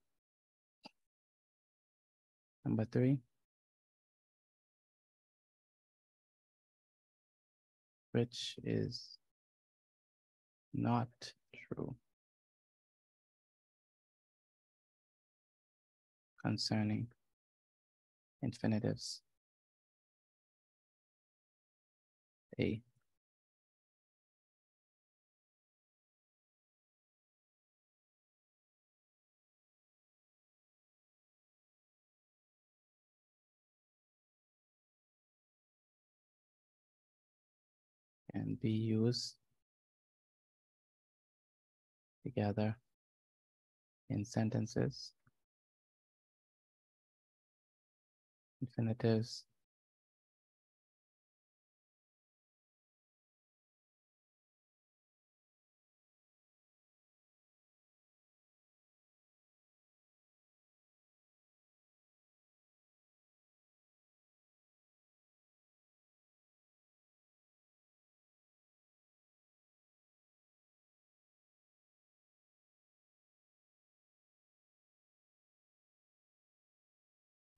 Number 3, which is not true concerning infinitives? A. Can be used together in sentences. Infinitives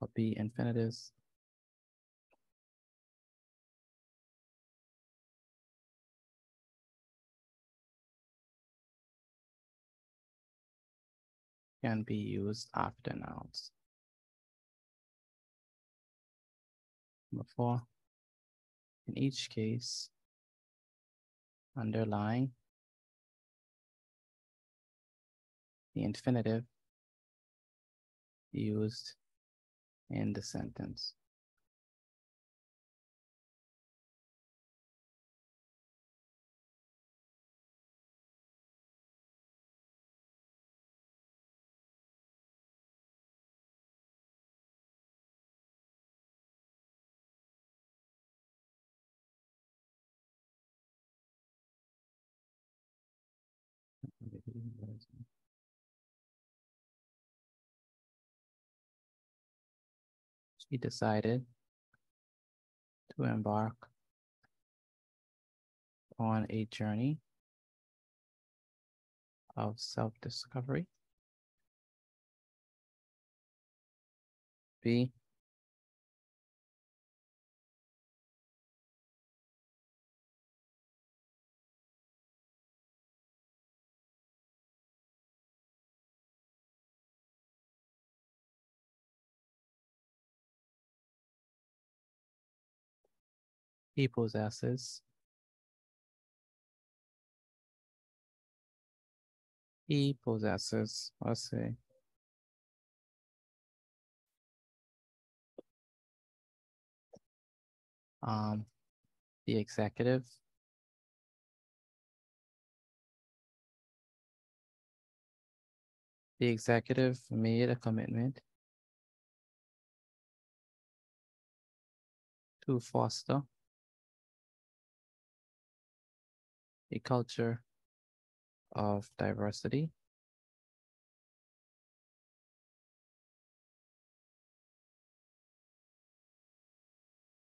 or be infinitives. Can be used after nouns. Number 4, in each case, underlying the infinitive used in the sentence. She decided to embark on a journey of self-discovery. B. He possesses. He possesses, let's say, The executive. The executive made a commitment to foster a culture of diversity.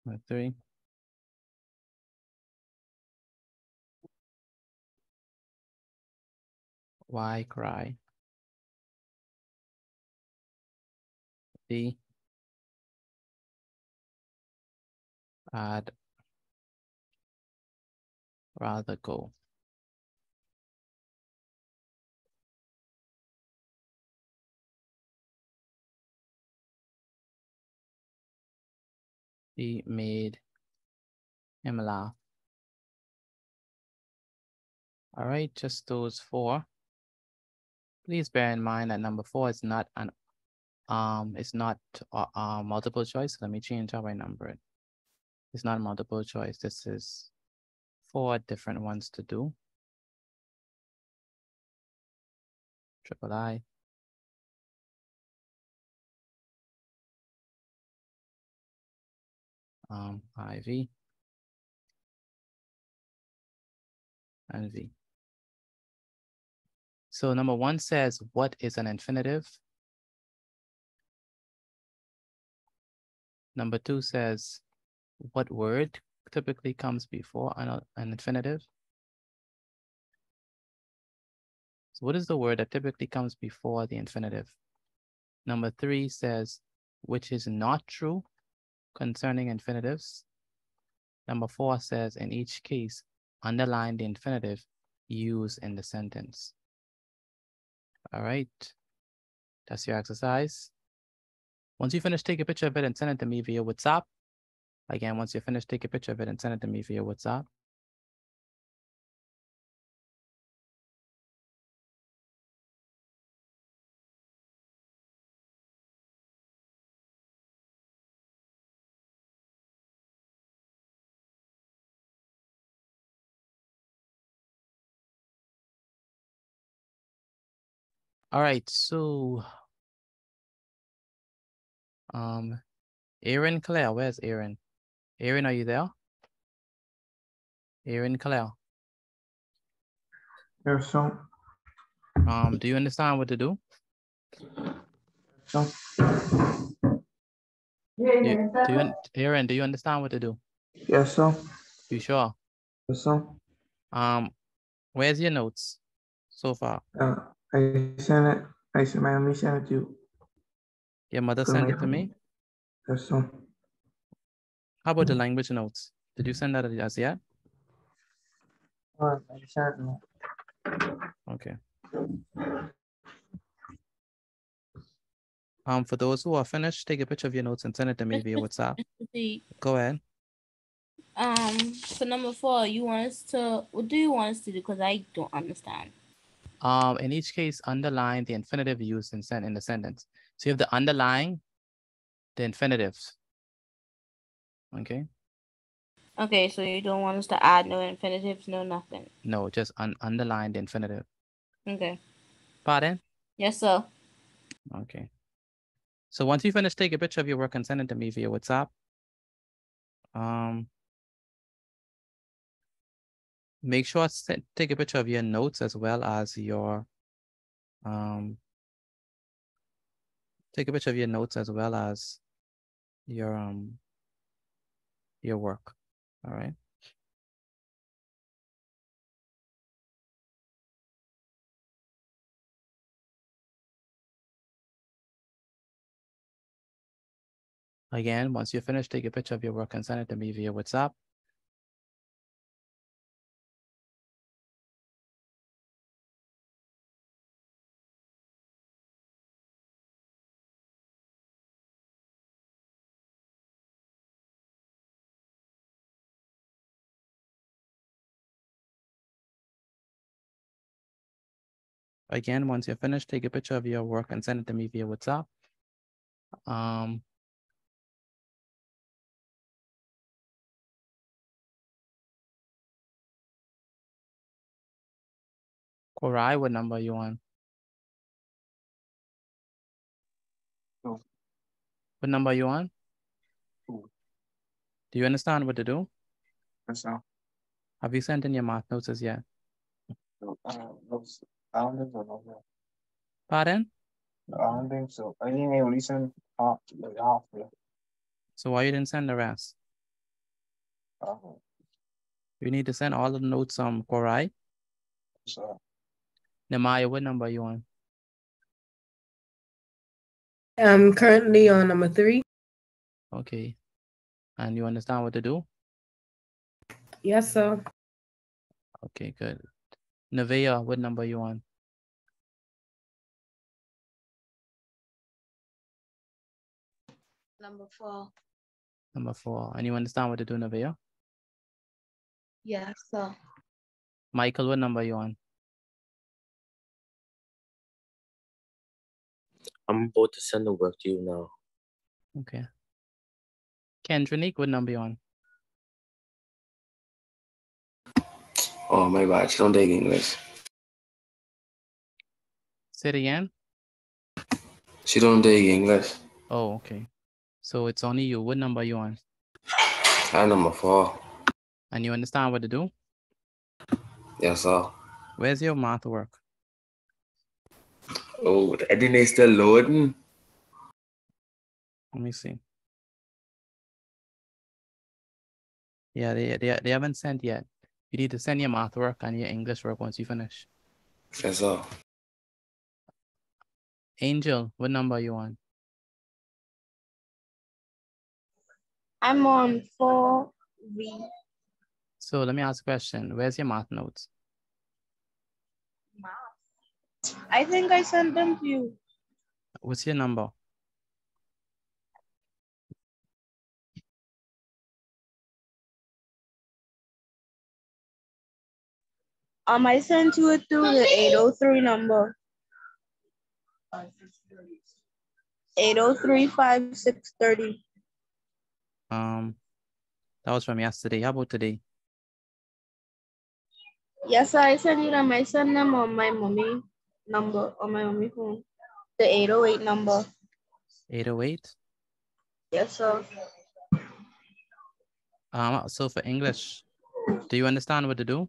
Number 3. Why cry? D. I'd rather go. He made him laugh. All right, just those 4. Please bear in mind that number 4 is not an multiple choice. Let me change how I number it. It's not multiple choice. This is 4 different ones to do. Triple I. IV. And V. So number 1 says, what is an infinitive? Number 2 says, what word typically comes before an infinitive? So what is the word that typically comes before the infinitive? Number 3 says, which is not true concerning infinitives. Number 4 says, in each case, underline the infinitive used in the sentence. All right, that's your exercise. Once you finish, take a picture of it and send it to me via WhatsApp. Again, once you finish, take a picture of it and send it to me via WhatsApp. All right, so Aaron Claire, where's Aaron? Aaron, are you there? Aaron Claire. Yes, sir. Do you understand what to do? So. Aaron, do you understand what to do? Yes, sir. You sure? Yes, sir. Where's your notes so far? I sent it. My only sent it to you. Your mother sent it to me? Yes, sir. How about the language notes? Did you send that as yet? I sent it. Okay. For those who are finished, take a picture of your notes and send it to me via WhatsApp. Go ahead. For number 4, you want us to, what do you want us to do? Because I don't understand. In each case, underline the infinitive used in the sentence. So you have to underline the infinitives. Okay. Okay, so you don't want us to add no infinitives, no nothing. No, just underline the infinitive. Okay. Pardon? Yes, sir. Okay. So once you finish, take a picture of your work and send it to me via WhatsApp. Make sure to take a picture of your notes as well as your take a picture of your notes as well as your work. All right. Again, once you finish, take a picture of your work and send it to me via WhatsApp. Again, once you're finished, take a picture of your work and send it to me via WhatsApp. Korai, what number you on? Two. What number you on? Two. Do you understand what to do? Yes, sir. Have you sent in your math notes as yet? No, I don't think so. No. Pardon? No, I don't think so. I think I only sent half. Yeah. So why you didn't send the rest? You need to send all the notes on Korai. Sir. Nemaya, what number you on? I'm currently on number 3. Okay. And you understand what to do? Yes, sir. Okay, good. Nevaeh, what number you on? Number 4. Number 4. And you understand what to do, Nevaeh? Yes, sir. Michael, what number you on? I'm about to send the work to you now. Okay. Kendrinique, what number you on? Oh, my bad. She don't take English. Say it again. She don't take English. Oh, okay. So it's only you. What number you on? I number 4. And you understand what to do? Yes, sir. Where's your math work? Oh, I think they still loading. Let me see. Yeah, they haven't sent yet. You need to send your math work and your English work once you finish. Yes, sir. Angel, what number are you on? I'm on 4V. So let me ask a question. Where's your math notes? I think I sent them to you. What's your number? I sent you it through the 803 number. 803-5630. That was from yesterday. How about today? Yes, I sent you them. I sent them on my mommy number, on my mommy phone. The 808 number. 808? Yes, sir. So for English, do you understand what to do?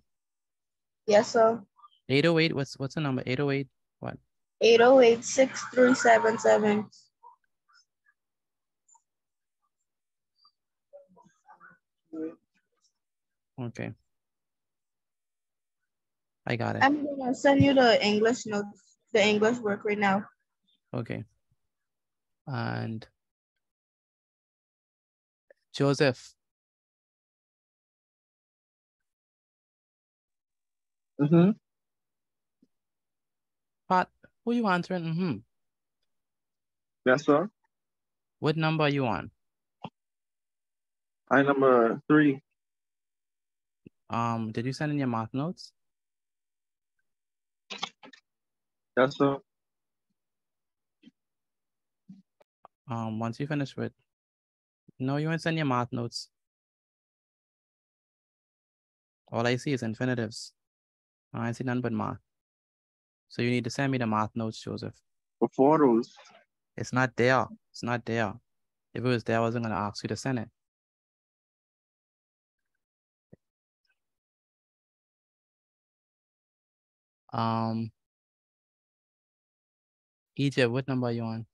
Yes, sir. 808, what's the number? 808 what? 808-6377. Okay. I got it. I'm gonna send you the English notes, the English work right now. Okay. And Joseph. Mm-hmm. Pat, who you answering? Mm-hmm. Yes, sir. What number are you on? I number 3. Did you send in your math notes? Yes, sir. Once you finish with, no, you won't send your math notes. All I see is infinitives. I see none but math. So you need to send me the math notes, Joseph. Before those. It's not there. It's not there. If it was there, I wasn't going to ask you to send it. EJ, what number are you on?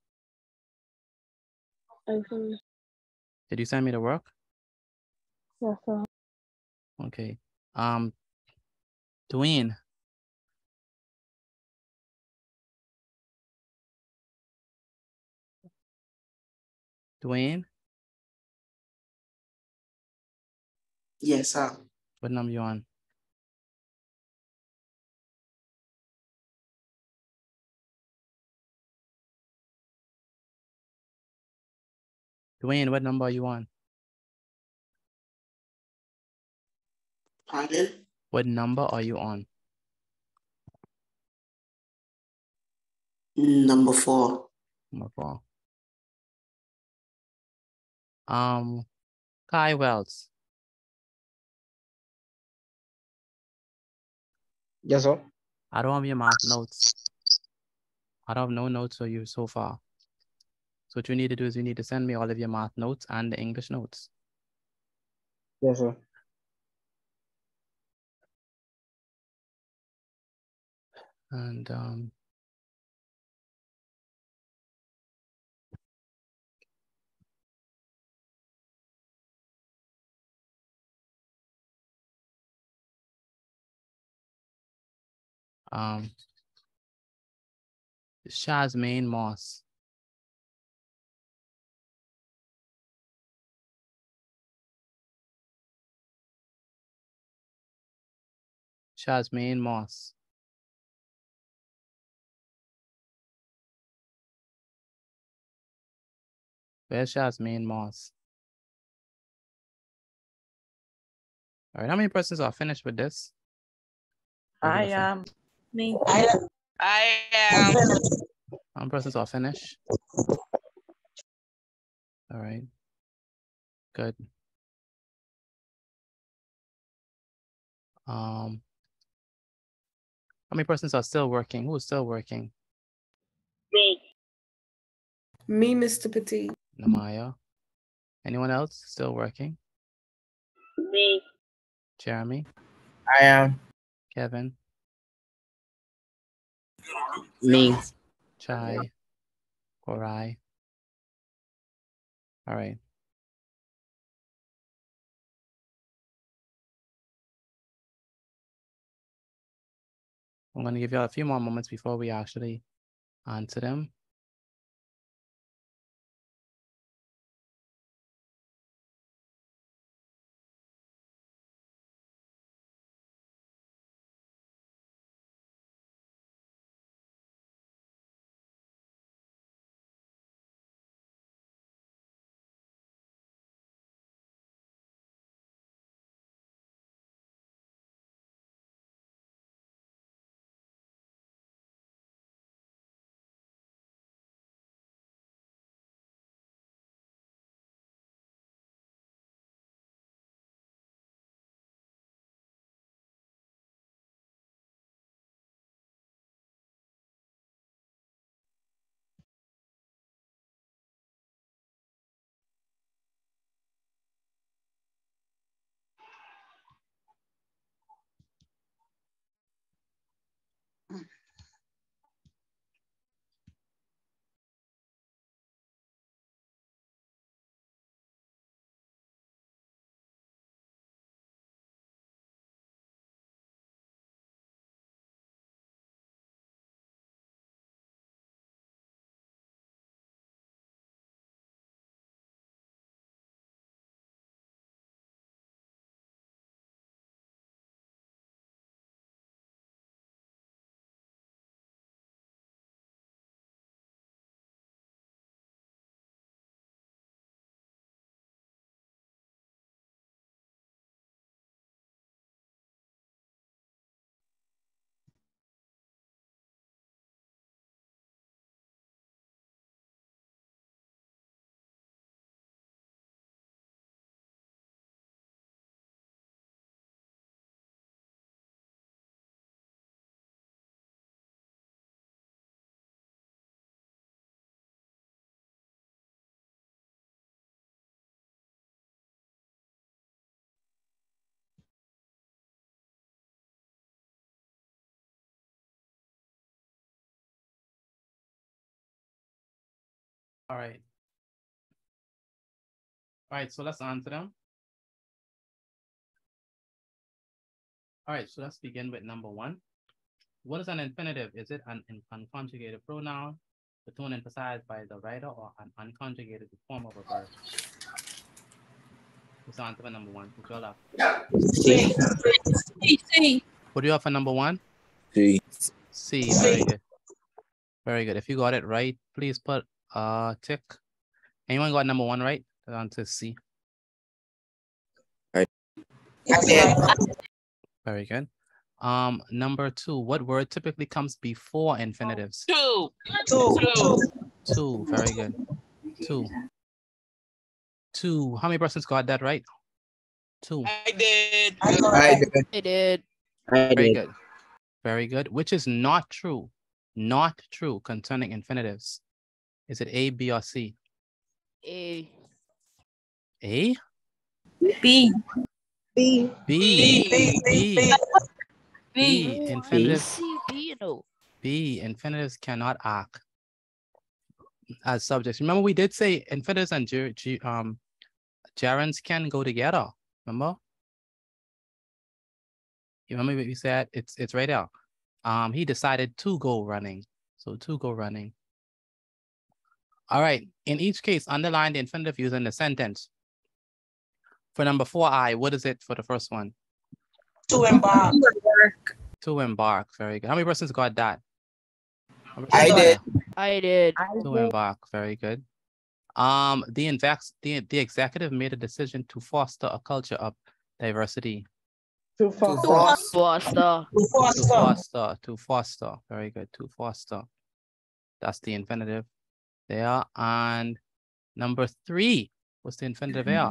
Did you send me the work? Yes, sir. Okay. Dwayne. Dwayne, Yes, sir. what number you on? Dwayne, what number are you on? Pardon? What number are you on? Number 4. Number 4. Kai Wells. Yes, sir. I don't have your math notes. I don't have no notes for you so far. So what you need to do is you need to send me all of your math notes and the English notes. Yes, sir. And Shazmain Moss. Shazmain Moss. Where's Shazmain Moss? All right, how many persons are finished with this? I am. Me. I am. How many persons are finished? All right, good. How many persons are still working? Who's still working? Me, Mr. Petit. Namaya. Anyone else still working? Me. Jeremy. I am. Kevin. Me. Chai. Korai. All right. I'm going to give you a few more moments before we actually answer them. All right. All right, so let's answer them. All right, so let's begin with number one. What is an infinitive? Is it an unconjugated pronoun, the tone emphasized by the writer, or an unconjugated form of a verb? Let's answer for number one. What's your C. C. What do you have for number one? C. C, very good. Very good. If you got it right, please put a tick. Anyone got number one right? The answer is C. I did. Very good. Number two, what word typically comes before infinitives? Two. Two, very good. Two. How many persons got that right? Two. I did. I did. I did. I Very did. good. Very good. Which is not true? Not true concerning infinitives. Is it A, B, or C? A. A? B. B. B. B. Infinitive. C, B, no. B. Infinitives cannot act as subjects. Remember, we did say infinitives and gerunds can go together. Remember? You remember what we said? It's right there. He decided to go running. So to go running. All right. In each case, underline the infinitive using the sentence. For number 4I, what is it for the first one? To embark. To embark. Very good. How many persons got that? I did. I did. To embark. Very good. The executive made a decision to foster a culture of diversity. To foster. To foster. Very good. To foster. That's the infinitive there. And number 3, what's the infinitive there?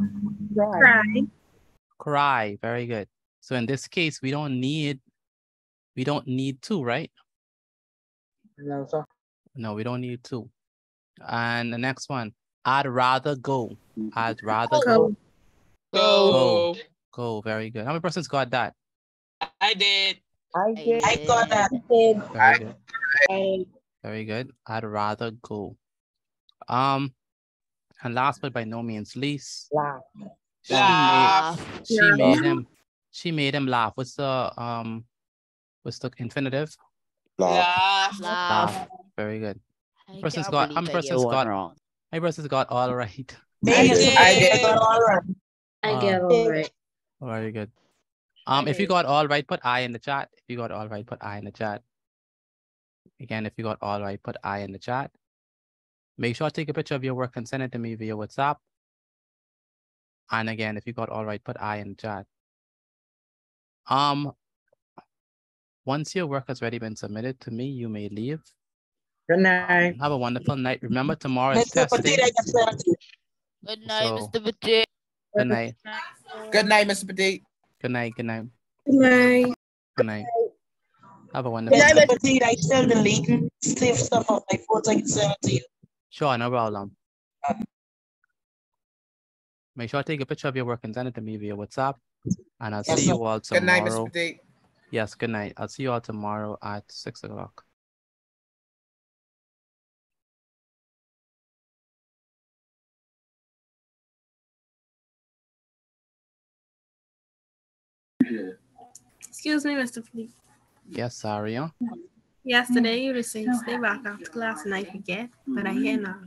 Cry. Cry. Very good. So in this case, we don't need to, right? No, sir. No, we don't need to. And the next one, I'd rather go. I'd rather go. Go. Go. Very good. How many persons got that? I did. I did. I got that. Very good. Very good. I'd rather go. And last but by no means least, she made him laugh. What's the infinitive? Laugh. Very good. How many persons got all right? I got all right. I get all right. Very good. If you got all right, put I in the chat. If you got all right, put I in the chat. Again, if you got all right, put I in the chat. Make sure to take a picture of your work and send it to me via WhatsApp. And again, if you got all right, put I in the chat. Once your work has already been submitted to me, you may leave. Good night. Have a wonderful night. Remember, tomorrow is test day. Good night, Mr. Petit. Good night. Good night, Mr. Petit. Good night. Good night. Good night. Good night. Have a wonderful Mr. night. Petit, I still deleting save stuff off my phone so I can send it to you. Sure, no problem. Make sure to take a picture of your work and send it to me via WhatsApp. And I'll see you all tomorrow. Good night, Mr. Petit. Yes, good night. I'll see you all tomorrow at 6 o'clock. Excuse me, Mr. Fleet. Yes, Saria. Yesterday you received stay back after class and I forget, but I hear now.